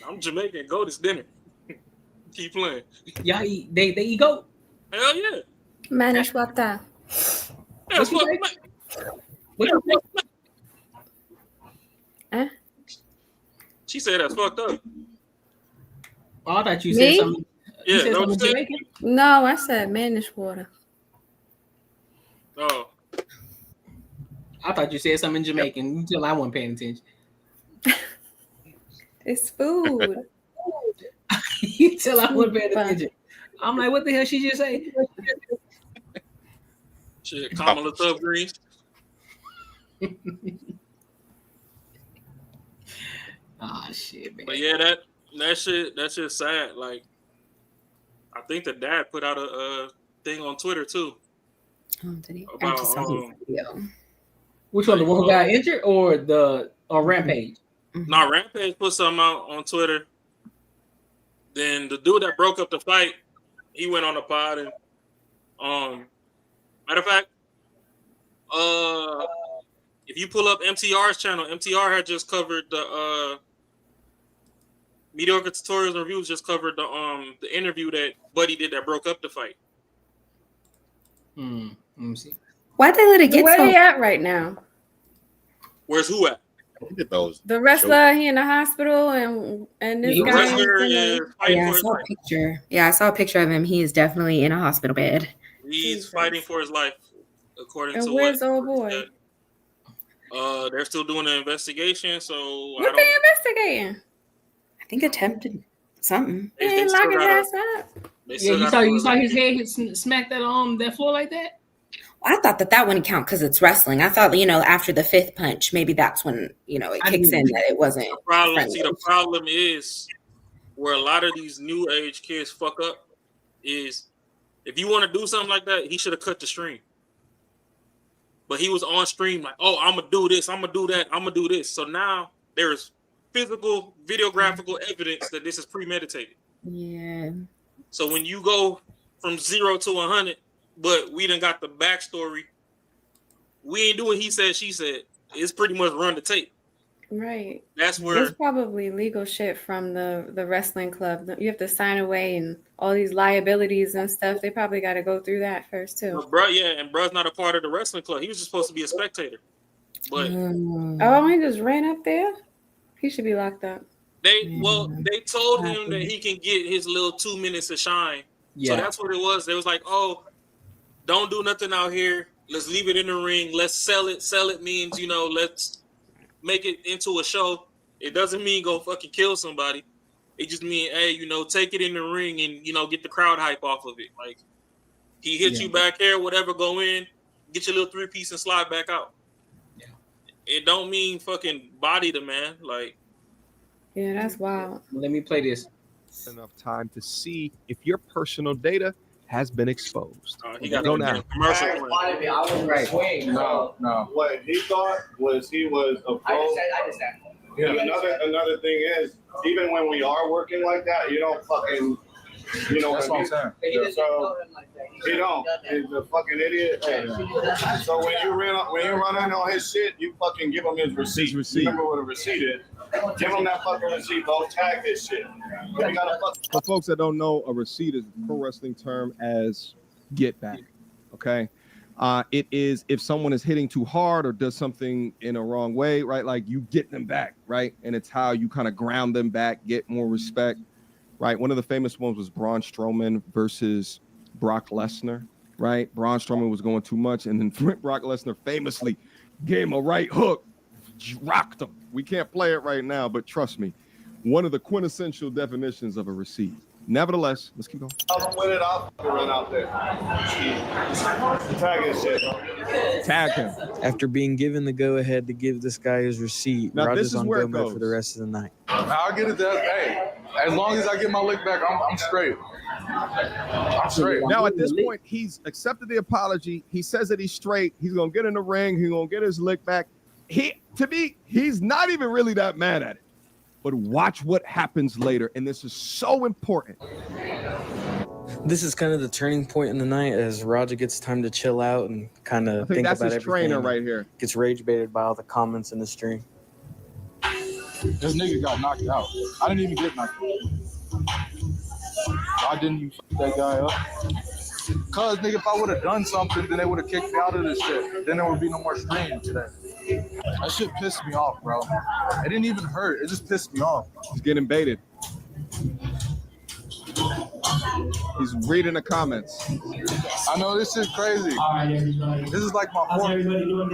I'm Jamaican. Goat is dinner. Keep playing. Y'all eat. They eat goat. Hell yeah. Manish Wata. Yeah, What you say? Eh? She said that's fucked up. Oh, I thought you Me? said something. Yeah, You said no, something you said- Jamaican? No, I said Manish water. Oh. I thought you said something Jamaican until I wasn't paying attention. It's food. Until I wasn't paying attention. I'm like, what the hell she just say? Shit, Kamala Tub Greens. Ah, shit, man. But yeah, that shit sad. Like, I think the dad put out a thing on Twitter too. About Which one? The one who got injured or the on Rampage? Nah, Rampage put something out on Twitter. Then the dude that broke up the fight, he went on the pod and matter of fact, if you pull up MTR's channel, MTR had just covered Mediocre Tutorials and Reviews just covered the interview that Buddy did that broke up the fight. Let me see. Why'd they let it get Where so? he at right now? Where's who at? Look at those. The wrestler, he in the hospital, and this guy. wrestler is fighting Yeah, I for his saw a life. picture. Yeah, I saw a picture of him. He is definitely in a hospital bed. He's fighting for his life, according And to where's what. the old boy? They're still doing an investigation, so What they investigating? I think attempted something. He ain't still locking his gotta- ass up. Yeah, you saw his head hit smack that floor like that. I thought that wouldn't count because it's wrestling. I thought, after the fifth punch, maybe that's when, it kicks in that it wasn't. The problem is where a lot of these new age kids fuck up is if you want to do something like that, he should have cut the stream. But he was on stream like, oh, I'm going to do this, I'm going to do that, I'm going to do this. So now there's physical, videographical evidence that this is premeditated. Yeah. So when you go from 0 to 100, but we done got the backstory, we ain't doing he said, she said. It's pretty much run the tape. Right. That's where it's probably legal shit from the wrestling club. You have to sign away and all these liabilities and stuff. They probably got to go through that first too. bro, and bro's not a part of the wrestling club. He was just supposed to be a spectator. But Oh, he just ran up there. He should be locked up. they told him that he can get his little 2 minutes of shine. Yeah. So that's what it was. They was like, oh, don't do nothing out here. Let's leave it in the ring. Let's sell it. Sell it means, let's make it into a show. It doesn't mean go fucking kill somebody. It just mean, hey, take it in the ring and, get the crowd hype off of it. Like, he hits you back here, whatever, go in, get your little 3-piece and slide back out. Yeah. It don't mean fucking body the man. Like, yeah, that's wild. Let me play this. Enough time to see if your personal data has been exposed. He got Go a now. commercial. Right. No. What he thought was he was a pro. I just said. Yeah. Another thing is, even when we are working like that, you don't fucking, That's what I'm saying. So he don't. He's a fucking idiot. So when you run in on his shit, you fucking give him his receipt. Remember what a receipt is. Give him that fucking receipt. Don't tag this shit. For folks that don't know, a receipt is a pro wrestling term as get back. Okay. It is if someone is hitting too hard or does something in a wrong way, right? Like you get them back, right? And it's how you kind of ground them back, get more respect, right? One of the famous ones was Braun Strowman versus Brock Lesnar, right? Braun Strowman was going too much, and then Brock Lesnar famously gave him a right hook, rocked him. We can't play it right now, but trust me, one of the quintessential definitions of a receipt. Nevertheless, let's keep going. I'm with it. I'll run out there. Tag his shit. Tag him. After being given the go-ahead to give this guy his receipt, Now, Roger's this is on where go it mode goes. for the rest of the night. I'll get it there. Hey, as long as I get my lick back, I'm straight. I'm straight. Now, at this point, he's accepted the apology. He says that he's straight. He's going to get in the ring. He's going to get his lick back. To me, he's not even really that mad at it. But watch what happens later. And this is so important. This is kind of the turning point in the night as Roger gets time to chill out and kind of think that's about his everything. trainer right here. Gets rage baited by all the comments in the stream. This nigga got knocked out. I didn't even get knocked out. Why didn't you fuck that guy up? Cause nigga, if I would have done something, then they would have kicked me out of this shit. Then there would be no more stream today. That shit pissed me off, bro. It didn't even hurt. It just pissed me off. He's getting baited. He's reading the comments. I know this is crazy. This is like my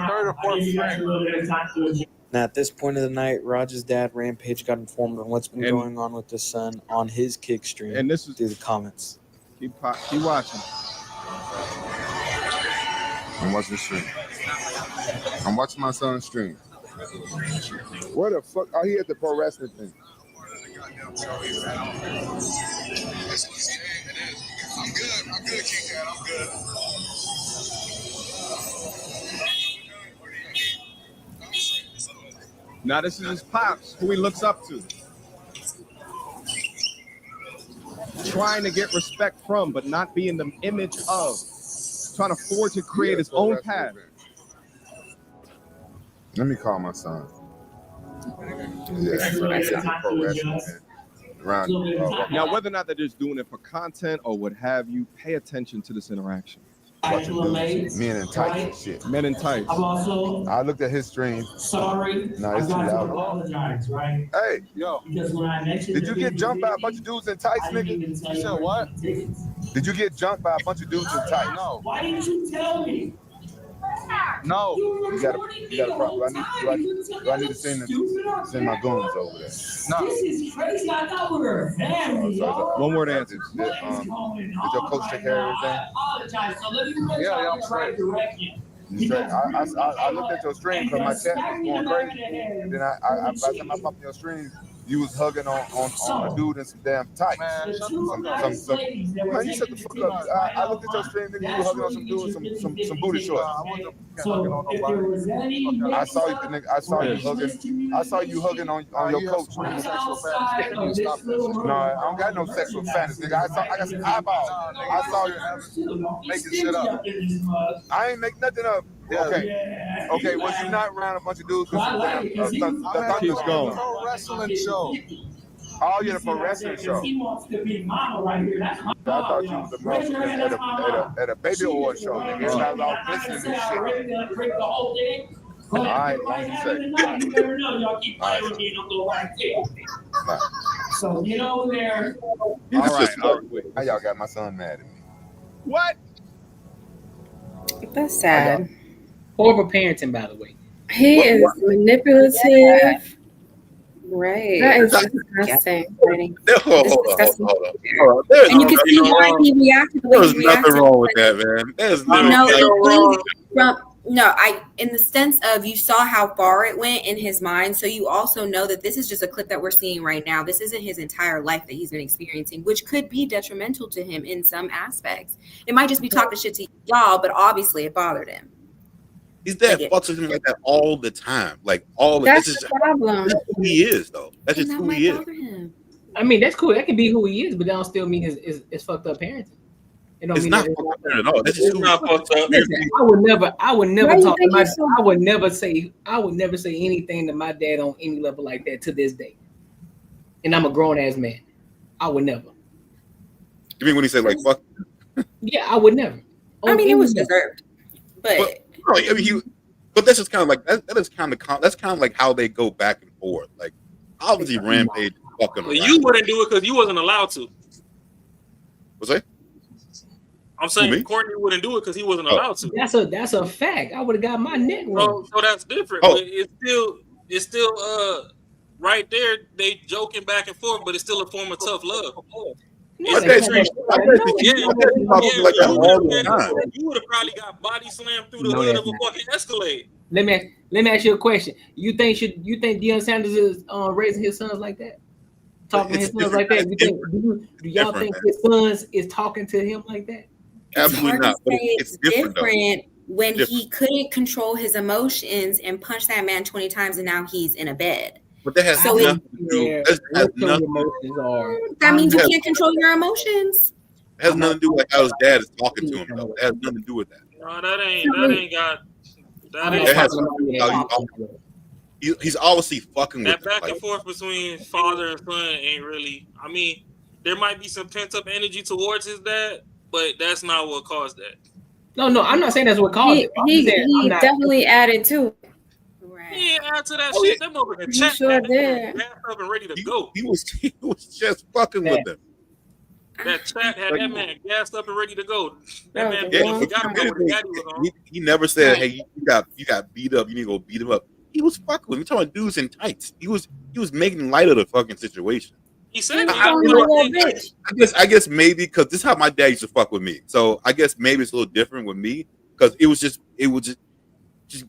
third or fourth stream. Now, at this point of the night, Roger's dad, Rampage, got informed on what's been going on with his son on his kick stream. And this is through the comments. Keep watching. I'm watching the stream. I'm watching my son's stream. Where the fuck? Oh, he at the pro wrestling thing. I'm good, King Dad. I'm good. Now, this is his pops, who he looks up to. Trying to get respect from, but not being the image of. Trying to forge and create his own path. Let me call my son. Yeah, pro wrestling. around. Now, whether or not they're just doing it for content or what have you, pay attention to this interaction. Bunch of dudes, men in tights and shit. Men in tights. I looked at his stream. Sorry. No, it's too loud. Apologize, right? Hey, yo. Because when I mentioned did you get jumped by a bunch of dudes in tights, nigga? You said what? Did you get jumped by a bunch of dudes in tights? No. Why didn't you tell me? No. You got a problem. Do I need to send my goons over there? No. This is crazy. I thought we were family, y'all. One word answer. Did your coach take care of everything? I apologize. So let me try to right direction. I looked at your stream because my chat was going crazy. And then by the time I popped in your stream, you was hugging on a dude in some damn tights. Man, you shut the fuck up. I looked at your stream, nigga, you were hugging on some dude in some booty shorts. I saw you, nigga. I saw you hugging on your coach. No, I don't got no sexual fantasy, nigga. I got some eyeballs. I saw you making shit up. I ain't make nothing up. Okay. Was you not around a bunch of dudes? The Keeps going. Pro wrestling show. Oh, you're the pro wrestling show. I thought you was a pro at a baby award show. Nigga, it's not all listening to shit. All right, long as you say. Y'all keep playing with me and I'm going right. So you know there. All right. How y'all got my son mad at me? What? That's sad. Horrible parenting, by the way. He is manipulative. Right. That is disgusting. Hold on. And you can see why he reacted the way he reacted. There's nothing wrong with that, man. There's in the sense of you saw how far it went in his mind, so you also know that this is just a clip that we're seeing right now. This isn't his entire life that he's been experiencing, which could be detrimental to him in some aspects. It might just be talking shit to y'all, but obviously it bothered him. His dad fucks with him like that all the time. Like that's the problem. That's who he is, though. That's just who he is. I mean, that's cool. That can be who he is, but that don't still mean it's fucked up parenting. It don't it's mean not fucked up at all. That's just not fucked up. Listen, I would never talk to my. I would never say anything to my dad on any level like that to this day. And I'm a grown ass man. I would never. You mean when he said like fuck? Yeah, I would never. I mean, it was deserved, but I mean, but this is kind of like that's kind of like how they go back and forth. Like obviously, Rampage fucking. Well, you wouldn't do it because you wasn't allowed to. Was I? I'm saying Courtney wouldn't do it because he wasn't allowed to. That's a fact. I would have got my neck wrong. So that's different. But it's still right there. They joking back and forth, but it's still a form of tough love. You would have probably got body slammed through the hood of a fucking Escalade. Let me ask you a question. You think Deion Sanders is raising his sons like that? Talking to his sons like that? Do y'all think his sons is talking to him like that? Absolutely not. But it's different when he couldn't control his emotions and punched that man 20 times and now he's in a bed. But that has nothing to do. That means you can't control your emotions. It has nothing to do with how his dad is talking to him, though. It has nothing to do with that. No, that ain't got. He's obviously fucking that with back and forth between father and son ain't really. I mean, there might be some pent up energy towards his dad, but that's not what caused that. No, I'm not saying that's what caused it. He definitely added to it. He ain't add to that shit. That motherfucker chat sure did. up and ready to go. He was just fucking with them. That chat had that man gassed up and ready to go. That man forgot about what his daddy was on. He never said, "Hey, you got beat up. You need to go beat him up." He was fucking with him. We're talking dudes in tights. He was making light of the fucking situation. He said, I guess maybe because this is how my dad used to fuck with me. So I guess maybe it's a little different with me because it was just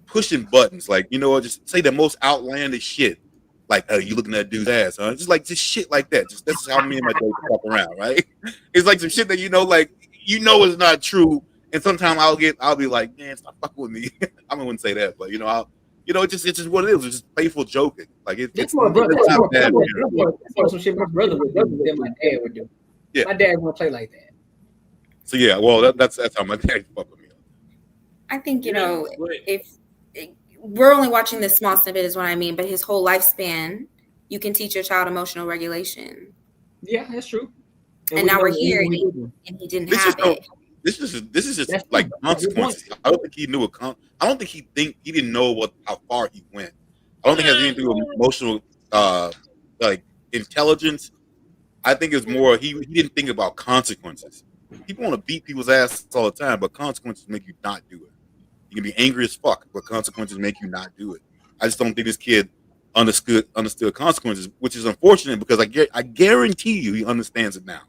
pushing buttons, like, you know, just say the most outlandish shit, like, "Oh, you looking at that dude's ass, huh?" Just shit like that. Just that's how me and my dad fuck around, right? It's like some shit that is not true, and sometimes I'll be like, "Man, stop fucking with me." I wouldn't say that, but it's just what it is. It's just playful joking. Like it's not bad. That's some shit my brother would do than my dad would do. Yeah, my dad won't play like that. So yeah, well, that's how my dad fuck with me. I think, if we're only watching this small snippet is what I mean, but his whole lifespan, you can teach your child emotional regulation. Yeah, that's true. And now we're here, and he didn't have it. This is just like consequences. I don't think he knew I don't think he didn't know how far he went. I don't think it has anything to do with emotional like intelligence. I think it's more he didn't think about consequences. People want to beat people's asses all the time, but consequences make you not do it. You can be angry as fuck, but consequences make you not do it. I just don't think this kid understood consequences, which is unfortunate because I guarantee you he understands it now.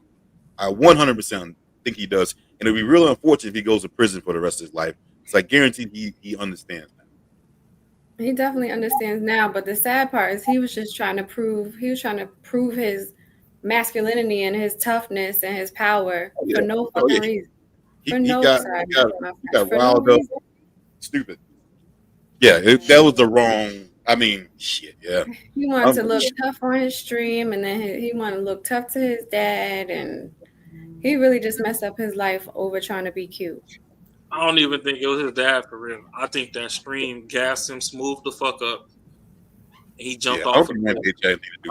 I 100% think he does, and it'd be really unfortunate if he goes to prison for the rest of his life. So I guarantee he understands now. He definitely understands now, but the sad part is he was trying to prove his masculinity and his toughness and his power for no fucking reason. He got riled up. Stupid. Yeah, that was the wrong. I mean, shit. Yeah. He wanted to look tough on his stream, and then he wanted to look tough to his dad, and he really just messed up his life over trying to be cute. I don't even think it was his dad for real. I think that stream gassed him, smoothed the fuck up. He jumped off.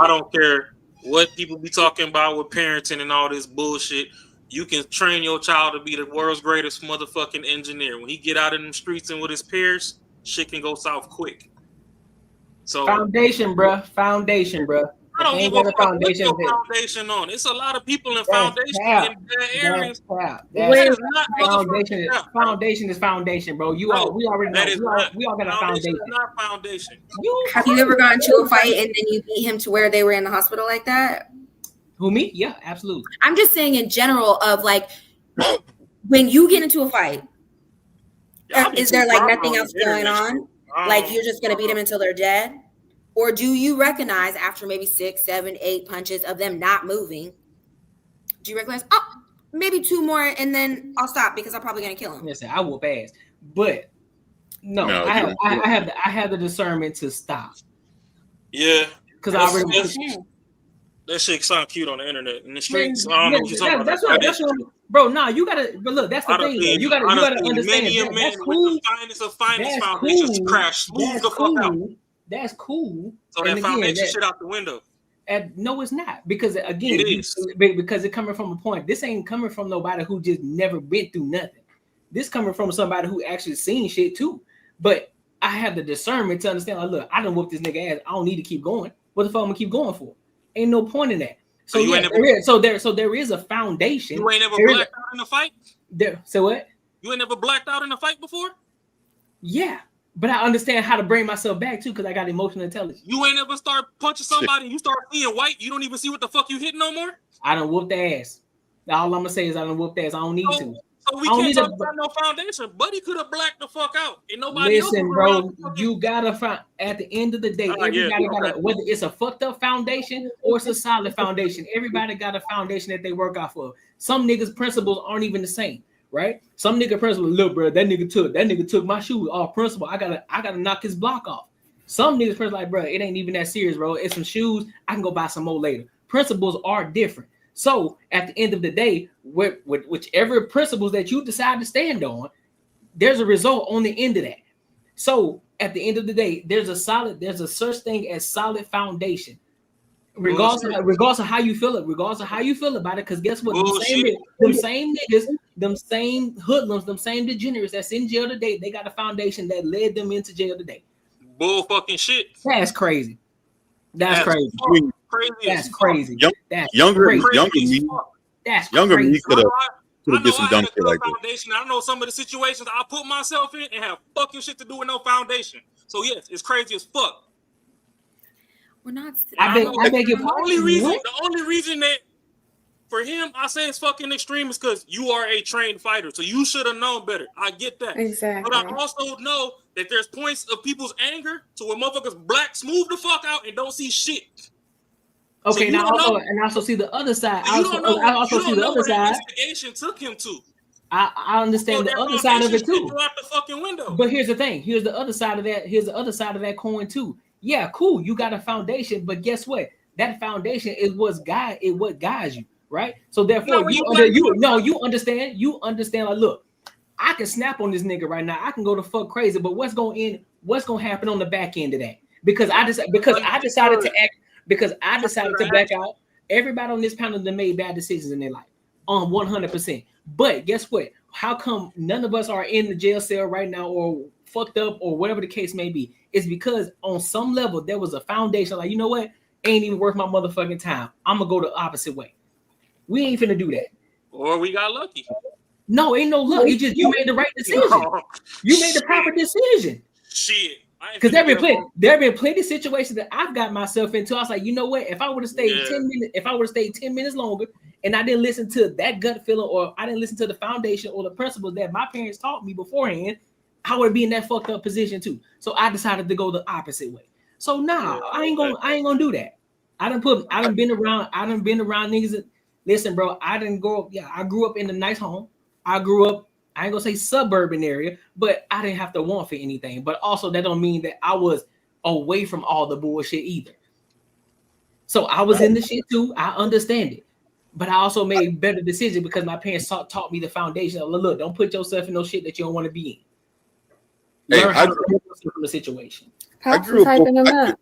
I don't care what people be talking about with parenting and all this bullshit. You can train your child to be the world's greatest motherfucking engineer. When he get out in the streets and with his peers, shit can go south quick. So foundation, bro. I don't give a fuck what your foundation on. It's a lot of people in foundation in bad areas. Foundation is foundation, bro. We already know. We all got a foundation. Not foundation. Have you ever gotten into a fight and then you beat him to where they were in the hospital like that? Who, me? Yeah, absolutely. I'm just saying in general of like when you get into a fight, is there like nothing else going on? Like you're just gonna beat them until they're dead? Or do you recognize after maybe 6, 7, 8 punches of them not moving, do you recognize, maybe 2 more and then I'll stop because I'm probably going to kill him? Listen, I will pass. But no, I have the discernment to stop. Yeah. Because I already... That shit sound cute on the internet. In the streets, I don't know what you're talking about. That's what, bro, you gotta, but look, that's the thing. You gotta understand. That's cool. Finest foundations crash. Move the fuck out. That's cool. So that foundation shit out the window. No, it's not. Because again, because it's coming from a point. This ain't coming from nobody who just never been through nothing. This coming from somebody who actually seen shit too. But I have the discernment to understand, like, look, I done whooped this nigga ass. I don't need to keep going. What the fuck I'm gonna keep going for? Ain't no point in that. So there is a foundation. You ain't never blacked out in a fight? So what? You ain't never blacked out in a fight before? Yeah. But I understand how to bring myself back too, because I got emotional intelligence. You ain't ever start punching somebody and you start seeing white. You don't even see what the fuck you hitting no more. I done whooped the ass. All I'm gonna say is I done whooped the ass. I don't need to. So we can't talk about no foundation. Buddy could have blacked the fuck out. And nobody listen, bro. You gotta find at the end of the day. Everybody got whether it's a fucked up foundation or it's a solid foundation. Everybody got a foundation that they work off of. Some niggas' principles aren't even the same. Right? Some nigga principle, look, bro, that nigga took my shoe off principle. I gotta knock his block off. Some niggas principle like, bro, it ain't even that serious, bro. It's some shoes. I can go buy some more later. Principles are different. So at the end of the day, with whichever principles that you decide to stand on, there's a result on the end of that. So at the end of the day, there's a such thing as solid foundation. Regardless of how you feel about it, because guess what? Them same niggas, them same hoodlums, them same degenerates that's in jail today, they got a foundation that led them into jail today. Bull fucking shit. That's crazy. That's crazy. That's crazy. Younger me could have did some dumb shit like this. I know some of the situations I put myself in and have fucking shit to do with no foundation. So yes, it's crazy as fuck. We're not. The only reason that for him I say it's fucking extreme is because you are a trained fighter, so you should have known better. I get that. Exactly. But I also know that there's points of people's anger to where motherfuckers black smooth the fuck out and don't see shit. Okay, so I also see the other side. I also see the other side. Investigation took him to. I understand the other side of it too. Out the fucking window. But here's the thing. Here's the other side of that. Here's the other side of that coin too. Yeah, cool. You got a foundation, but guess what? That foundation is what guides you, right? So therefore, you understand. You understand. Like, look, I can snap on this nigga right now. I can go to fuck crazy, but what's gonna happen on the back end of that? Because I decided to back out. Everybody on this panel that made bad decisions in their life, 100%. But guess what? How come none of us are in the jail cell right now or fucked up or whatever the case may be? It's because on some level there was a foundation. Like, you know what? Ain't even worth my motherfucking time. I'm gonna go the opposite way. We ain't finna do that. Or we got lucky. No, ain't no luck. It's just you made the right decision. You made the proper decision. Shit. Because there have been plenty of situations that I've got myself into. I was like, you know what? If I would have stayed 10 minutes, if I would have stayed 10 minutes longer, and I didn't listen to that gut feeling, or I didn't listen to the foundation or the principles that my parents taught me beforehand, I would be in that fucked up position too. So I decided to go the opposite way. So I ain't gonna do that. I done been around niggas that, listen, bro, I didn't grow up. Yeah, I grew up in a nice home. I grew up, I ain't gonna say suburban area, but I didn't have to want for anything. But also that don't mean that I was away from all the bullshit either. So I was in the shit too. I understand it. But I also made better decisions because my parents taught me the foundation of, look, don't put yourself in no shit that you don't want to be in. Learn how to remove yourself from the situation. I grew up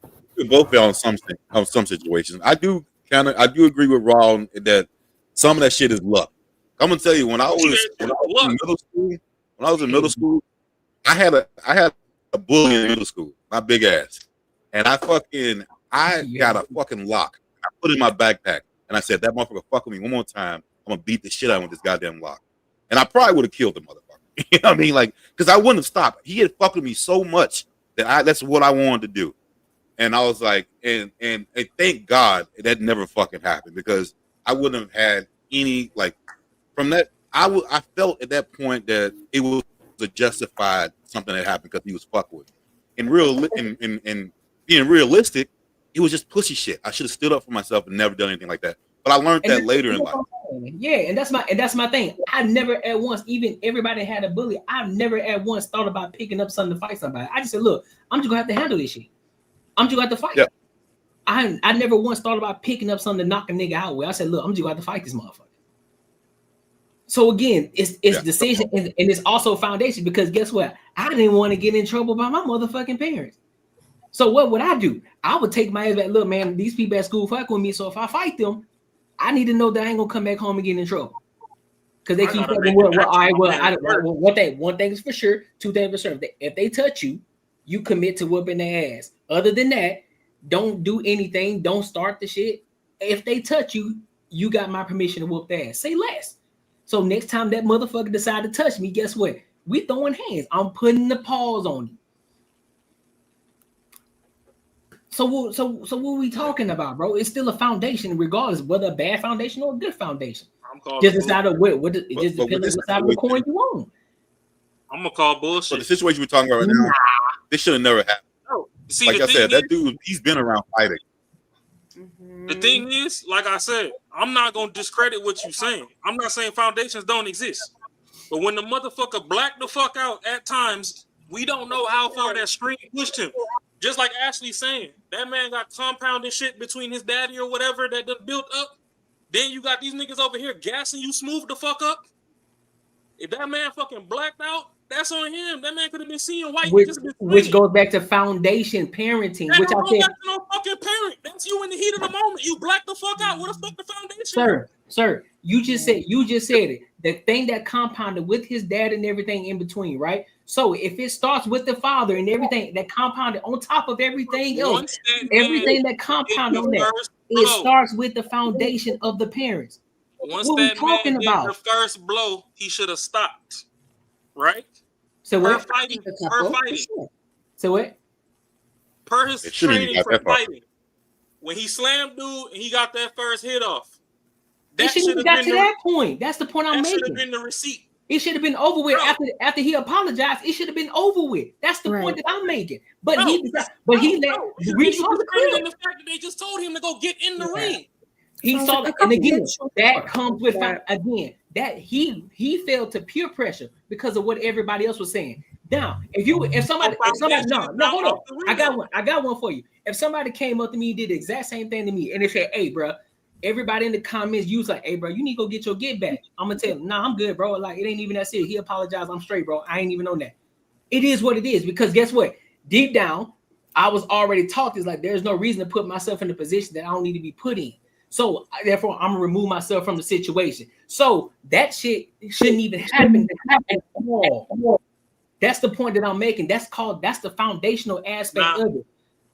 both on some situations. I do agree with Ron that some of that shit is luck. I'm gonna tell you, when I was in middle school, I had a bully in middle school, my big ass, and I got a fucking lock. I put it in my backpack, and I said, that motherfucker fuck with me one more time, I'm gonna beat the shit out of him with this goddamn lock. And I probably would have killed the motherfucker. You know what I mean? Like, because I wouldn't have stopped. He had fucked with me so much that that's what I wanted to do. And I was like, and thank God that never fucking happened, because I wouldn't have had any, like, from that, I felt at that point that it was a justified something that happened because he was fucked with. And being realistic, it was just pussy shit. I should have stood up for myself and never done anything like that. But I learned that later in life. Yeah, and that's my thing. I never at once, even everybody had a bully, I never at once thought about picking up something to fight somebody. I just said, look, I'm just gonna have to handle this shit. I'm just gonna have to fight. Yeah. I never once thought about picking up something to knock a nigga out with. I said, look, I'm just gonna have to fight this motherfucker. So again, it's decision and it's also foundation, because guess what? I didn't want to get in trouble by my motherfucking parents. So what would I do? I would take my ass back. Look, man, these people at school fuck with me. So if I fight them, I need to know that I ain't gonna come back home and get in trouble. Because they keep fucking with. One thing is for sure. Two things for sure. If they touch you, you commit to whooping their ass. Other than that, don't do anything. Don't start the shit. If they touch you, you got my permission to whoop their ass. Say less. So next time that motherfucker decide to touch me, guess what? We throwing hands. I'm putting the paws on you. So what are we talking about, bro? It's still a foundation, regardless whether a bad foundation or a good foundation. Just decide what it just depends on what side of the coin you on. I'm gonna call bullshit. So the situation we're talking about right now, this should have never happened. No. See, like I said, that dude, he's been around fighting. The thing is, like I said, I'm not gonna discredit what you're saying. I'm not saying foundations don't exist, but when the motherfucker blacked the fuck out at times, we don't know how far that screen pushed him. Just like Ashley's saying, that man got compounded shit between his daddy or whatever that done built up. Then you got these niggas over here gassing you smooth the fuck up. If that man fucking blacked out, that's on him. That man could have been seeing white. Which goes back to foundation parenting, that which I think. No fucking parent. That's you in the heat of the moment. You black the fuck out. What the fuck the foundation? Sir, you just said it. The thing that compounded with his dad and everything in between, right? So if it starts with the father and everything that compounded on top of everything else, everything that compounded on that, it starts with the foundation of the parents. Once that man did the first blow, he should have stopped. Right? So per what? Fighting. So what? Per his training for fighting. When he slammed dude and he got that first hit off. That should have got to that point. That's the point I'm making. That should have been the receipt. It should have been over with after he apologized. It should have been over with. That's the point that I'm making. But he let the fact that they just told him to go get in the ring. He saw that, and again, that comes with again that he fell to peer pressure because of what everybody else was saying. Now, if somebody, no, hold on, I got one for you. If somebody came up to me and did the exact same thing to me, and they said, "Hey, bro," everybody in the comments, you was like, "Hey, bro, you need to go get your get back." I'm gonna tell him, "Nah, I'm good, bro. Like, it ain't even that serious. He apologized. I'm straight, bro. I ain't even on that." It is what it is, because guess what? Deep down, I was already taught this. Like, there's no reason to put myself in a position that I don't need to be put in. So therefore, I'm gonna remove myself from the situation. So that shit shouldn't even happen at all. That's the point that I'm making. That's the foundational aspect of it.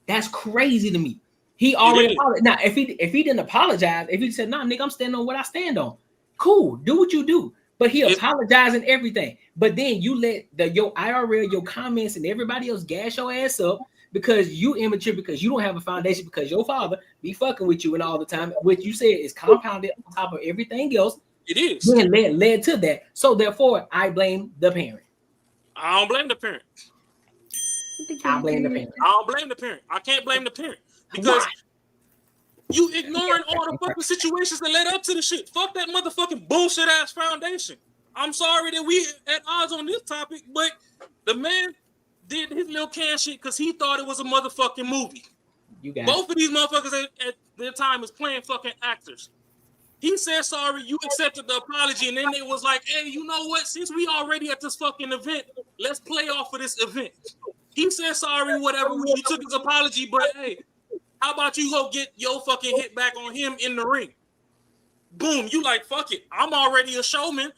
That's crazy to me. He already apologized. Now, if he didn't apologize, if he said, "Nah, nigga, I'm standing on what I stand on," cool, do what you do. But he apologized and everything. But then you let your IRL, your comments, and everybody else gas your ass up because you immature, because you don't have a foundation, because your father be fucking with you and all the time, which you said is compounded on top of everything else. It is. Then led to that. So therefore, I blame the parent. I don't blame the parent. I blame the parent. I don't blame the parent. I can't blame the parent because you ignoring all the fucking situations that led up to the shit. Fuck that motherfucking bullshit ass foundation. I'm sorry that we at odds on this topic, but the man did his little can shit because he thought it was a motherfucking movie. You got both of these motherfuckers at their time is playing fucking actors. He said sorry, you accepted the apology, and then it was like, hey, you know what? Since we already at this fucking event, let's play off of this event. He said sorry, whatever. You took his apology, but hey, how about you go get your fucking hit back on him in the ring? Boom, you like, fuck it. I'm already a showman.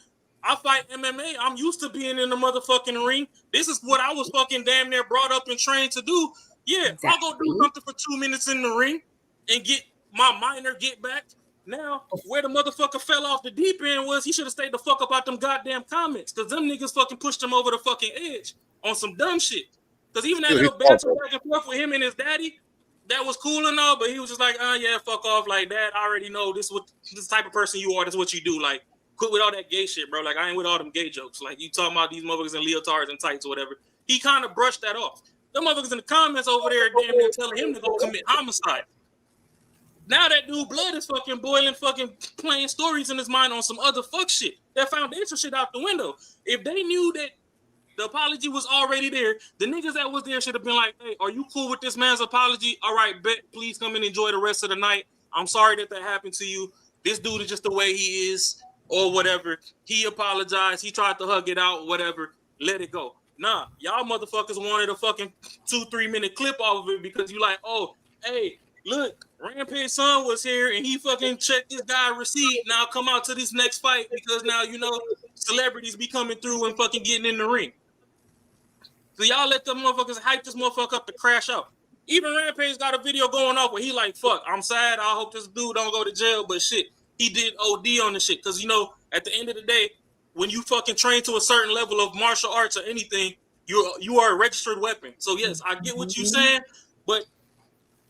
I fight MMA. I'm used to being in the motherfucking ring. This is what I was fucking damn near brought up and trained to do. Yeah, I'll go do something for 2 minutes in the ring and get my minor get back. Now, where the motherfucker fell off the deep end was he should have stayed the fuck up out them goddamn comments because them niggas fucking pushed him over the fucking edge on some dumb shit. Because even that little banter back and forth with him and his daddy, that was cool and all, but he was just like, oh yeah, fuck off. Like, Dad, I already know this type of person you are. That's what you do. Like, quit with all that gay shit, bro. Like, I ain't with all them gay jokes. Like, you talking about these motherfuckers in leotards and tights or whatever. He kind of brushed that off. Them motherfuckers in the comments over there damn near telling him to go commit homicide. Now that dude blood is fucking boiling, fucking playing stories in his mind on some other fuck shit. That foundation shit out the window. If they knew that the apology was already there, the niggas that was there should have been like, hey, are you cool with this man's apology? All right, bet, please come and enjoy the rest of the night. I'm sorry that happened to you. This dude is just the way he is or whatever. He apologized. He tried to hug it out, whatever. Let it go. Nah, y'all motherfuckers wanted a fucking 2-3 minute clip off of it because you like, oh, hey, look, Rampage's son was here and he fucking checked this guy receipt. Now come out to this next fight because now, you know, celebrities be coming through and fucking getting in the ring. So y'all let them motherfuckers hype this motherfucker up to crash out. Even Rampage got a video going off where he like, fuck, I'm sad. I hope this dude don't go to jail. But shit, he did OD on the shit. Because, you know, at the end of the day, when you fucking train to a certain level of martial arts or anything, you are a registered weapon. So, yes, I get what you're saying. But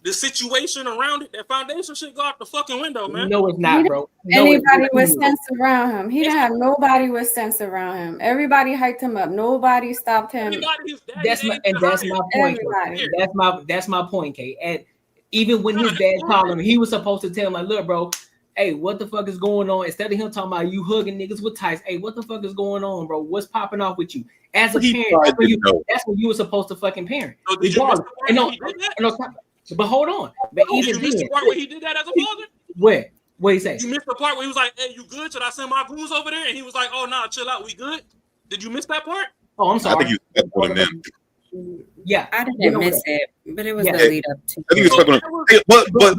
the situation around it, that foundation shit go out the fucking window, man. No, it's not, bro. Anybody with sense around him. He didn't have nobody with sense around him. Everybody hyped him up. Nobody stopped him. That's my point. That's my point, Kate. And even when his dad called him, he was supposed to tell him, like, look, bro, hey, what the fuck is going on? Instead of him talking about you hugging niggas with tights, hey, what the fuck is going on, bro? What's popping off with you? As a parent, that's when you were supposed to fucking parent. So did you miss the part but hold on. But even did you miss the part where he did that as a father? What he say? You missed the part where he was like, hey, you good? Should I send my goons over there? And he was like, oh, nah, chill out. We good? Did you miss that part? Oh, I'm sorry. I think you was talking them. Yeah, I didn't miss it, but it was the lead up to. I think he was talking.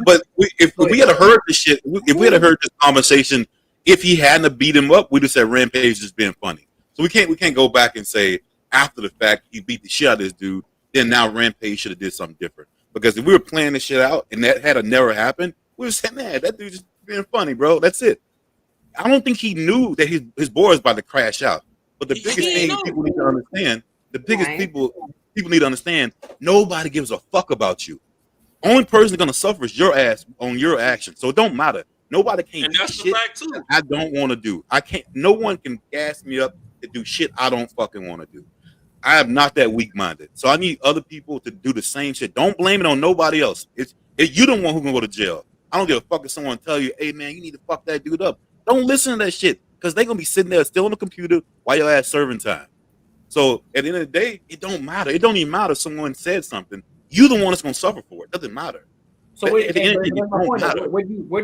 But if we had heard this shit, if we had heard this conversation, if he hadn't beat him up, we'd have said Rampage is being funny. So we can't go back and say after the fact he beat the shit out of this dude. Then now Rampage should have did something different. Because if we were playing this shit out and that had never happened, we would say, man, that dude just being funny, bro. That's it. I don't think he knew that his board was about to crash out. But the biggest thing people need to understand, people need to understand, nobody gives a fuck about you. Only person gonna suffer is your ass on your actions. So it don't matter. Nobody can do shit that I don't want to do. I can't. No one can gas me up to do shit I don't fucking want to do. I am not that weak-minded. So I need other people to do the same shit. Don't blame it on nobody else. You the one who's gonna go to jail. I don't give a fuck if someone tell you, hey man, you need to fuck that dude up. Don't listen to that shit. Because they're gonna be sitting there still on the computer while your ass serving time. So at the end of the day, it don't matter. It don't even matter if someone said something. You the one that's gonna suffer for it. It doesn't matter. So where do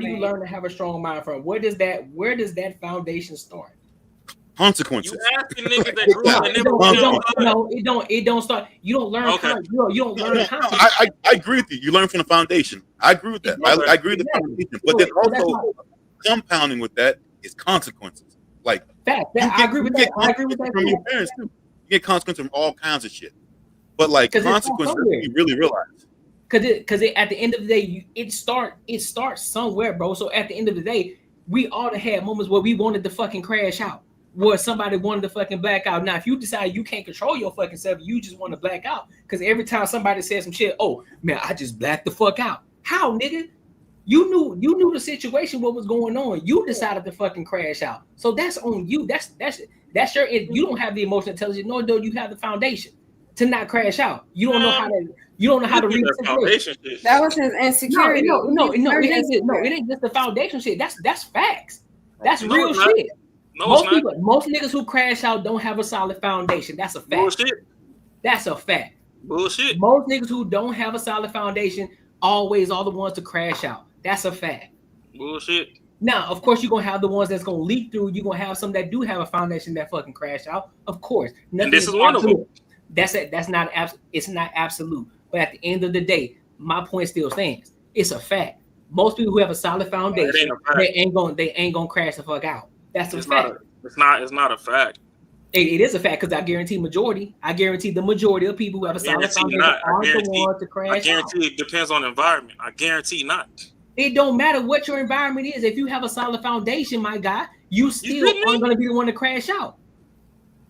you learn to have a strong mind from? Where does that foundation start? Consequences. You asking niggas that grew up and never it don't start. You don't learn. Okay. You don't learn. I agree with you. You learn from the foundation. I agree with that. I agree with the foundation. But then also compounding with that is consequences. Like I agree with that. I agree with that from your parents too. You get consequences from all kinds of shit. But like consequences, you really realize. Because at the end of the day, it starts somewhere, bro. So at the end of the day, we all had moments where we wanted to fucking crash out, where somebody wanted to fucking black out. Now, if you decide you can't control your fucking self, you just want to black out. Because every time somebody says some shit, oh man, I just blacked the fuck out. How, nigga? You knew the situation, what was going on. You decided to fucking crash out. So that's on you. That's your. You don't have the emotional intelligence, nor do you have the foundation to not crash out. You don't know how to. You don't know how to read the foundation. That was his insecurity. No, it ain't just the foundation shit. That's facts. That's real shit. No, most niggas who crash out don't have a solid foundation. That's a fact. Bullshit. That's a fact. Bullshit. Most niggas who don't have a solid foundation always are the ones to crash out. That's a fact. Bullshit. Now, of course, you're gonna have the ones that's gonna leak through. You're gonna have some that do have a foundation that fucking crash out. Of course. And this is one of them. It's not absolute. But at the end of the day, my point still stands. It's a fact. Most people who have a solid foundation, they ain't gonna crash the fuck out. That's a fact. It's not a fact. It is a fact because I guarantee the majority of people who have a solid foundation aren't the ones to crash out. I guarantee it depends on the environment. I guarantee not. It don't matter what your environment is. If you have a solid foundation, my guy, you still aren't gonna be the one to crash out.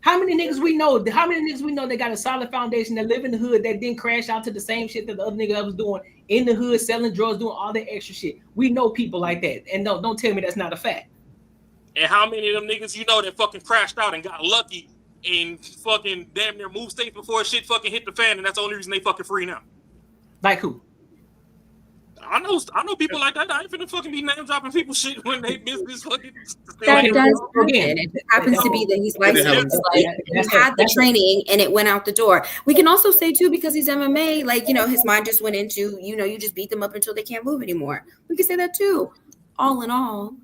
How many niggas we know that got a solid foundation that live in the hood that didn't crash out to the same shit that the other nigga was doing in the hood, selling drugs, doing all that extra shit. We know people like that. And don't tell me that's not a fact. And how many of them niggas you know that fucking crashed out and got lucky and fucking damn near moved states before shit fucking hit the fan, and that's the only reason they fucking free now? Like who? I know people like that. I ain't finna fucking be name dropping people shit when they business fucking. That does happen. It happens to be that he's licensed. Like he had the training and it went out the door. We can also say too, because he's MMA, like his mind just went into you just beat them up until they can't move anymore. We can say that too. All in all,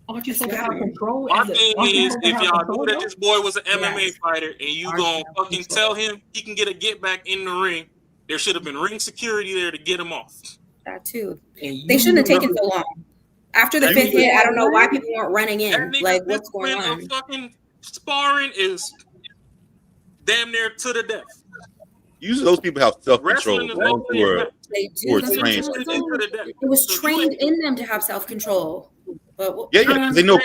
aren't you supposed to have control? My thing is, if y'all knew that this boy was an MMA fighter and you gonna fucking tell him he can get a get back in the ring, there should have been ring security there to get him off. That too. They shouldn't have taken so long. After the fifth hit, I don't know why people weren't running in. Like, what's going on? Fucking sparring is damn near to the death. Usually, those people have self-control. They do. It was trained in them to have self-control. But they know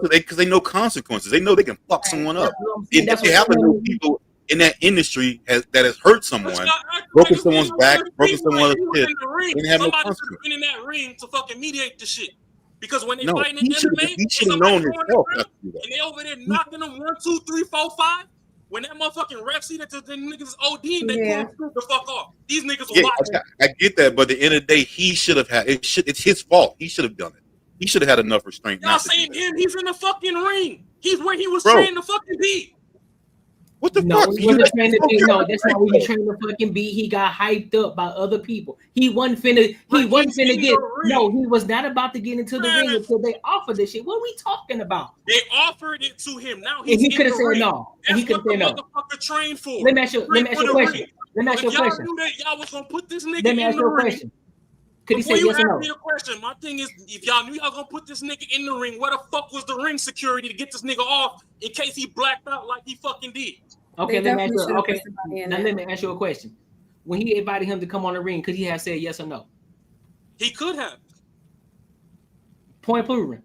because they know consequences. They know they can fuck someone up. If they happen to know people in that industry that has hurt someone, broken someone's back, broken someone's head, they have no consequence. Somebody been in that ring to fucking mediate the shit. Because when they No, fighting in he MMA, should have known himself. and they over there knocking them 1, 2, 3, 4, 5. When that motherfucking ref see that the niggas is OD, they pull the fuck off. These niggas will watch. I get that, but at the end of the day, he should have had it. It's his fault. He should have done it. He should have had enough restraint. Y'all saying him? He's in the fucking ring. He's where he was trained to fucking be. What the no, fuck? He wasn't trained to be. No, that's not what he trained to fucking be. He got hyped up by other people. He wasn't finna. He was not about to get into the ring until they offered this shit. What are we talking about? They offered it to him. Now he's he could have said ring. no. That's He could have what said the no. motherfucker trained for. Let me ask you a question. If y'all knew that y'all was gonna put this nigga Let me in ask the you a ring. question. Could he Before say you yes or ask no? me the question, my thing is, if y'all knew y'all gonna put this nigga in the ring, where the fuck was the ring security to get this nigga off in case he blacked out like he fucking did? Okay, let me ask you a question. When he invited him to come on the ring, could he have said yes or no? He could have. Point proven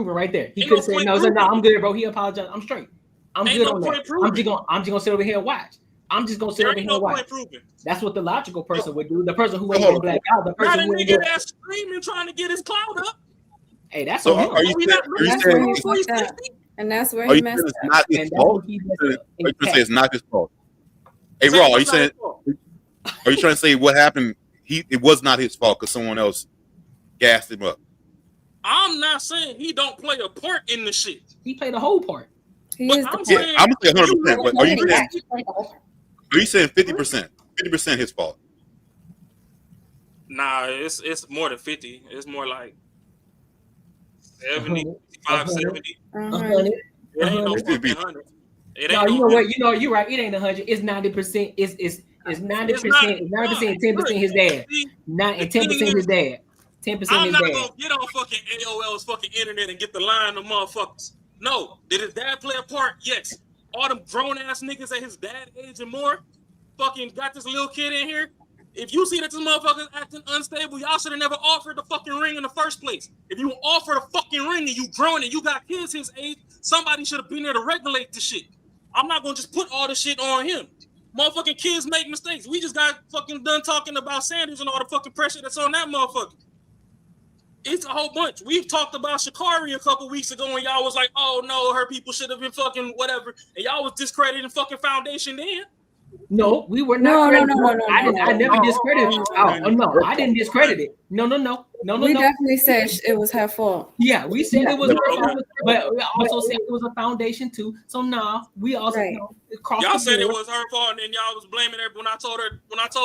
right there. He could have said no. He said, no, I'm good, bro. He apologized. I'm straight. I'm good on that. I'm just gonna sit over here and watch. I'm just gonna sit over here and watch. That's what the logical person would do. The person who ain't gonna black out. The person who ain't nigga that's screaming trying to get his clout up. Hey, that's So on are you saying? And that's where Are he you messed saying up. it's not his fault? Are you say it's not his fault? Hey, Raw, are you saying? Are you trying to say what happened? It was not his fault because someone else gassed him up. I'm not saying he don't play a part in the shit. He played the whole part. I'm gonna say 100%. But are you saying 50%? 50% his fault? Nah, it's more than 50. It's more like 70, 65, 70. It ain't no 100. fucking 100. It No, ain't you no know 100. what? You're right. It ain't 100. It's 90%. It's 90%. It's not. It's 90%. 10% his dad. See, And the 10% thing his is, dad. 10% I'm his not dad. gonna get on fucking AOL's fucking internet and get the line of motherfuckers. No. Did his dad play a part? Yes. All them grown ass niggas at his dad age and more fucking got this little kid in here. If you see that this motherfucker's acting unstable, y'all should have never offered the fucking ring in the first place. If you offer the fucking ring and you grown and you got kids his age, somebody should have been there to regulate the shit. I'm not gonna just put all the shit on him. Motherfucking kids make mistakes. We just got fucking done talking about Sanders and all the fucking pressure that's on that motherfucker. It's a whole bunch. We've talked about Shakari a couple weeks ago and y'all was like, oh no, her people should have been fucking whatever. And y'all was discrediting fucking foundation then. No, we were not. No. I never discredited. No, I didn't discredit it. No. We definitely said it was her fault. Yeah, we said it was her fault, but we also said it was a foundation too. So nah, we also Y'all said it was her fault, and then y'all was blaming her when I told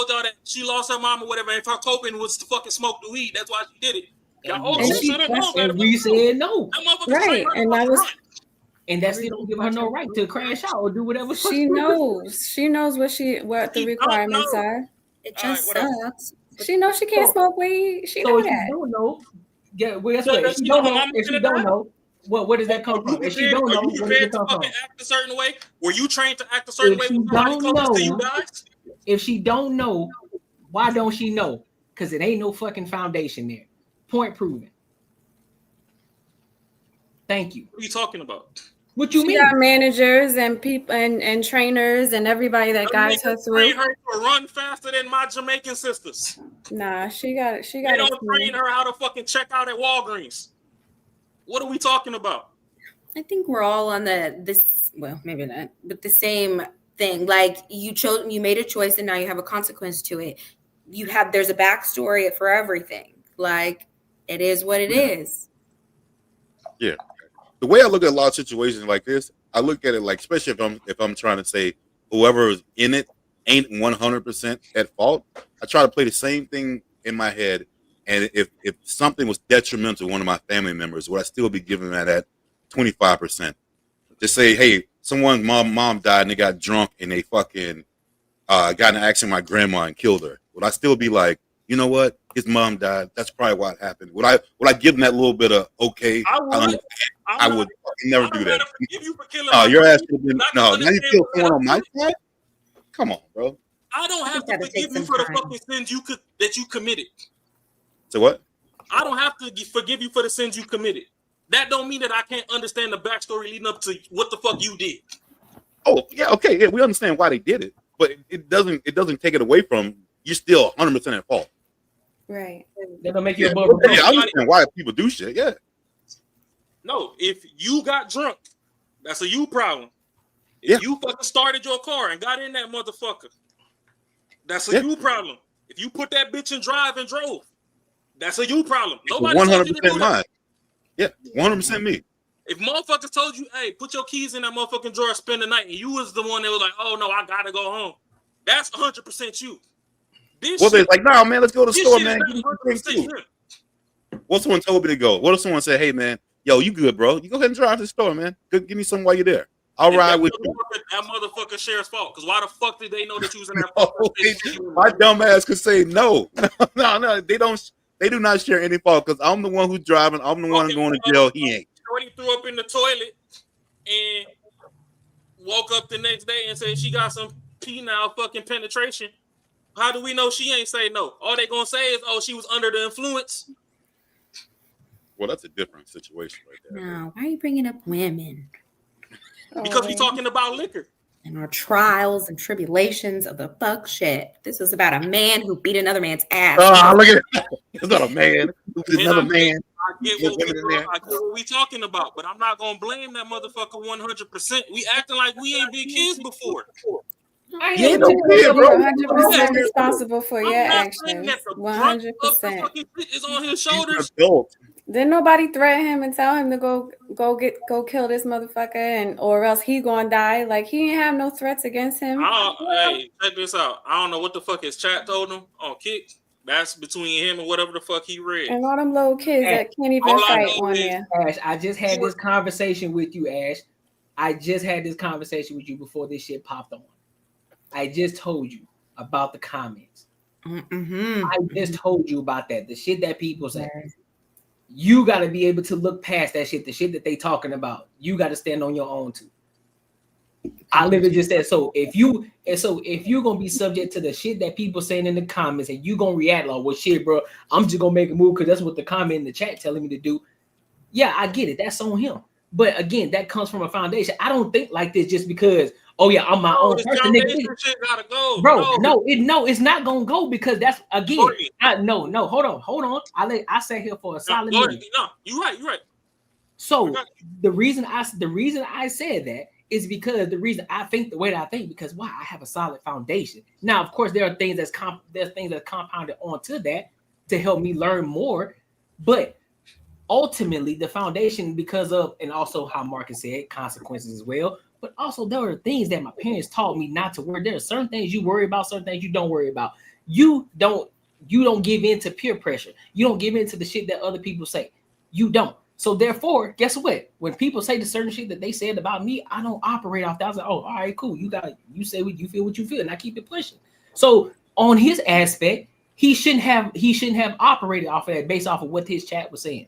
y'all that she lost her mom or whatever, and her coping was to fucking smoke the weed. That's why she did it. Y'all and we said no. Right, and that was. And that still don't give her no right to crash out or do whatever. She knows. She knows what the requirements are. It just sucks. She knows she can't smoke weed. She so knows if that. You don't know. Yeah, well, that's what. If you don't know, where does that come from? If she don't know, where does it come from? Act a certain way. Were you trained to act a certain way? If she don't know, why don't she know? Because it ain't no fucking foundation there. Point proven. Thank you. What are you talking about? What you she mean? Got managers and people and trainers and everybody that guides her through. Train her to run faster than my Jamaican sisters. Nah, she got. They don't train her how to fucking check out at Walgreens. What are we talking about? I think we're all on well, maybe not, but the same thing. Like you made a choice, and now you have a consequence to it. There's a backstory for everything. Like it is what it is. Yeah. The way I look at a lot of situations like this, I look at it like, especially if I'm trying to say whoever is in it ain't 100% at fault. I try to play the same thing in my head, and if something was detrimental to one of my family members, would I still be giving that at 25%? Just say, hey, someone's mom died and they got drunk and they fucking got in an accident with my grandma and killed her. Would I still be like, you know what? His mom died. That's probably what happened. Would I give him that little bit of okay? I would never do that. Your ass would have been now you kill someone on my side? Come on, bro. I don't have to forgive you for the fucking sins that you committed. So what? I don't have to forgive you for the sins you committed. That don't mean that I can't understand the backstory leading up to what the fuck you did. Oh yeah, okay, yeah, we understand why they did it, but it doesn't take it away from you're still 100% at fault. Right. That don't make you above. Yeah, I understand why people do shit. Yeah. No, if you got drunk, that's a you problem. If you fucking started your car and got in that motherfucker, that's a you problem. If you put that bitch in drive and drove, that's a you problem. Nobody 100% mine. Yeah, 100% me. If motherfuckers told you, hey, put your keys in that motherfucking drawer, spend the night, and you was the one that was like, oh no, I gotta go home. That's 100% you. Well, they're like, no, man, let's go to the store, man. What someone told me to go? What if someone said, hey, man, yo, you good, bro? You go ahead and drive to the store, man. Give me something while you're there. I'll ride with you. That motherfucker shares fault. Because why the fuck did they know that you was in that? My dumb ass could say no. No, they don't. They do not share any fault because I'm the one who's driving. I'm the one going to jail. He ain't. Shorty threw up in the toilet and woke up the next day and said she got some penile fucking penetration. How do we know she ain't say no? All they gonna say is, oh, she was under the influence. Well, that's a different situation right there. No, why are you bringing up women? Because we talking about liquor. And our trials and tribulations of the fuck shit. This was about a man who beat another man's ass. Oh, look at it. It's not a man. It's another man. I get what we talking about, but I'm not gonna blame that motherfucker 100%. We acting like we ain't been kids before. I am 100% responsible for your actions. 100%. Is on his shoulders. Didn't nobody threaten him and tell him to go kill this motherfucker or else he gonna die? Like he didn't have no threats against him. Hey, check this out. I don't know what the fuck his chat told him on Kick. That's between him and whatever the fuck he read. And all them little kids that can't even fight on there. Ash, I just had this conversation with you, Ash. I just had this conversation with you before this shit popped on. I just told you about the comments. I just told you about that. The shit that people say. You got to be able to look past that shit, the shit that they talking about. You got to stand on your own too. I literally just said, so if you're gonna be subject to the shit that people saying in the comments and you gonna react like, well, shit, bro, I'm just gonna make a move because that's what the comment in the chat telling me to do. Yeah, I get it. That's on him. But again, that comes from a foundation. I don't think like this just because, oh yeah, I'm my own person. Shit gotta go, bro. No, it's not gonna go because that's again. Hold on. I sat here for a solid minute. No, you're right. So the reason I said that is because the reason I think the way that I think, because why? I have a solid foundation. Now, of course, there are things that's compounded onto that to help me learn more, but ultimately the foundation, because of, and also how Marcus said, consequences as well, but also there are things that my parents taught me not to worry. There are certain things you worry about, certain things you don't worry about. You don't give in to peer pressure. You don't give in to the shit that other people say. You don't. So therefore, guess what? When people say the certain shit that they said about me, I don't operate off that. I was like, oh, all right, cool. You say what you feel, and I keep it pushing. So on his aspect, he shouldn't have operated off of that based off of what his chat was saying.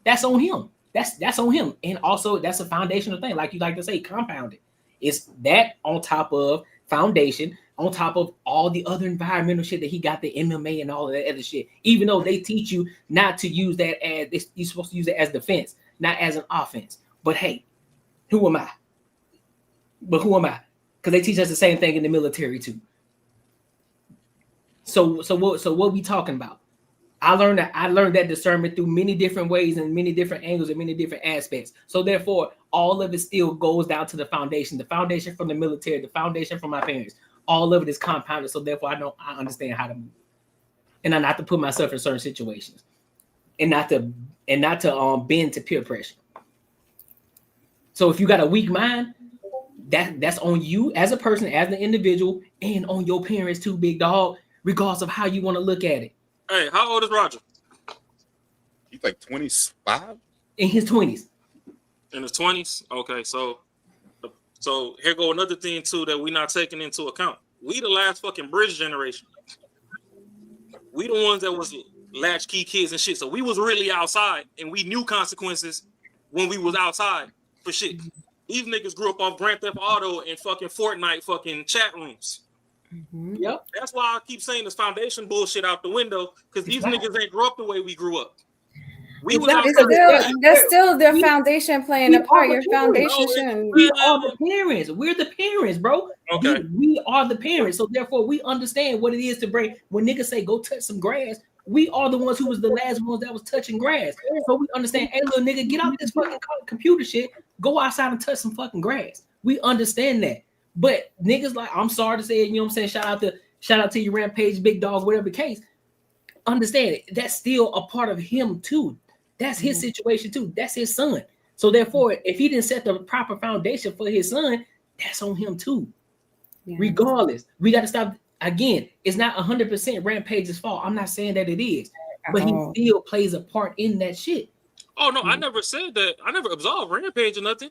That's on him. That's on him. And also that's a foundational thing. Like you like to say, compounded. It's that on top of foundation, on top of all the other environmental shit that he got, the MMA and all of that other shit. Even though they teach you not to use that as, you're supposed to use it as defense, not as an offense. But hey, who am I? Because they teach us the same thing in the military too. So what we talking about? I learned that discernment through many different ways and many different angles and many different aspects. So therefore, all of it still goes down to the foundation from the military, the foundation from my parents. All of it is compounded. So therefore, I understand how to move, and not to put myself in certain situations, and not to bend to peer pressure. So if you got a weak mind, that's on you as a person, as an individual, and on your parents too, big dog, regardless of how you want to look at it. Hey, how old is Roger? He's like 25? In his 20s. In his 20s? Okay, so here go another thing too that we're not taking into account. We the last fucking bridge generation. We the ones that was latchkey kids and shit. So we was really outside and we knew consequences when we was outside for shit. These niggas grew up off Grand Theft Auto and fucking Fortnite fucking chat rooms. Yep. That's why I keep saying this foundation bullshit out the window, because these niggas ain't grew up the way we grew up. That's still their foundation playing a part. Your foundation shouldn't. We are the parents. We're the parents, bro. Okay. We are the parents. So therefore, we understand what it is to bring. When niggas say go touch some grass, we are the ones who was the last ones that was touching grass. So we understand, hey, little nigga, get off this fucking computer shit. Go outside and touch some fucking grass. We understand that. But niggas like, I'm sorry to say it, you know what I'm saying? Shout out to your Rampage, big dog, whatever the case. Understand it. That's still a part of him too. That's his situation too. That's his son. So therefore, if he didn't set the proper foundation for his son, that's on him too. Yeah. Regardless, we got to stop. Again, it's not 100% Rampage's fault. I'm not saying that it is, but he still plays a part in that shit. Oh no, I never said that. I never absolved Rampage or nothing.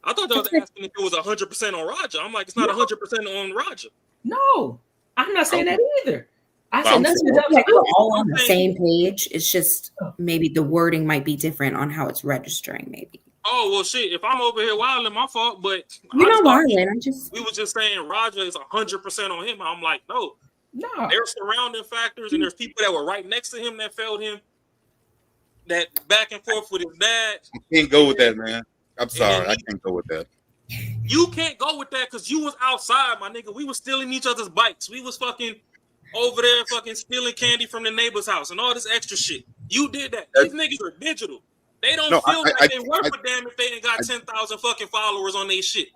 I thought they was asking if it was 100% on Roger. I'm like, it's not 100% on Roger. No, I'm not saying that either. I said nothing. Like we're all on the same page. It's just maybe the wording might be different on how it's registering. Maybe. Oh well, shit. If I'm over here wilding, my fault. But you're not wilding. We was just saying Roger is 100% on him. I'm like, no. There's surrounding factors, and there's people that were right next to him that failed him. That back and forth with his dad. I can't go with that, man. I'm sorry, I can't go with that. You can't go with that because you was outside, my nigga. We was stealing each other's bikes. We was fucking over there fucking stealing candy from the neighbor's house and all this extra shit. You did that. These niggas are digital. They don't feel like they worth a damn if they ain't got 10,000 fucking followers on their shit.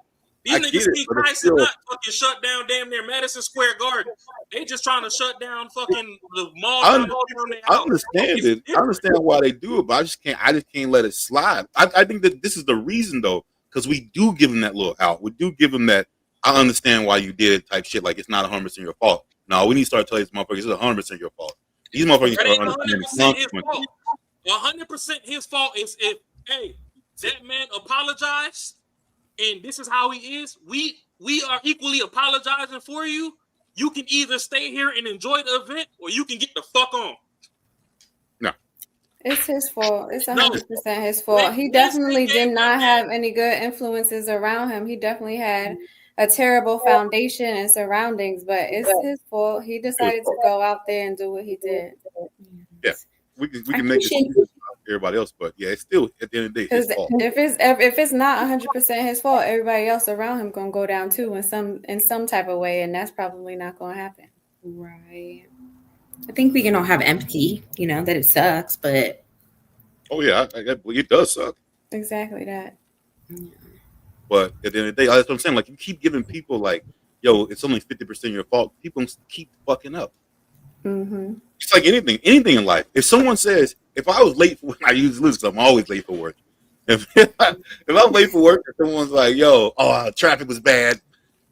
These niggas keep Christ and not fucking shut down damn near Madison Square Garden. They just trying to shut down fucking the mall. I understand it. I understand why they do it, but I just can't let it slide. I think that this is the reason though, because we do give them that little out. We do give them that. I understand why you did it type shit. Like it's not 100% your fault. No, we need to start telling these motherfuckers it's 100% your fault. These motherfuckers start understanding the consequences. 100% his fault is if that man apologized and this is how he is, we are equally apologizing for you. You can either stay here and enjoy the event, or you can get the fuck on. It's his fault. It's 100% his fault. He definitely did not have any good influences around him. He definitely had a terrible foundation and surroundings, but it's his fault. He decided to go out there and do what he did. Yeah, we can make it everybody else, but yeah, it's still at the end of the day his fault. If it's not 100% his fault, everybody else around him gonna go down too in some type of way, and that's probably not gonna happen. Right. I think we can all have empathy, that it sucks, but it does suck. Exactly that. But at the end of the day, that's what I'm saying. Like, you keep giving people like, yo, it's only 50% your fault. People keep fucking up. Mm-hmm. It's like anything in life. If someone says, if I was late for, I use this because I'm always late for work. If I'm late for work, and someone's like, yo, traffic was bad.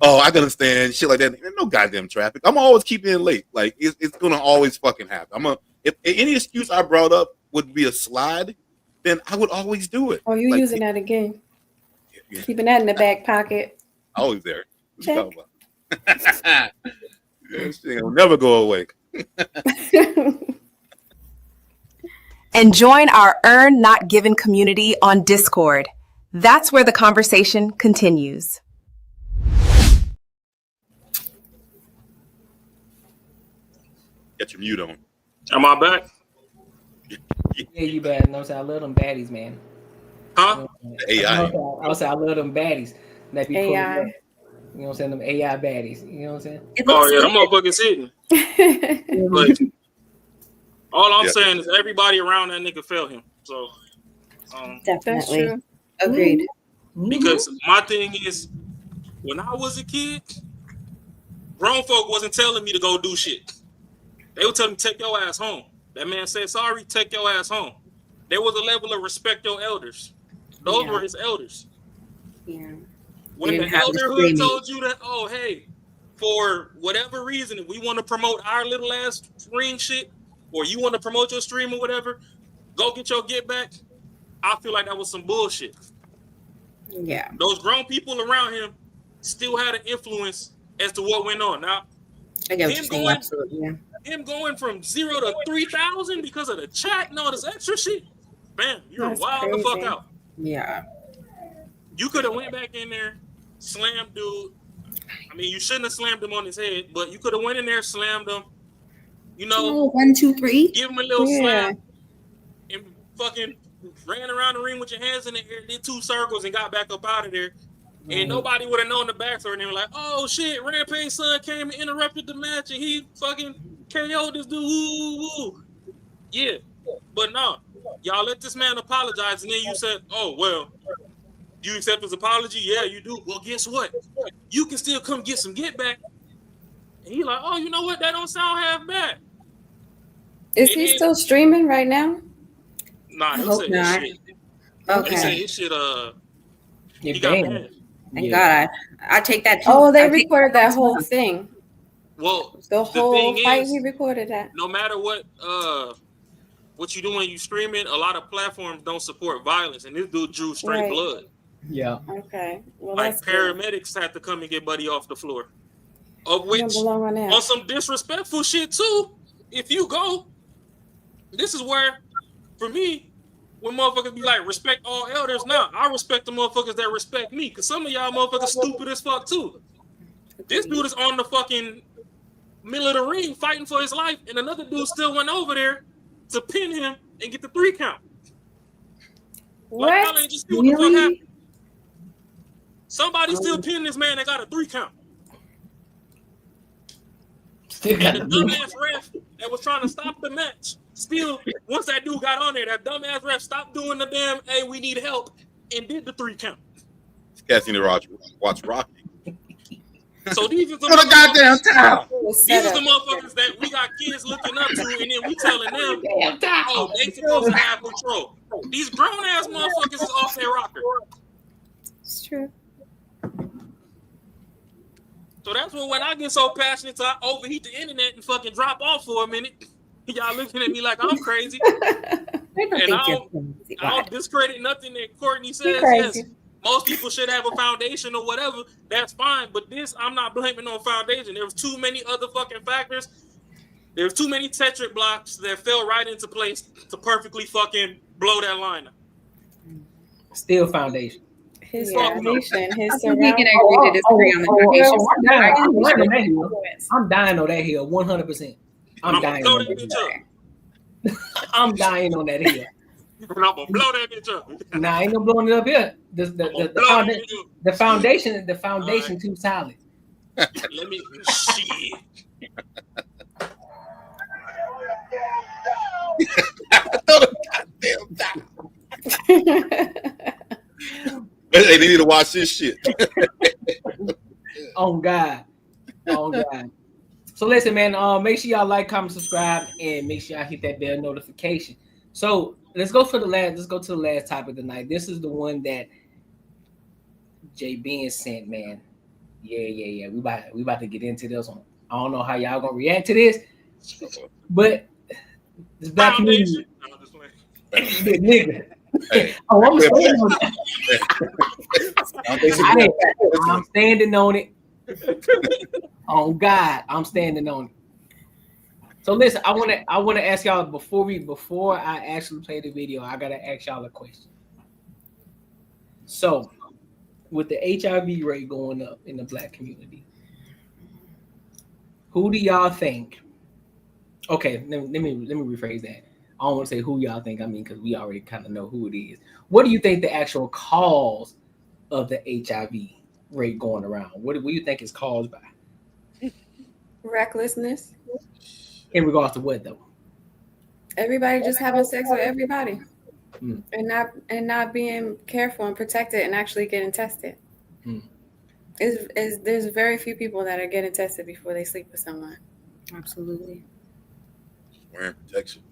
Oh, I can understand shit like that. There's no goddamn traffic. I'm always keeping it late. Like, it's gonna always fucking happen. If any excuse I brought up would be a slide, then I would always do it. Oh, you using that again? Yeah. Keeping that in the back pocket. Always there. Check. This thing will never go away. And join our Earn Not Given community on Discord. That's where the conversation continues. Get your mute on. Am I back? Yeah, you back. No, I love them baddies, man. Huh? The AI. I love them baddies. That be AI. You know what I'm saying? Them AI baddies. You know what I'm saying? Oh yeah, them motherfuckers sitting. But all I'm saying is everybody around that nigga failed him. So definitely agreed. Because my thing is, when I was a kid, grown folk wasn't telling me to go do shit. They would tell me, take your ass home. That man said, sorry, take your ass home. There was a level of respect your elders. Those were his elders. Yeah. When the elderhood told you that, oh, hey, for whatever reason, if we want to promote our little ass ring shit, or you want to promote your stream or whatever, go get your get back. I feel like that was some bullshit. Yeah. Those grown people around him still had an influence as to what went on. Now, him going from 0 to 3,000 because of the chat and all this extra shit, man, you're wild the fuck out. Yeah. You could have went back in there, slammed dude. I mean, you shouldn't have slammed him on his head, but you could have went in there, slammed him. 1, 2, 3. Give him a little slap, and fucking ran around the ring with your hands in the air, did 2 circles, and got back up out of there. And nobody would have known the backstory. And they were like, oh shit, Rampage's son came and interrupted the match, and he fucking KO'd this dude. Woo. Yeah, but no, y'all let this man apologize, and then you said, oh well, do you accept his apology? Yeah, you do. Well, guess what? You can still come get some get back. And he like, oh, you know what? That don't sound half bad. Is he still streaming right now? Nah, I hope not. Okay. They say his shit. He got banned. Thank God. I take that too. Oh, they recorded that whole thing. Well, the whole fight, is, he recorded that. No matter what you do when you streaming, a lot of platforms don't support violence, and this dude drew straight blood. Yeah. Okay. Well, like paramedics had to come and get Buddy off the floor. Of which, on some disrespectful shit too. If you go, this is where, for me, when motherfuckers be like, respect all elders. Now, I respect the motherfuckers that respect me, because some of y'all motherfuckers stupid as fuck too. This dude is on the fucking middle of the ring fighting for his life, and another dude still went over there to pin him and get the 3 count. What? Like, y'all ain't just see what the fuck happened. Somebody still pinned this man that got a 3 count. And the dumbass ref that was trying to stop the match, still, once that dude got on there, that dumbass ref stopped doing the damn, hey, we need help, and did the 3 count. Cats need to watch Rocky. So these are the goddamn town. These are the motherfuckers that we got kids looking up to, and then we telling them, oh, they supposed to have control. These grown ass motherfuckers is off their rocker. It's true. So that's when I get so passionate, so I overheat the internet and fucking drop off for a minute. Y'all looking at me like I'm crazy. And I don't discredit nothing that Courtney says. Yes, Most people should have a foundation or whatever. That's fine. But this, I'm not blaming on foundation. There was too many other fucking factors. There's too many tetric blocks that fell right into place to perfectly fucking blow that line up. Still foundation. His Yeah. foundation, his We can agree to disagree on the foundation. I'm dying on that hill, 100%. I'm dying on that hill. I'm dying on that hill. And I'm gonna blow that bitch up. Nah, I ain't no blowing it up here. The foundation too solid. Let me shit. They need to watch this shit. Oh God. So listen, man. Make sure y'all like, comment, subscribe, and make sure y'all hit that bell notification. So let's go to the last topic tonight. This is the one that J Ben sent, man. Yeah. We about to get into this one. I don't know how y'all gonna react to this, but this black community, nigga. Oh, I'm standing on it. I'm standing on it. Oh God, I'm standing on it. So listen, I want to ask y'all before I actually play the video, I gotta ask y'all a question. So, with the HIV rate going up in the black community, who do y'all think? Okay, let me rephrase that. I don't want to say who y'all think. I mean, because we already kind of know who it is. What do you think the actual cause of the HIV rate going around? What do you think is caused by? Recklessness. In regards to what though? Everybody just having sex with everybody, and not being careful and protected and actually getting tested. There's very few people that are getting tested before they sleep with someone. Absolutely. Wearing protection.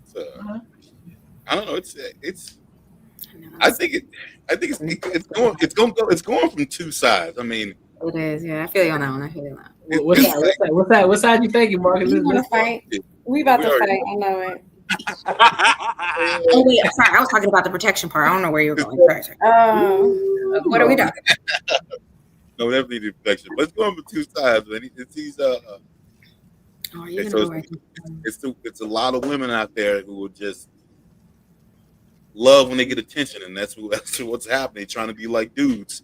So I don't know. I think it's going from two sides. I mean, it is. Yeah, I feel you on that one. I feel you on that. What side you thinking, Marcus? We want to fight. We about to fight. I know it. Oh wait, sorry. I was talking about the protection part. I don't know where you were going. What are we talking about? No, definitely the protection. But it's going from two sides, man. It's a lot of women out there who will just love when they get attention, and that's what's happening. They're trying to be like dudes.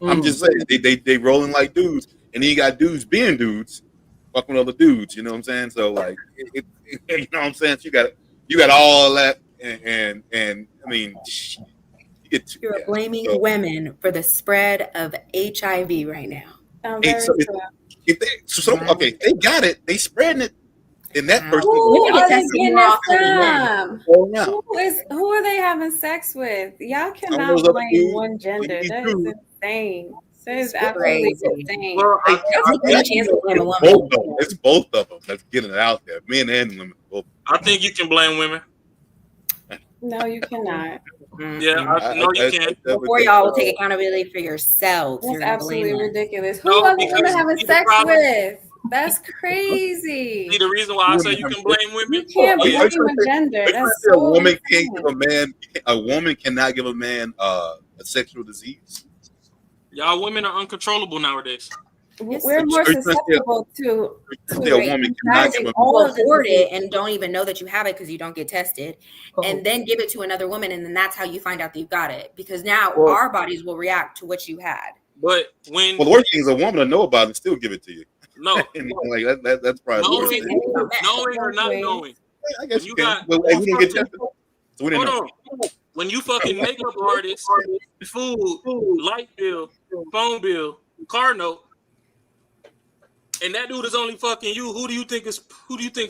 I'm just saying they rolling like dudes, and then you got dudes being dudes, fucking other dudes. You know what I'm saying? So like, you know what I'm saying? So you got all that, and I mean, you're blaming women for the spread of HIV right now. If they got it, they spreading it, and that person. Who are they getting it from? Who are they having sex with? Y'all cannot blame one gender. That is insane. That is absolutely insane. It's both of them that's getting it out there, men and women. Both. I think you can blame women. No, you cannot. Yeah, no, you can't. Before y'all will take accountability for yourselves. That's absolutely ridiculous. Who No, are they having sex with? That's crazy. See, the reason why I say you can blame women. You can't blame a gender. That's so a woman can't give a man. A woman cannot give a man a sexual disease. Y'all women are uncontrollable nowadays. We're more susceptible to a woman cannot give a all afford it and don't even know that you have it because you don't get tested, and then give it to another woman, and then that's how you find out that you've got it, because now our bodies will react to what you had. But when the worst thing is a woman to know about it and still give it to you. No, like that's probably knowing or not knowing. I guess you can. got. Well, we didn't get tested. So we didn't know. When you fucking makeup artist, food, light bill, phone bill, car note, and that dude is only fucking you, who do you think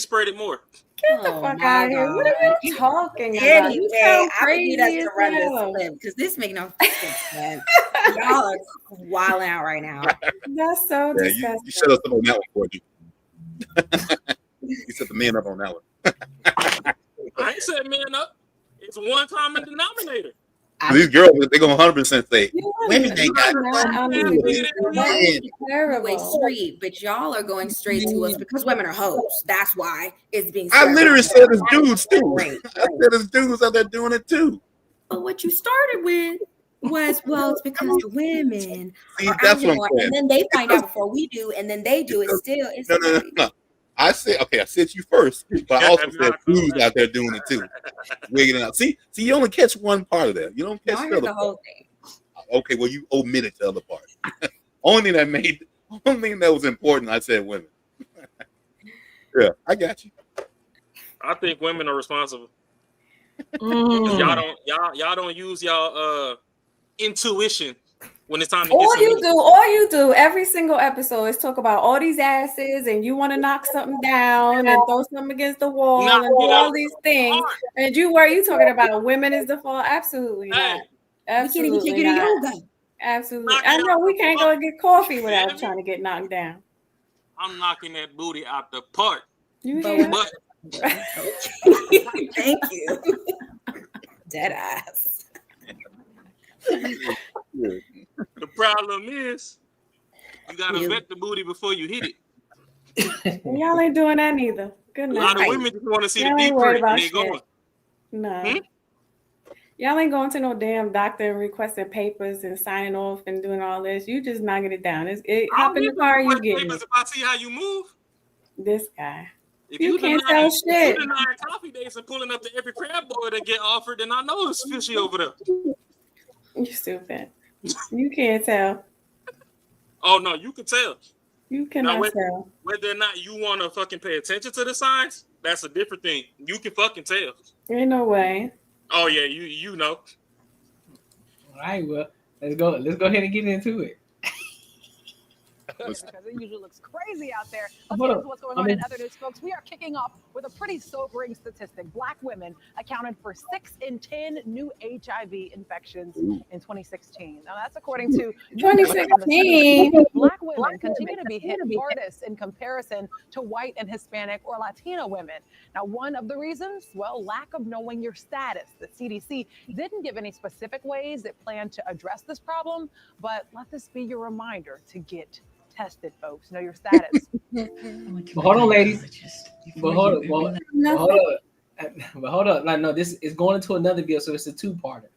spread it more? Get the fuck out of here. What are we talking about? You sound crazy I need us to run this clip because this makes no fucking sense. Y'all are wilding out right now. That's so disgusting. You shut us up on that one, Courtnee. You set the men up on that one. I ain't set men up. It's one common denominator. These girls, they're gonna 100% say women ain't got street, but y'all are going straight to us because women are hoes. That's why it's being. I literally said it's dudes too. I said it's dudes out there doing it too. But what you started with was, well, it's because the women are that's out what I'm more, saying. and then they find out before we do, and then they do it still. It's No. I said, okay, I said you first, but I also said who's out there doing it too. Wigging out. See, you only catch one part of that. You don't catch the other whole thing. Okay, well, you omitted the other part. only thing that was important, I said women. Yeah, I got you. I think women are responsible. Y'all don't use y'all intuition when it's time to All get you do every single episode is talk about all these asses, and you want to knock something down and throw something against the wall and do all these things. And you talking about women is the fault? Absolutely not. Absolutely we can't even take not. you to yoga. Absolutely. I know we can't go get coffee without trying to get knocked down. I'm knocking that booty out the park. You hear? But thank you. Dead ass. The problem is you gotta vet the booty before you hit it. Y'all ain't doing that neither. Good night. A lot of women just want to see Y'all the ain't deep worried print when about they shit. going. No. Y'all ain't going to no damn doctor and requesting papers and signing off and doing all this. You just knocking it down. Hop in the car, you getting it. If I see how you move, this guy. if You can't denying- tell if shit. you denying coffee dates and pulling up to every crab boy that get offered, then I know it's fishy over there. You stupid. You can't tell. Oh no, you can tell. You cannot Now, tell. whether or not you want to fucking pay attention to the signs, that's a different thing. You can fucking tell. Ain't no way. Oh yeah, you know. All right, well, let's go ahead and get into it. Because it usually looks crazy out there. Hold Let's get up. into what's going on in other news, folks. We are kicking off with a pretty sobering statistic. Black women accounted for 6 in 10 new HIV infections in 2016. Now, that's according to 2016. Black women continue to be hit hardest in comparison to white and Hispanic or Latino women. Now, one of the reasons, well, lack of knowing your status. The CDC didn't give any specific ways it planned to address this problem, but let this be your reminder to get tested, folks. Know your status. But hold on, ladies. But hold up. Like, no, this is going into another video, so it's a two-parter.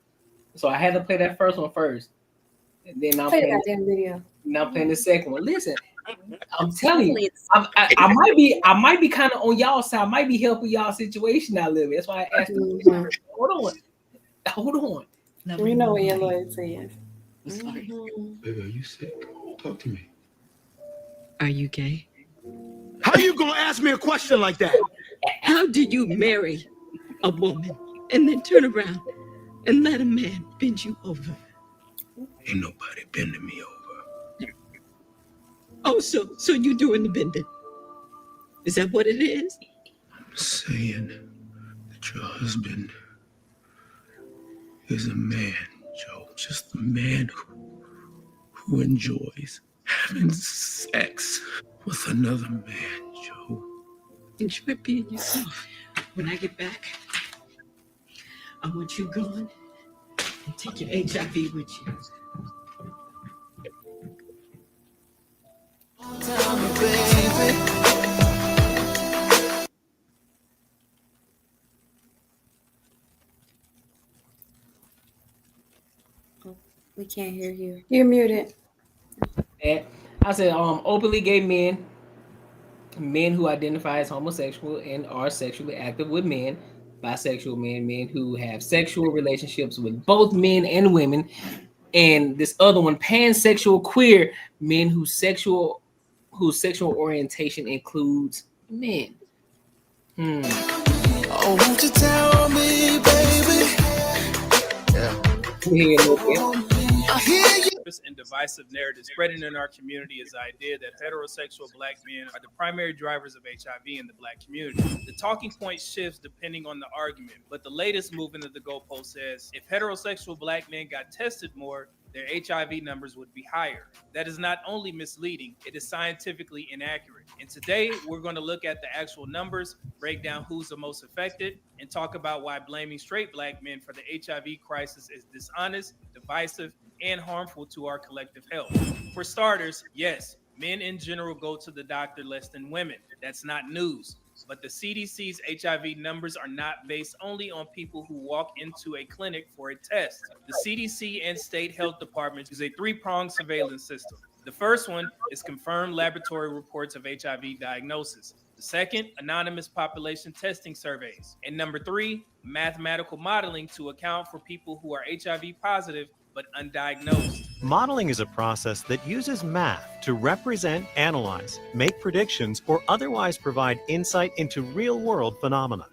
So I had to play that first one first, and then I'm playing that damn video. Now I'm playing the second one. Listen, I'm telling you, I might be kind of on y'all side. I might be helping y'all situation out a little bit. That's why I asked you. Hold on. We know what your loyalty is. Baby, are you sick? Talk to me. Are you gay? How you gonna ask me a question like that? How do you marry a woman and then turn around and let a man bend you over? Ain't nobody bending me over. Oh, so you doing the bending? Is that what it is? I'm saying that your husband is a man, Joe. Just a man who enjoys having sex with another man, Joe. Enjoy being yourself. When I get back, I want you gone and take your HIV with you. Tell me, baby. We can't hear you. You're muted. And I said, openly gay men who identify as homosexual and are sexually active with men, bisexual men who have sexual relationships with both men and women, and this other one, pansexual queer men whose sexual orientation includes men. Oh, won't you tell me, baby? I hear you. And divisive narrative spreading in our community is the idea that heterosexual black men are the primary drivers of HIV in the black community. The talking point shifts depending on the argument, but the latest movement of the goalpost says if heterosexual black men got tested more, their HIV numbers would be higher. That is not only misleading, it is scientifically inaccurate. And today, we're going to look at the actual numbers, break down who's the most affected, and talk about why blaming straight black men for the HIV crisis is dishonest, divisive, and harmful to our collective health. For starters, yes, men in general go to the doctor less than women. That's not news. But the CDC's HIV numbers are not based only on people who walk into a clinic for a test. The CDC and state health departments use a three-pronged surveillance system. The first one is confirmed laboratory reports of HIV diagnosis. The second, anonymous population testing surveys. And number three, mathematical modeling to account for people who are HIV positive but undiagnosed. Modeling is a process that uses math to represent, analyze, make predictions, or otherwise provide insight into real-world phenomena.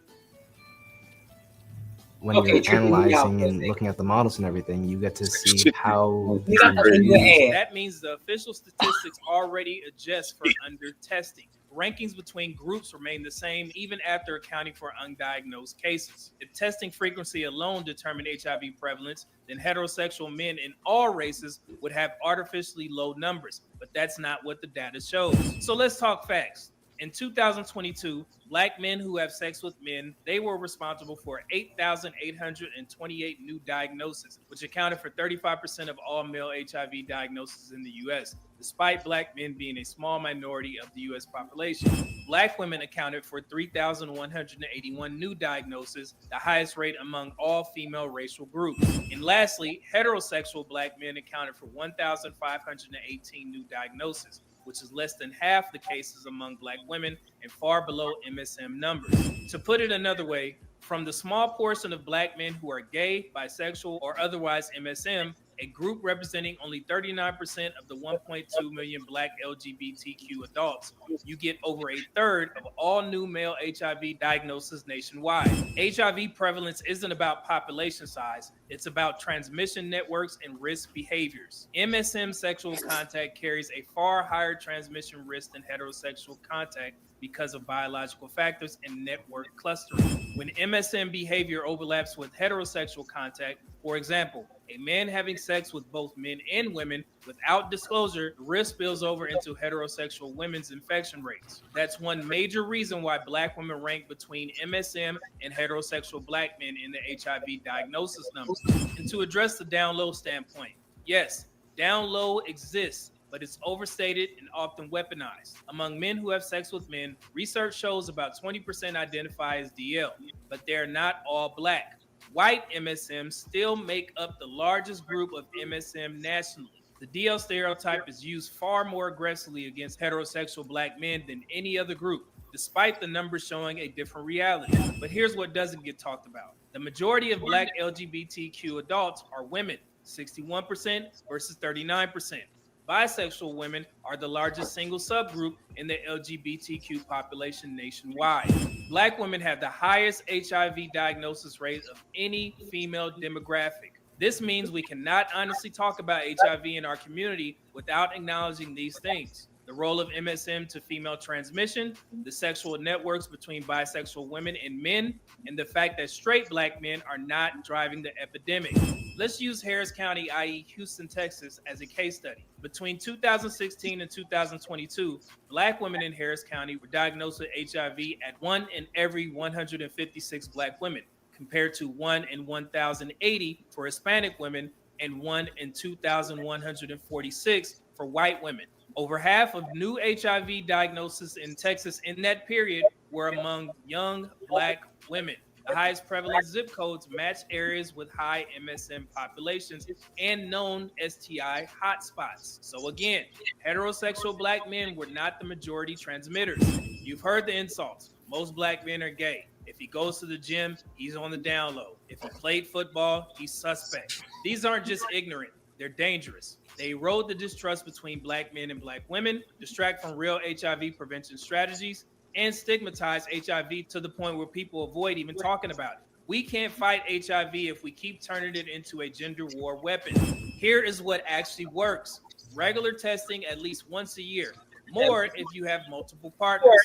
When you're analyzing and looking at the models and everything, you get to see how that means the official statistics already adjust for under testing. Rankings between groups remain the same even after accounting for undiagnosed cases. If testing frequency alone determined HIV prevalence, then heterosexual men in all races would have artificially low numbers, but that's not what the data shows. So let's talk facts. In 2022, Black men who have sex with men, they were responsible for 8,828 new diagnoses, which accounted for 35% of all male HIV diagnoses in the U.S., despite Black men being a small minority of the U.S. population. Black women accounted for 3,181 new diagnoses, the highest rate among all female racial groups. And lastly, heterosexual Black men accounted for 1,518 new diagnoses, which is less than half the cases among Black women and far below MSM numbers. To put it another way, from the small portion of Black men who are gay, bisexual, or otherwise MSM, a group representing only 39% of the 1.2 million Black LGBTQ adults, you get over a third of all new male HIV diagnoses nationwide. HIV prevalence isn't about population size, it's about transmission networks and risk behaviors. MSM sexual contact carries a far higher transmission risk than heterosexual contact because of biological factors and network clustering. When MSM behavior overlaps with heterosexual contact, for example, a man having sex with both men and women without disclosure, the risk spills over into heterosexual women's infection rates. That's one major reason why Black women rank between MSM and heterosexual Black men in the HIV diagnosis numbers. And to address the down low standpoint, yes, down low exists, but it's overstated and often weaponized. Among men who have sex with men, research shows about 20% identify as DL, but they're not all Black. White MSM still make up the largest group of MSM nationally. The DL stereotype is used far more aggressively against heterosexual Black men than any other group, despite the numbers showing a different reality. But here's what doesn't get talked about. The majority of Black LGBTQ adults are women, 61% versus 39%. Bisexual women are the largest single subgroup in the LGBTQ population nationwide. Black women have the highest HIV diagnosis rate of any female demographic. This means we cannot honestly talk about HIV in our community without acknowledging these things. The role of MSM to female transmission, the sexual networks between bisexual women and men, and the fact that straight Black men are not driving the epidemic. Let's use Harris County, i.e. Houston, Texas, as a case study. Between 2016 and 2022, Black women in Harris County were diagnosed with HIV at 1 in every 156 Black women, compared to 1 in 1,080 for Hispanic women and 1 in 2,146 for white women. Over half of new HIV diagnoses in Texas in that period were among young Black women. The highest prevalent zip codes match areas with high MSM populations and known STI hotspots. So again, heterosexual Black men were not the majority transmitters. You've heard the insults. Most Black men are gay. If he goes to the gym, he's on the down low. If he played football, he's suspect. These aren't just ignorant, they're dangerous. They erode the distrust between Black men and Black women, distract from real HIV prevention strategies, and stigmatize HIV to the point where people avoid even talking about it. We can't fight HIV if we keep turning it into a gender war weapon. Here is what actually works. Regular testing at least once a year. More if you have multiple partners.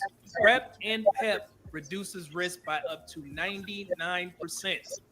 PrEP and PEP reduces risk by up to 99%.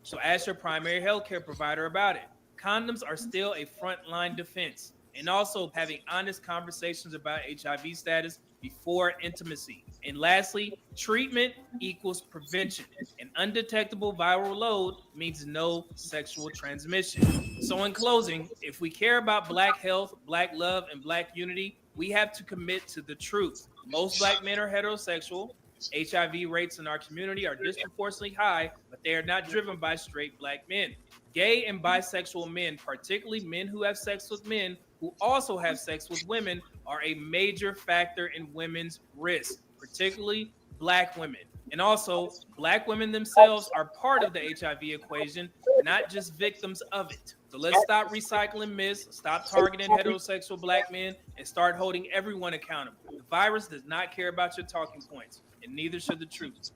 So ask your primary healthcare provider about it. Condoms are still a frontline defense. And also having honest conversations about HIV status before intimacy. And lastly, treatment equals prevention. An undetectable viral load means no sexual transmission. So in closing, if we care about Black health, Black love, and Black unity, we have to commit to the truth. Most Black men are heterosexual. HIV rates in our community are disproportionately high, but they are not driven by straight Black men. Gay and bisexual men, particularly men who have sex with men who also have sex with women, are a major factor in women's risk, particularly Black women. And also, Black women themselves are part of the HIV equation, not just victims of it. So let's stop recycling myths, stop targeting heterosexual Black men, and start holding everyone accountable. The virus does not care about your talking points, and neither should the truth.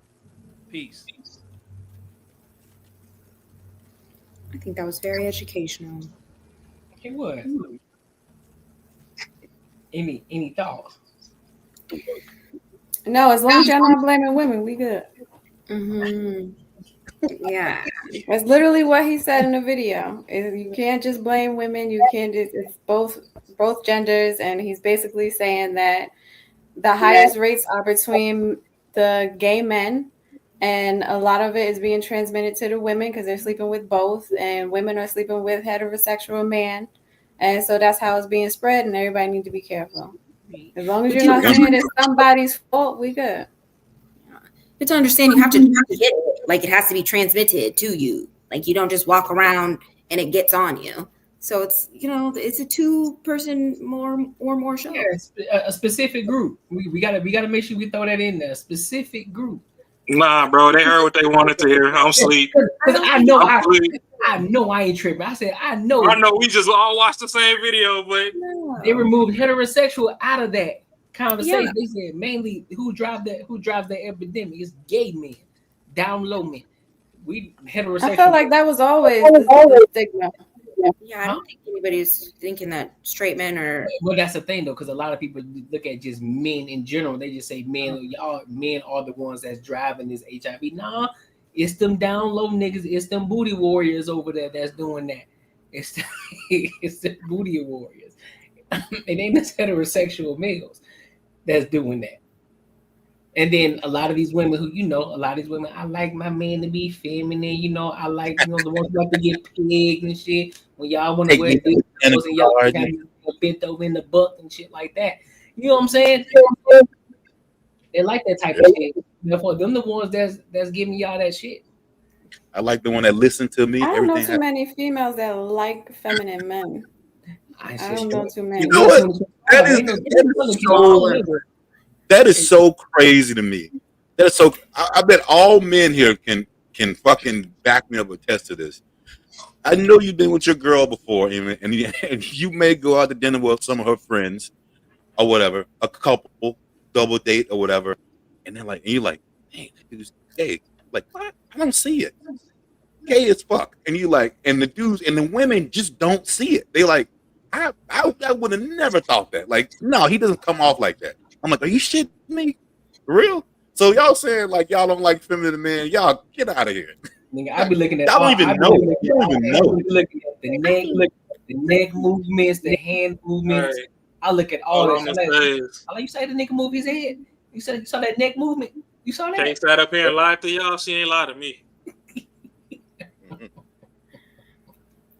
Peace. I think that was very educational. It was. Any thoughts? No, as long as y'all not blaming women, we good. Yeah, that's literally what he said in the video. You can't just blame women. You can't just, it's both genders, and he's basically saying that the highest rates are between the gay men, and a lot of it is being transmitted to the women because they're sleeping with both, and women are sleeping with heterosexual men, and so that's how it's being spread. And everybody needs to be careful. As long as you're not saying it's somebody's fault, we good. But to understand, you have to get it. Like, it has to be transmitted to you. Like, you don't just walk around and it gets on you. So it's, it's a 2-person or more show. Yeah, a specific group. We gotta make sure we throw that in there. A specific group. Nah, bro, they heard what they wanted to hear. I'm asleep. Because I know I ain't tripping. I said I know. We just all watched the same video, but they removed heterosexual out of that conversation. Yeah. They said mainly who drives the epidemic is gay men, down low men. We heterosexual. I felt like that was always the stigma. Yeah, I don't think anybody's thinking that straight men are. Well, that's the thing though, because a lot of people look at just men in general. They just say men are the ones that's driving this HIV. Nah, it's them down low niggas. It's them booty warriors over there that's doing that. It's the booty warriors. It ain't this heterosexual males that's doing that. And then a lot of these women who, I like my man to be feminine, I like, the ones who like to get pigged and shit. When y'all want to wear this, and y'all bent over in the butt and shit like that. You know what I'm saying? They like that type of shit. Therefore, them the ones that's giving y'all that shit. I like the one that listen to me. I don't know too many females that like feminine men. I don't know too many. You know what? That is so crazy to me. That is so. I bet all men here can fucking back me up or attest to this. I know you've been with your girl before, and you may go out to dinner with some of her friends or whatever, a couple, double date or whatever, and they're like, and you're like, hey, it's gay. Like, what? I don't see it. Gay as fuck. And you like, and the dudes and the women just don't see it. They like, I would have never thought that. Like, no, he doesn't come off like that. I'm like, are you shitting me? For real? So y'all saying like y'all don't like feminine men? Y'all get out of here. Nigga, I be looking at. Y'all don't even know. You don't even know. Looking at the neck movements, the hand movements. Right. I look at all that. I like you say the nigga move his head. You saw that neck movement. You saw that. Can't sat up here and lie to y'all. She ain't lie to me.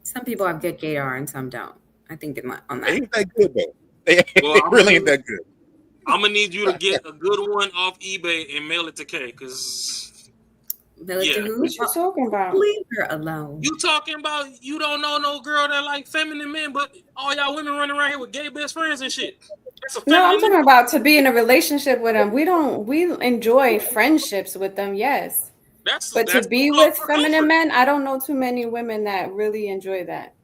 Some people have good gaydar and some don't. I think on that. Ain't that good though? They really ain't that good. I'm gonna need you to get a good one off eBay and mail it to Kay, because What you talking about? Leave her alone. You talking about you don't know no girl that like feminine men, but all y'all women running around here with gay best friends and shit. No, I'm talking about to be in a relationship with them. We enjoy friendships with them, yes. But to be with feminine men, I don't know too many women that really enjoy that.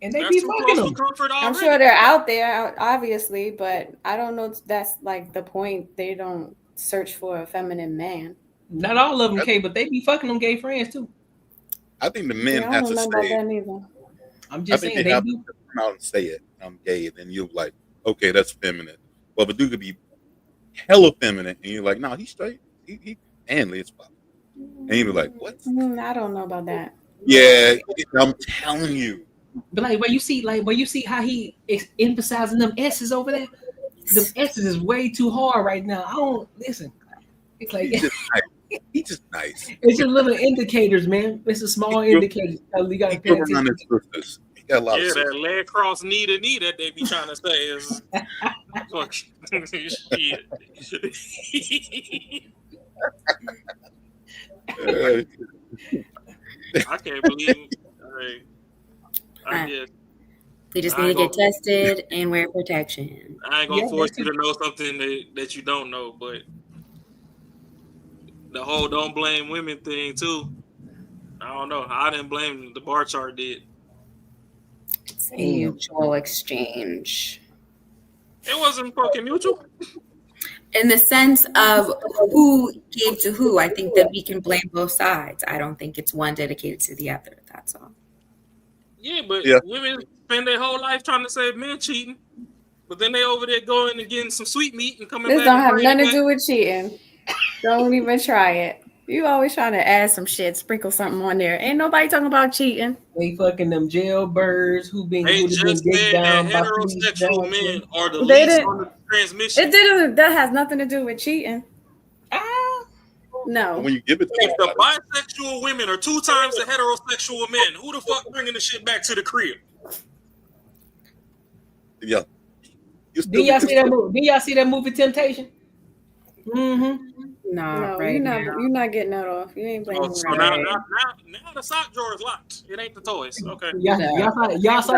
And they be fucking them. I'm sure they're out there, obviously, but I don't know if that's like the point. They don't search for a feminine man. Not all of them, Kay, but they be fucking them gay friends too. I think the men have to say it. I'm just saying they have to come out and say it. I'm gay, and then you're like, okay, that's feminine. Well, but dude could be hella feminine, and you're like, no, he's straight. He manly as fuck. And you're like, what? I don't know about that. Yeah, I'm telling you. But where you see how he is emphasizing them S's over there. Them S's is way too hard right now. I don't listen. It's like he's just nice. It's just little indicators, man. It's a small indicator. We got to pay attention. He got a lot yeah, of that leg cross knee to knee that they be trying to say is fuck shit. I can't believe. I did. They just need to get tested and wear protection. I ain't gonna force you to know something that you don't know, but the whole "don't blame women" thing too. I don't know. I didn't blame them. The bar chart did. It's a mutual exchange. It wasn't fucking mutual. In the sense of who gave to who, I think that we can blame both sides. I don't think it's one dedicated to the other. That's all. Yeah, but women spend their whole life trying to say men cheating, but then they over there going and getting some sweet meat and coming This back. don't have nothing to do with cheating. Don't even try it. You always trying to add some shit, sprinkle something on there. Ain't nobody talking about cheating. They fucking them jailbirds who been They just said that heterosexual men are the least on the transmission. That has nothing to do with cheating. No. When you give it to if the bisexual women are 2 times the heterosexual men, who the fuck bringing the shit back to the crib? Yeah. Did y'all see that movie? Did y'all see that movie Temptation? Mm-hmm. No, right you're not getting that off. You ain't playing. So now the sock drawer is locked. It ain't the toys. Okay. Y'all saw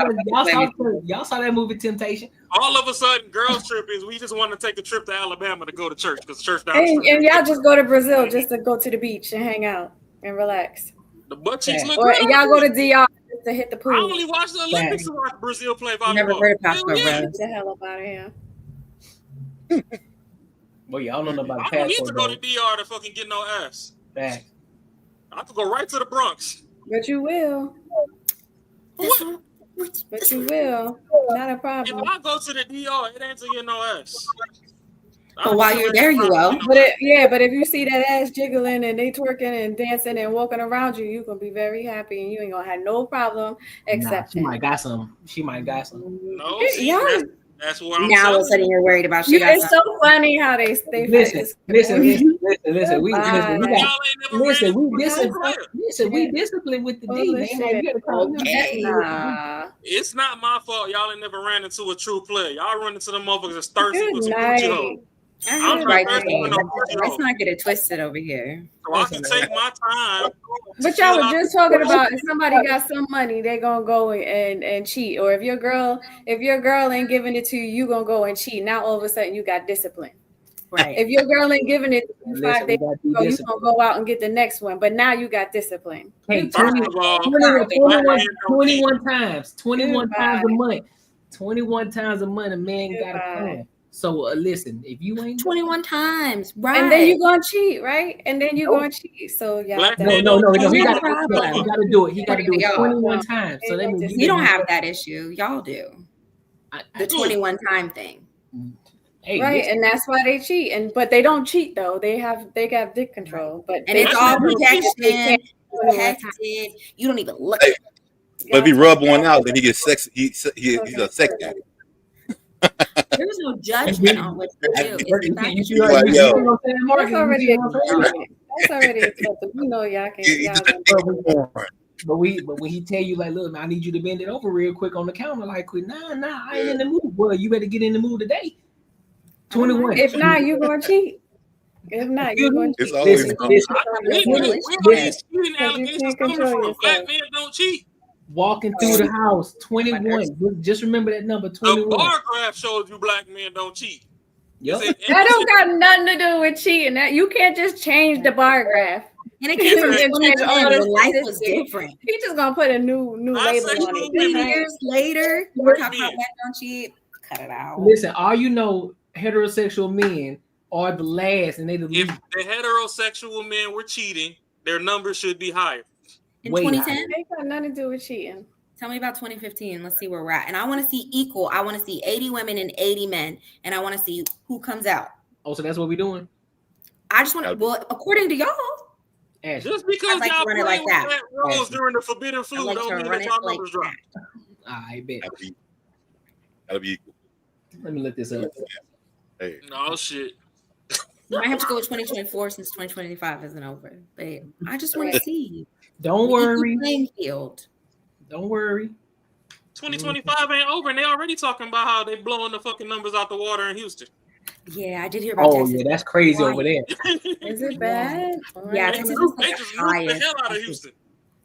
that movie Temptation. All of a sudden, girls trip is we just want to take a trip to Alabama to go to church because church down the And street. y'all just go to Brazil just to go to the beach and hang out and relax. The butt cheeks look Or good. y'all go to DR just to hit the pool. I only watched the Olympics to watch Brazil play volleyball. Never heard of Passport Get the hell up out of here. Well, y'all don't know about I don't need to go to DR to fucking get no ass. Fact. I have to go right to the Bronx. But you will. What? But you will. Not a problem. If I go to the DR, it ain't to get no ass. But while you're there, you will. But if you see that ass jiggling and they twerking and dancing and walking around you, you're gonna be very happy and you ain't gonna have no problem accepting. She might got some. No, see, that's what I'm now all of a saying. sudden you're worried about It's so funny how they listen. We disciplined with the D, man. It's not my fault. Y'all ain't never ran into a true player. Y'all run into the motherfuckers that's thirsty Good with some night. Gucci hoe. I'm right there. Let's not get it twisted over here. So I can take my time. But y'all were just talking about if somebody got some money, they gonna go and cheat. Or if your girl ain't giving it to you, you gonna go and cheat. Now all of a sudden you got discipline. Right. If your girl ain't giving it to you 5 days ago, you gonna go out and get the next one. But now you got discipline. Hey, 21 times. 21 times a month. 21 times a month a man got a plan. So listen, if you ain't 21 times, right? And then you gonna cheat, right? And then you gonna cheat. So yeah, no. He gotta do it. He gotta do it 21 times. So that means you don't have that issue. Y'all do. The 21 time thing. Hey, right, and that's why they cheat. But they don't cheat though. They got dick control. But it's all protection. Protected. You don't even look. Hey, but if he rub one out, then he gets sex. He's a sex addict. There's no judgment on what you do. That's already accepted. You know, y'all can. But when he tell you like, look, man, I need you to bend it over real quick on the counter, like, nah, I ain't in the mood. Well, you better get in the mood today. 21. If not, you gonna cheat. If not, you're going to cheat. Black men don't cheat. Walking through the house, 21. Just remember that number, 21. The bar graph shows you black men don't cheat. Yep. That don't got nothing to do with cheating. That you can't just change the bar graph. And it can't life was different. He just gonna put a new label on it. 10 years later, we're talking about men don't cheat. Cut it out. Listen, all you know, heterosexual men are the last, and they the least. If the heterosexual men were cheating, their numbers should be higher. In 2010, they got nothing to do with cheating. Tell me about 2015. Let's see where we're at. And I want to see equal. I want to see 80 women and 80 men. And I want to see who comes out. Oh, so that's what we're doing? I just want to, well, according to y'all. Just because y'all play like that rules during the forbidden food don't mean that y'all numbers drop. I bet. Gotta be equal. Let me look this up. Hey. No shit. You might have to go with 2024 since 2025 isn't over. But I just want to see. Don't worry. Playing field. Don't worry. 2025 ain't over, and they already talking about how they blowing the fucking numbers out the water in Houston. Yeah, I did hear about Oh Texas. yeah, that's crazy over there. Is it bad? Yeah, They Texas just is moved the highest. the hell out of Houston.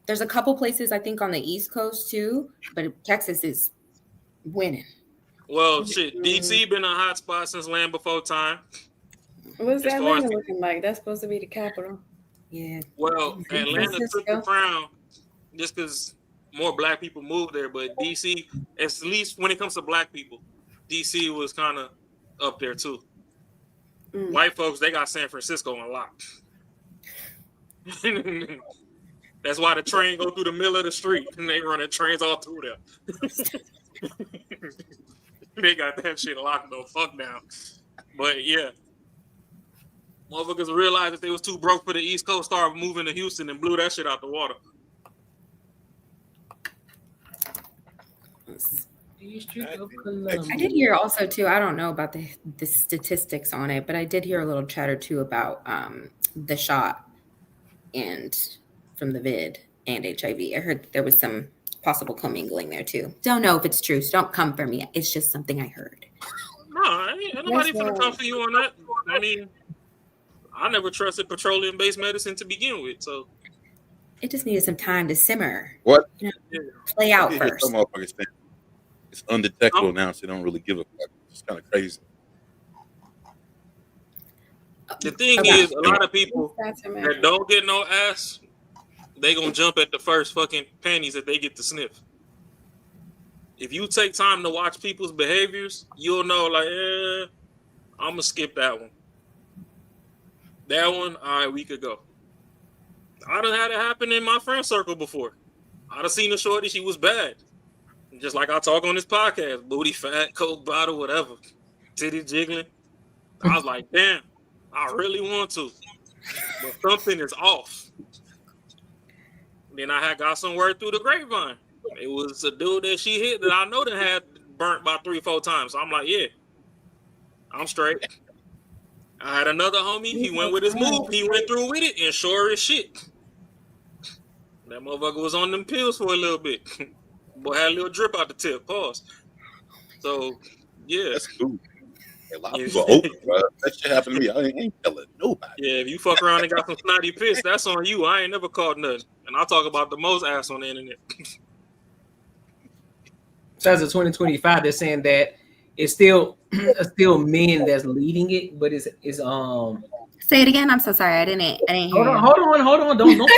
There's a couple places I think on the East Coast too, but Texas is winning. Well, shit, DC been a hot spot since Land Before Time. What's As far Atlanta as- looking like? That's supposed to be the capital. Yeah. Well, Atlanta took the Francisco. crown just because more black people moved there, but DC, at least when it comes to black people, DC was kind of up there too. White folks, they got San Francisco on lock. That's why the train go through the middle of the street and they running trains all through there. They got that shit locked the fuck down. But yeah, motherfuckers realized that they was too broke for the East Coast, started moving to Houston and blew that shit out the water. I did hear also too. I don't know about the statistics on it, but I did hear a little chatter too about the shot and from the vid and HIV. I heard there was some possible commingling there too. Don't know if it's true, so don't come for me. It's just something I heard. No, ain't nobody finna come for you on that. I mean, I never trusted petroleum-based medicine to begin with, so It just needed some time to simmer. What? You know, play out first. Some motherfuckers think it's undetectable now, so they don't really give a fuck. It's kind of crazy. the thing is, a lot of people that don't get no ass, they gonna jump at the first fucking panties that they get to sniff. If you take time to watch people's behaviors, you'll know, like, I'm gonna skip that one. That one, all right, we could go. I done had it happen in my friend circle before. I done seen a shorty, she was bad. Just like I talk on this podcast, booty fat, coke bottle, whatever, titty jiggling. I was like, damn, I really want to, but something is off. Then I had got some word through the grapevine. It was a dude that she hit that I know that had burnt about 3-4 times. So I'm like, yeah, I'm straight. I had another homie. He went with his move. He went through with it, and sure as shit, that motherfucker was on them pills for a little bit. Boy had a little drip out the tip. Pause. So yeah, that's cool. A lot of people open, bro. That shit happened to me. I ain't telling nobody. Yeah, if you fuck around and got some snotty piss, that's on you. I ain't never caught nothing. And I talk about the most ass on the internet. So as of 2025, they're saying that it's still men that's leading it, but it's Say it again. I'm so sorry. I didn't hear. Hold on. Don't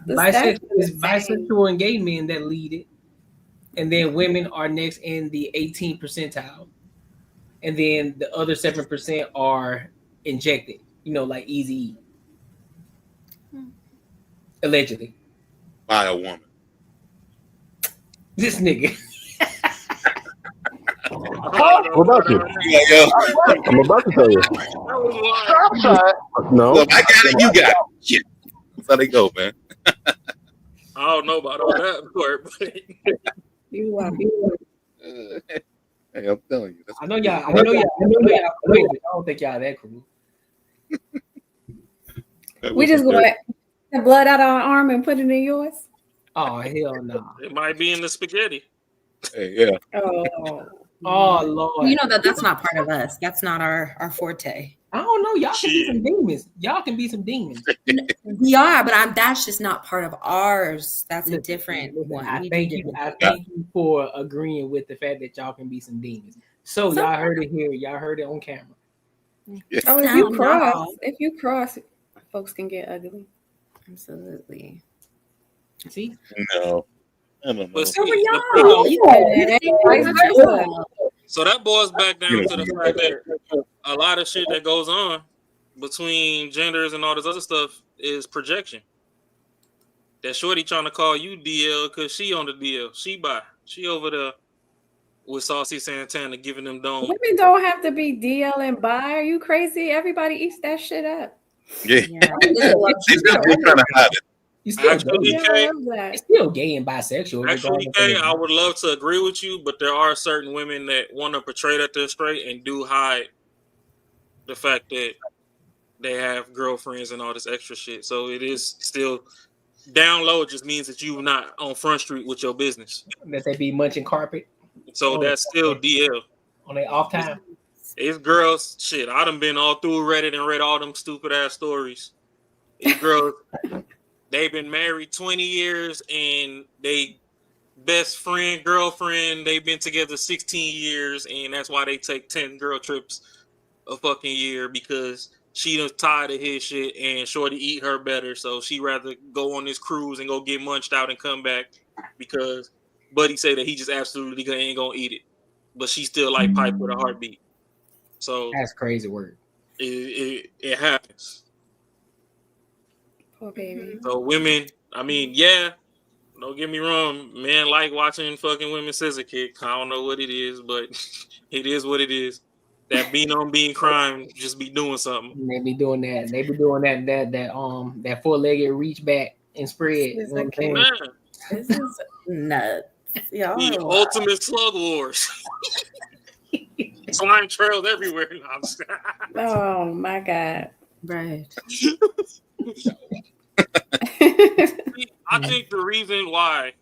it's bisexual and gay men that lead it, and then women are next in the 18th percentile, and then the other 7% are injected. You know, like Easy, allegedly by a woman. This nigga. What about you? I'm about to tell you. No. Look, I got it. You got it. Shit. That's how they go, man. I don't know about all that part, but hey, I'm telling you. I know y'all. I don't think y'all that cool. We just gonna let blood out of our arm and put it in yours. Oh hell no! It might be in the spaghetti. Hey, yeah. Oh Lord! You know that's not part of us. That's not our forte. I don't know. Y'all can be some demons. Y'all can be some demons. We are, but that's just not part of ours. That's a different one. I thank you for agreeing with the fact that y'all can be some demons. So y'all heard it here. Y'all heard it on camera. Oh, if you cross, folks can get ugly. Absolutely. See? No. I don't know. But see, so that boils back down to the fact that a lot of shit that goes on between genders and all this other stuff is projection. That shorty trying to call you DL because she on the DL. She over there with Saucy Santana giving them dome. Women don't have to be DL and bi. Are you crazy? Everybody eats that shit up. Yeah. They're trying to hide it. It's still gay and bisexual. Actually, Kay, I would love to agree with you, but there are certain women that want to portray that they're straight and do hide the fact that they have girlfriends and all this extra shit. So it is still down low. It just means that you're not on Front Street with your business. That they be munching carpet. So that's still DL. On their off time. These girls, shit, I done been all through Reddit and read all them stupid ass stories. These girls, they've been married 20 years and they best friend, girlfriend, they've been together 16 years, and that's why they take 10 girl trips a fucking year, because she was tired of his shit and shorty eat her better, so she rather go on this cruise and go get munched out and come back, because Buddy say that he just absolutely ain't gonna eat it, but she still like pipe with a heartbeat. So that's crazy word. It happens. Poor baby. So women, I mean, yeah, don't get me wrong, men like watching fucking women scissor kick. I don't know what it is, but it is what it is. That being on being crime just be doing something. They be doing that. They be doing that 4-legged reach back and spread. You know what I'm saying? Man, This is nuts. Y'all the are ultimate slug wars. Slime trails everywhere. No, I'm just- Oh my God. right. I think the reason why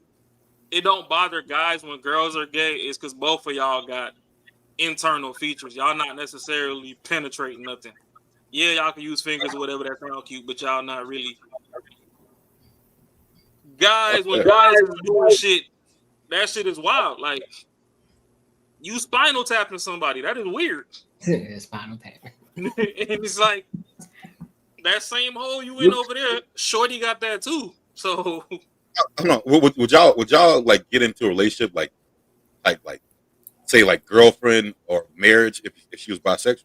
it don't bother guys when girls are gay is because both of y'all got internal features. Y'all not necessarily penetrating nothing. Yeah, y'all can use fingers or whatever that sound cute, but y'all not really. Guys, when guys is doing shit, that shit is wild. Like, you spinal tapping somebody. That is weird. Spinal tapping. And it's like, that same hole you in over there, shorty got that too. So I don't know. Would y'all like get into a relationship like say like girlfriend or marriage if she was bisexual?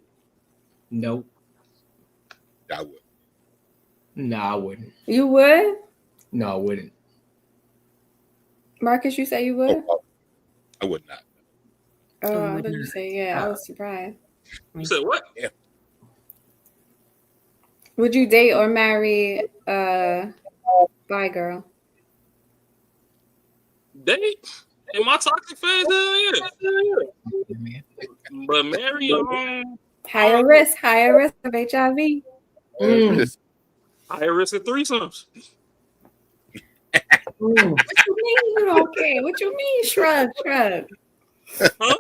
Nope. Yeah, I would. No, I wouldn't. You would? No, I wouldn't. Marcus, you say you would? I would not. Oh, I thought you say yeah. I was surprised. You said what? Yeah. Would you date or marry a bi girl? Date? In my toxic phase, hell yeah. But marry Higher risk of HIV. higher risk of threesomes. What you mean you don't care? What you mean? Shrug. Huh?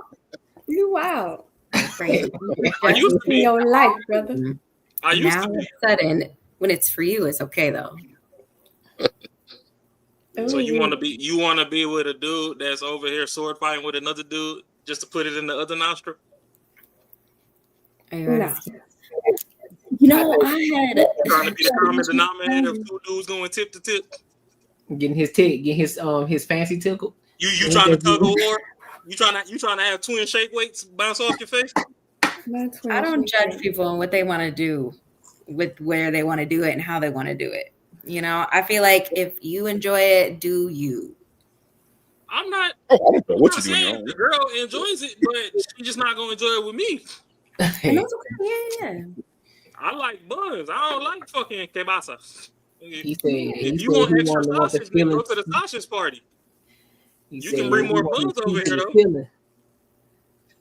You wild. I used to be. Your life, brother. I used Now to all be. of a sudden, when it's for you, it's okay though. So you want to be with a dude that's over here sword fighting with another dude just to put it in the other nostril? No. You know, I had Trying to be the common denominator of two dudes going tip to tip. Getting his fancy tickle. You trying to tug of war? You trying to have twin shake weights bounce off your face? I don't judge people on what they want to do with where they want to do it and how they want to do it. You know, I feel like if you enjoy it, do you. I'm not. I don't know what you're saying doing. the girl enjoys it, but she's just not gonna enjoy it with me. Yeah. I like buns. I don't like fucking kebasa. If you want extra sausage, then go to the sausage party. You can bring more buns over here,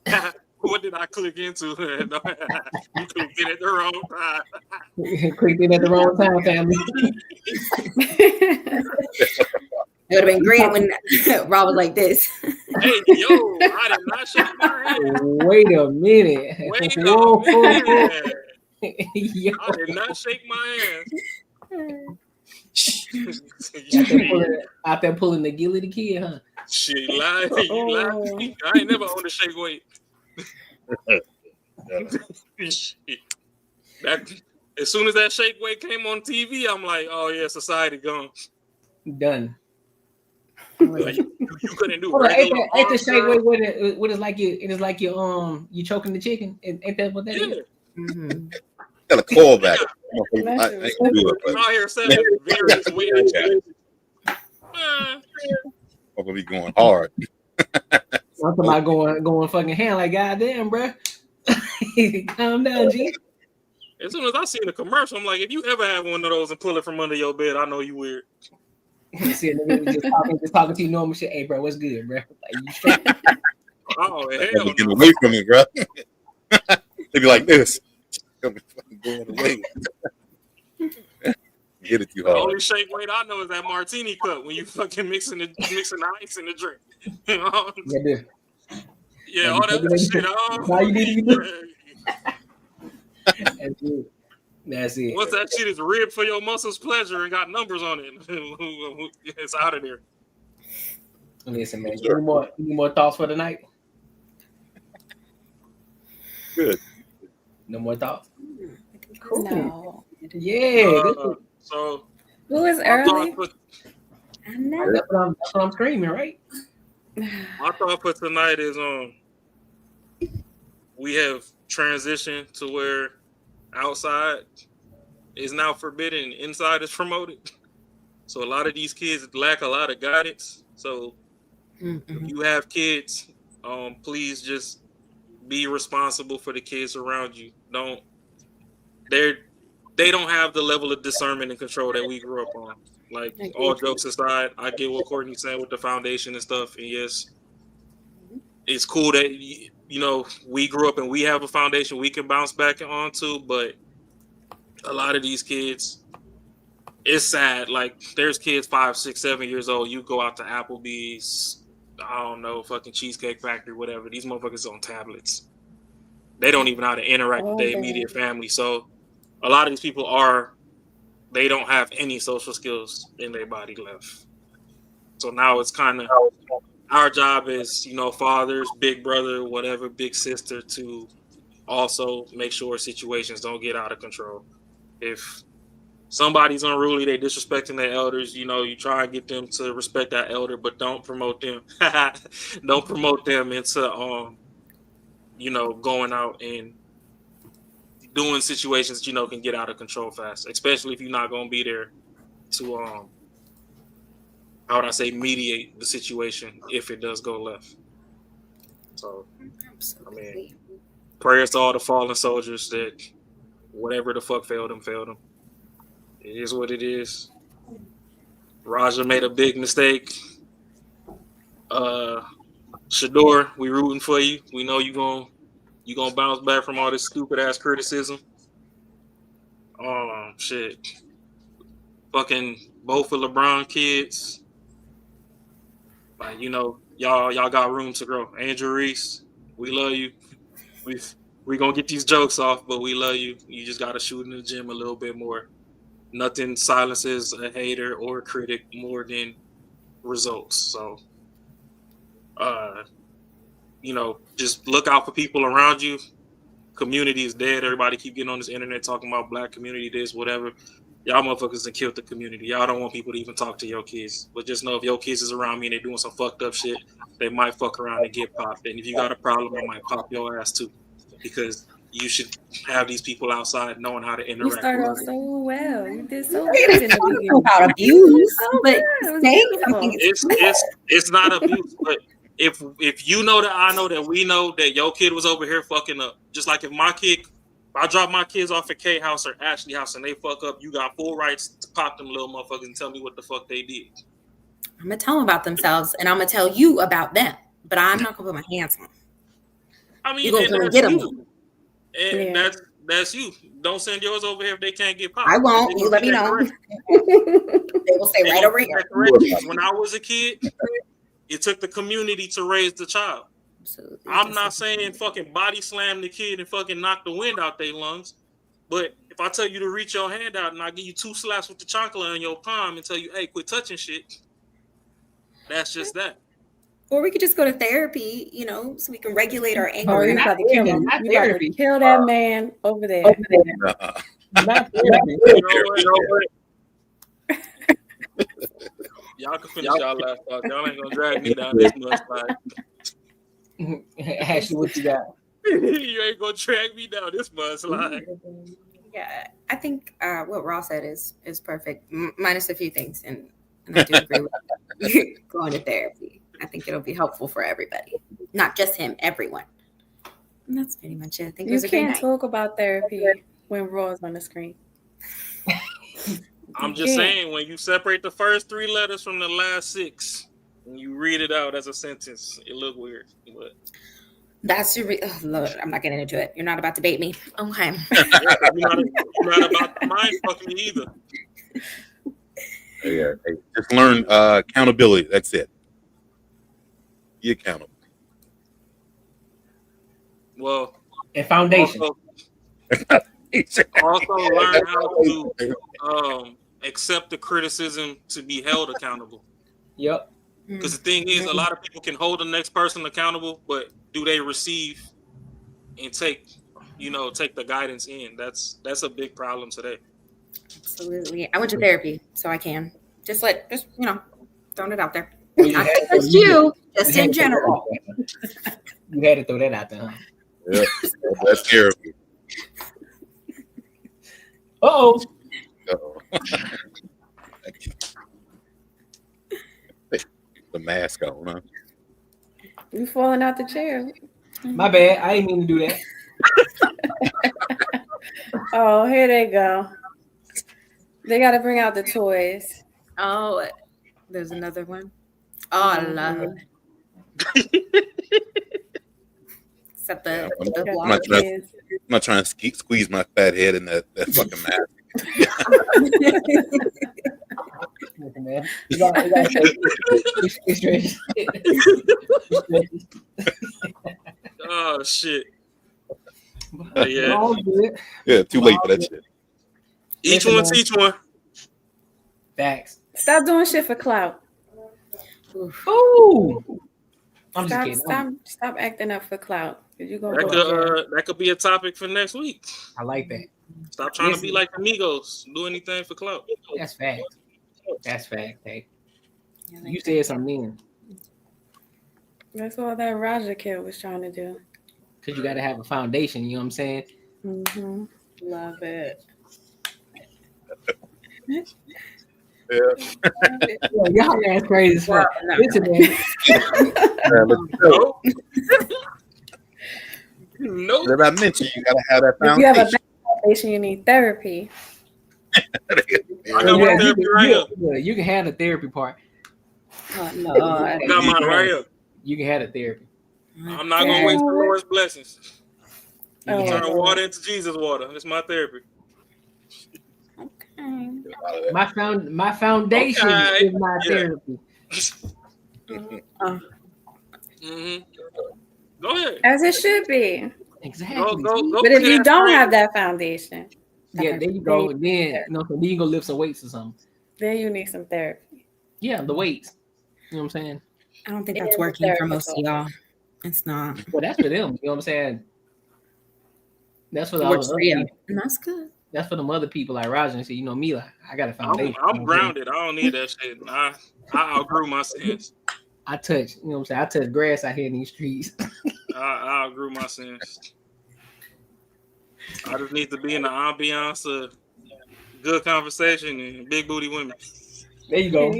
though. What did I click into? You clicked in at the wrong time. Clicked in at the wrong time, family. It would have been great when Rob was like this. Hey, yo, I did not shake my hand. Wait a minute. Whoa. Yo. I did not shake my out there pulling the Gilly the Kid, huh? Shit, you lied. I ain't never owned a shake weight. As soon as that shake weight came on TV, I'm like, oh yeah, society gone. Done. Like, you couldn't do regular. Ain't the shake weight what is like you choking the chicken? Ain't that what that is? Mm-hmm. Got a call back. I'm out here selling various weights. I'm gonna be going hard. I'm talking about going fucking hand like goddamn, bro. Calm down, G. As soon as I seen the commercial, I'm like, if you ever have one of those and pull it from under your bed, I know you weird. See, just talking to you normal shit. Hey, bro, what's good, bro? Like, you straight? Oh hell no. Get away from me, bro. They be like this. Going away. Get it too The hard. only shake weight I know is that martini cup when you fucking mixing the ice in the drink. You know? Yeah, Yeah, all that shit. All you need to do. That's it. That's it. What's that shit is ribbed for your muscles' pleasure and got numbers on it? It's out of there. Listen, man. Any more thoughts for tonight? Good. No more thoughts? Cool. No. Yeah. So who is early? I know. That's what I'm screaming, right? My thought for tonight is we have transitioned to where outside is now forbidden, inside is promoted. So a lot of these kids lack a lot of guidance. So if you have kids, please just be responsible for the kids around you. They don't have the level of discernment and control that we grew up on. Like, all jokes aside, I get what Courtnee's saying with the foundation and stuff. And yes, it's cool that, we grew up and we have a foundation we can bounce back onto. But a lot of these kids, it's sad. Like, there's kids 5, 6, 7 years old. You go out to Applebee's, I don't know, fucking Cheesecake Factory, whatever. These motherfuckers on tablets. They don't even know how to interact with their immediate family. So a lot of these people they don't have any social skills in their body left. So now it's kind of our job as, fathers, big brother, whatever, big sister, to also make sure situations don't get out of control. If somebody's unruly, they disrespecting their elders, you try and get them to respect that elder, but don't promote them. Don't promote them into, going out and doing situations that can get out of control fast, especially if you're not going to be there to how would I say, mediate the situation if it does go left. So I mean, prayers to all the fallen soldiers that whatever the fuck failed them. It is what it is. Raja made a big mistake. Shedeur, we rooting for you. We know you gonna bounce back from all this stupid ass criticism. Shit. Fucking both of LeBron kids. Like, y'all got room to grow. Andrew Reese, we love you. We gonna get these jokes off, but we love you. You just gotta shoot in the gym a little bit more. Nothing silences a hater or a critic more than results. So just look out for people around you. Community is dead. Everybody keep getting on this internet talking about black community, this, whatever. Y'all motherfuckers have killed the community. Y'all don't want people to even talk to your kids. But just know if your kids is around me and they're doing some fucked up shit, they might fuck around and get popped. And if you got a problem, I might pop your ass too. Because you should have these people outside knowing how to interact. You started off so well. You did so good in the beginning. About abuse, but it's not abuse. But if you know that I know that we know that your kid was over here fucking up, just like if I drop my kids off at K house or Ashley house and they fuck up, you got full rights to pop them little motherfuckers and tell me what the fuck they did. I'm gonna tell them about themselves and I'm gonna tell you about them, but I'm not gonna put my hands on them. I mean, you're gonna get them. And that's you. Don't send yours over here if they can't get popped. I won't. You let me know. They will say right over here. When I was a kid, it took the community to raise the child. Absolutely. I'm not saying fucking body slam the kid and fucking knock the wind out their lungs, but if I tell you to reach your hand out and I give you 2 slaps with the chocolate on your palm and tell you, hey, quit touching shit, that's just that. Or we could just go to therapy, so we can regulate our anger. Oh, you got to kill him. You got to kill that man over there. Not therapy. Y'all can finish y'all last thought. Y'all ain't gonna drag me down this much. Ashley, what you got? You ain't gonna drag me down this much. Yeah, I think what Ross said is perfect, minus a few things, and I do agree with going to therapy. I think it'll be helpful for everybody, not just him, everyone. And that's pretty much it. I think you can't talk about therapy when Raw's on the screen. I'm just saying, when you separate the first 3 letters from the last 6, and you read it out as a sentence, it look weird. But that's your Lord, I'm not getting into it. You're not about to bait me. Okay. You're not about to mind fuck me either. Yeah, just learn accountability. That's it. Be accountable. Well, and foundation. Also learn how to accept the criticism to be held accountable. Yep. Because the thing is, a lot of people can hold the next person accountable, but do they receive and take the guidance in? That's a big problem today. Absolutely. I went to therapy, so I can just throwing it out there. Not just you, just in general. You had to throw that out there, huh? Yeah, that's therapy. Uh-oh. The mask on, huh? You falling out the chair. My bad. I didn't mean to do that. Oh, here they go. They got to bring out the toys. Oh, there's another one. Oh, I love it. Except the I'm not trying to squeeze my fat head in that fucking mask. Oh shit! Yeah, too late for that shit. Each one teach one. Facts. Stop doing shit for clout. Ooh. I'm just kidding. Stop acting up for clout. That could be a topic for next week. I like that. Stop trying to be like amigos. Do anything for clout. That's fact. That's fact. Hey, you said something. That's all that Raja kid was trying to do. Because you got to have a foundation. You know what I'm saying? Mm-hmm. Love it. Yeah. Y'all ass crazy as fuck. Listen, man. No. As I mentioned, you gotta have that If foundation. you have a bad foundation, you need therapy. I got my therapy right here. You can have the therapy part. Oh, no. I got mine right here. You can have the therapy. I'm not gonna waste the Lord's blessings. You Oh, can turn water into Jesus water. It's my therapy. My foundation is my therapy. Mm-hmm. Go ahead. As it should be. Exactly. Go But if you don't have that foundation, yeah, there you go. Then then you go lift some weights or something. Then you need some therapy. Yeah, the weights. You know what I'm saying? I don't think that's working for most of y'all. It's not. Well, that's for them. You know what I'm saying? That's for the Works other for you. people. And that's good. That's for them other people like Roger and say, you know me, like I got a foundation. I'm grounded. I don't need that shit. I outgrew my sins. I touch, you know what I'm saying? I touch grass out here in these streets. I outgrew my sins. I just need to be in the ambiance of good conversation and big booty women. There you go.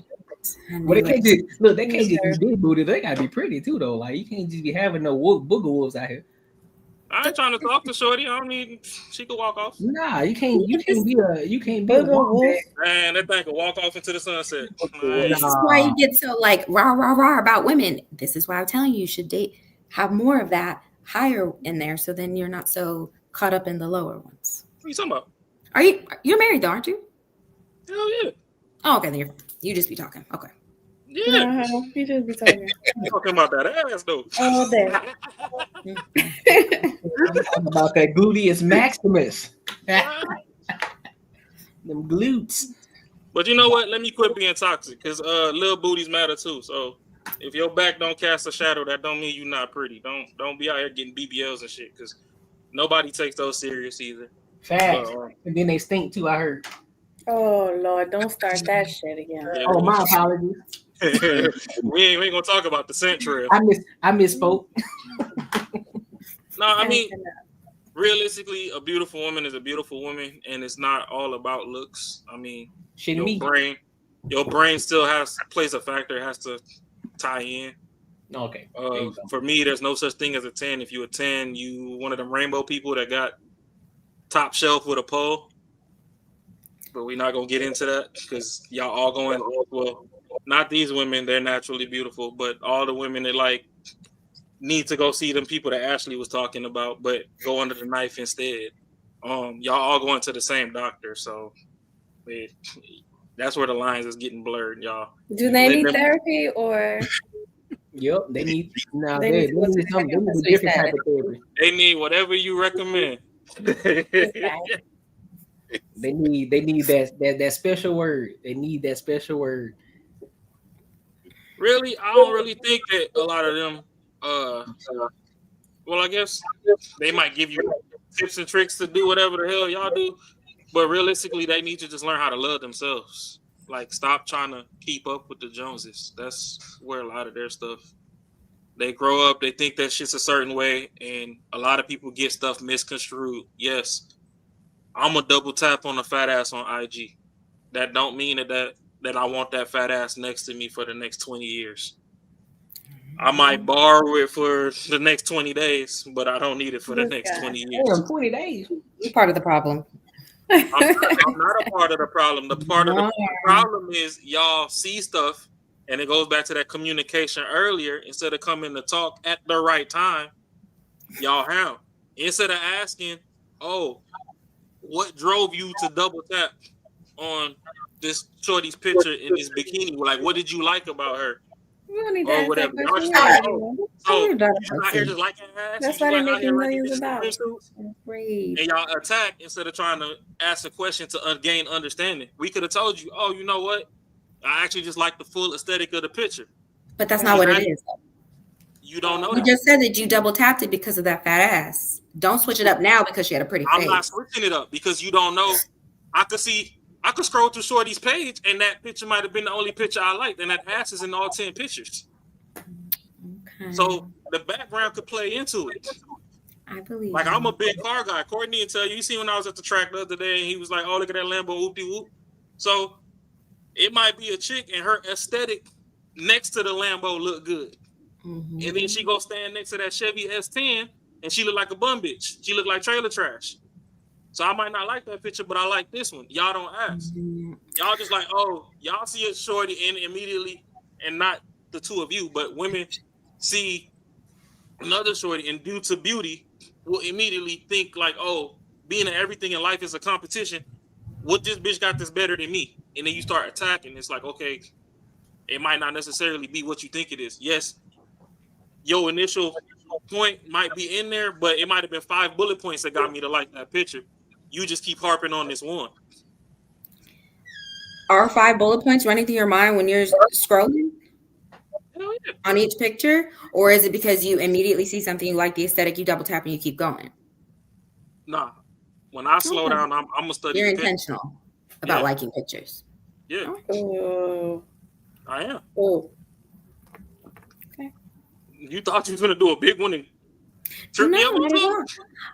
Well, they can't just look. They can't just be big booty. They gotta be pretty too, though. Like you can't just be having no booger wolves out here. I ain't trying to talk to Shorty. I don't need. She could walk off. Nah, you can't be a wolf. Man, that thing could walk off into the sunset. This is why you get so like rah about women. This is why I'm telling you should have more of that higher in there, so then you're not so caught up in the lower ones. What are you talking about? You're married though, aren't you? Hell yeah. Oh, okay, then you just be talking. Okay. Yeah. You just be talking. I'm talking about that ass though. All day. I'm talking about that gluteus maximus. Them glutes. But you know what? Let me quit being toxic, because little booties matter too. So if your back don't cast a shadow, that don't mean you're not pretty. Don't be out here getting BBLs and shit, because nobody takes those serious either. Facts. And then they stink too, I heard. Oh Lord, don't start that shit again. Yeah, oh, my apologies. we ain't gonna talk about the scent trail. I misspoke. No, I mean, realistically, a beautiful woman is a beautiful woman, and it's not all about looks. I mean, your brain still plays a factor. It has to tie in. Okay. For me, there's no such thing as a 10. If you a 10, you one of them rainbow people that got top shelf with a pole. But we're not gonna get into that because y'all all going, well, not these women, they're naturally beautiful, but all the women that like need to go see them people that Ashley was talking about, but go under the knife instead. Y'all all going to the same doctor, so that's where the lines is getting blurred, y'all. Do they need therapy or? Yep, they need. Now they need a different type of therapy. They need whatever you recommend. They need that special word. They need that special word. Really, I don't really think that a lot of them. Well, I guess they might give you tips and tricks to do whatever the hell y'all do, but realistically, they need to just learn how to love themselves. Like, stop trying to keep up with the Joneses. That's where a lot of their stuff. They grow up, they think that shit's a certain way, and a lot of people get stuff misconstrued. Yes, I'm a double tap on a fat ass on IG. That don't mean that I want that fat ass next to me for the next 20 years. I might borrow it for the next 20 days, but I don't need it for the next 20 years. Damn, 20 days. You're part of the problem. I'm not a part of the problem. The problem is y'all see stuff, and it goes back to that communication earlier. Instead of coming to talk at the right time, y'all have. Instead of asking, oh, what drove you to double tap on this shorty's picture in this bikini? Like, what did you like about her? Or whatever. That's why they're making millions of dollars. And y'all attack instead of trying to ask a question to gain understanding. We could have told you, oh, you know what? I actually just like the full aesthetic of the picture. But that's not what it is. You don't know. You just said that you double tapped it because of that fat ass. Don't switch it up now because she had a pretty face. I'm not switching it up because you don't know. I could scroll through Shorty's page and that picture might have been the only picture I liked, and that ass is in all 10 pictures. Okay. So the background could play into it. I believe. Like, I'm a big car guy. Courtney will tell you. You see when I was at the track the other day and he was like, oh, look at that Lambo, whoop-de-whoop. So it might be a chick and her aesthetic next to the Lambo look good. Mm-hmm. And then she go stand next to that Chevy S10 and she look like a bum bitch. She look like trailer trash. So I might not like that picture, but I like this one. Y'all don't ask. Mm-hmm. Y'all just like, oh, y'all see a shorty and immediately, and not the two of you, but women see another shorty and due to beauty will immediately think like, oh, being in everything in life is a competition. What this bitch got this better than me? And then you start attacking. It's like, okay, it might not necessarily be what you think it is. Yes, your initial point might be in there, but it might have been 5 bullet points that got me to like that picture. You just keep harping on this one. Are 5 bullet points running through your mind when you're scrolling on each picture? Or is it because you immediately see something you like the aesthetic, you double tap and you keep going? Nah. When I slow down, I'm going to study. You're intentional about liking pictures. Yeah. Oh. I am. Oh. Okay. You thought you were going to do a big one and trip me up?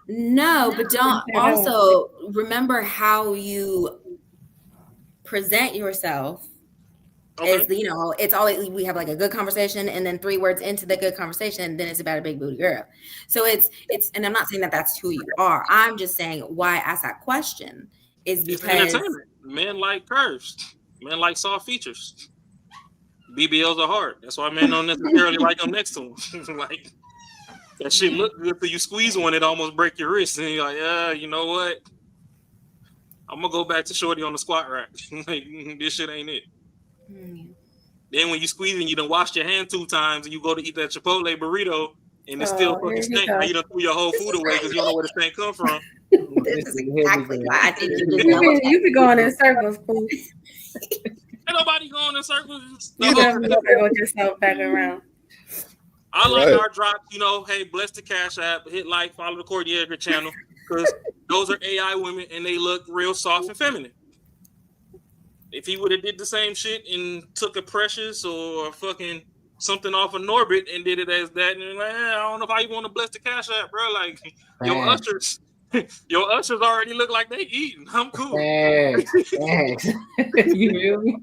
No, but don't also remember how you present yourself. Okay. Is, you know, it's always, we have like a good conversation and then 3 words into the good conversation, then it's about a big booty girl. So it's, and I'm not saying that that's who you are. I'm just saying why I asked that question is because men like curves, men like soft features. BBLs are hard. That's why men don't necessarily like them next to them. Like, that shit look good till you squeeze one, it almost break your wrist. And you're like, yeah, you know what? I'm gonna go back to shorty on the squat rack. Like, this shit ain't it. Then when you squeeze and you done washed your hand 2 times and you go to eat that Chipotle burrito and it's still fucking stink, now you done threw your whole food away because you don't know where the stink come from. This is exactly why I think you be going in circles, fool. Ain't nobody going in circles. You never go yourself back around. I like our drops, you know, hey, bless the Cash App, hit like, follow the Courtnee Edgar channel, because those are AI women and they look real soft and feminine. If he would have did the same shit and took a Precious or fucking something off of Norbit and did it as that, and like, I don't know if I even want to bless the Cash App, bro. Like, your ushers already look like they eating. I'm cool. Thanks. You feel me?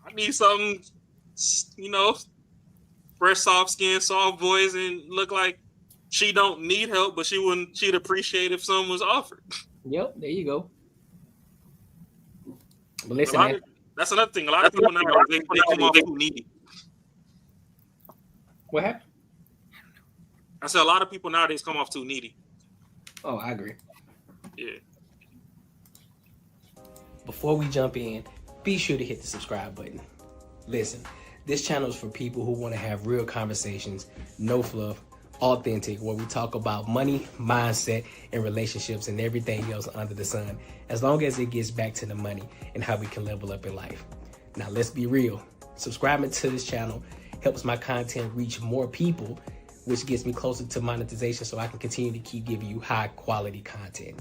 I need something, you know, fresh, soft skin, soft voice, and look like she don't need help, but she'd appreciate if someone was offered. Yep, there you go. But listen, that's another thing. A lot of people now they come off too needy. What happened? I said a lot of people nowadays come off too needy. Oh, I agree. Yeah. Before we jump in, be sure to hit the subscribe button. Listen, this channel is for people who want to have real conversations, no fluff, Authentic, where we talk about money, mindset, and relationships and everything else under the sun, as long as it gets back to the money and how we can level up in life. Now, let's be real. Subscribing to this channel helps my content reach more people, which gets me closer to monetization so I can continue to keep giving you high quality content.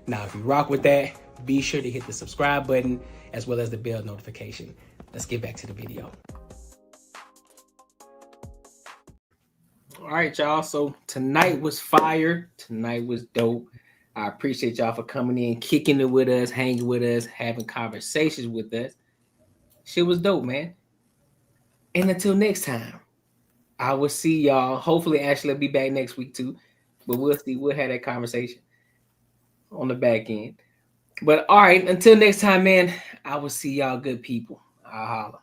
Now, if you rock with that, be sure to hit the subscribe button as well as the bell notification. Let's get back to the video. All right, y'all. So tonight was fire. Tonight was dope. I appreciate y'all for coming in, kicking it with us, hanging with us, having conversations with us. Shit was dope, man. And until next time, I will see y'all. Hopefully, Ashley will be back next week too. But we'll see. We'll have that conversation on the back end. But all right, until next time, man, I will see y'all good people. I'll holla.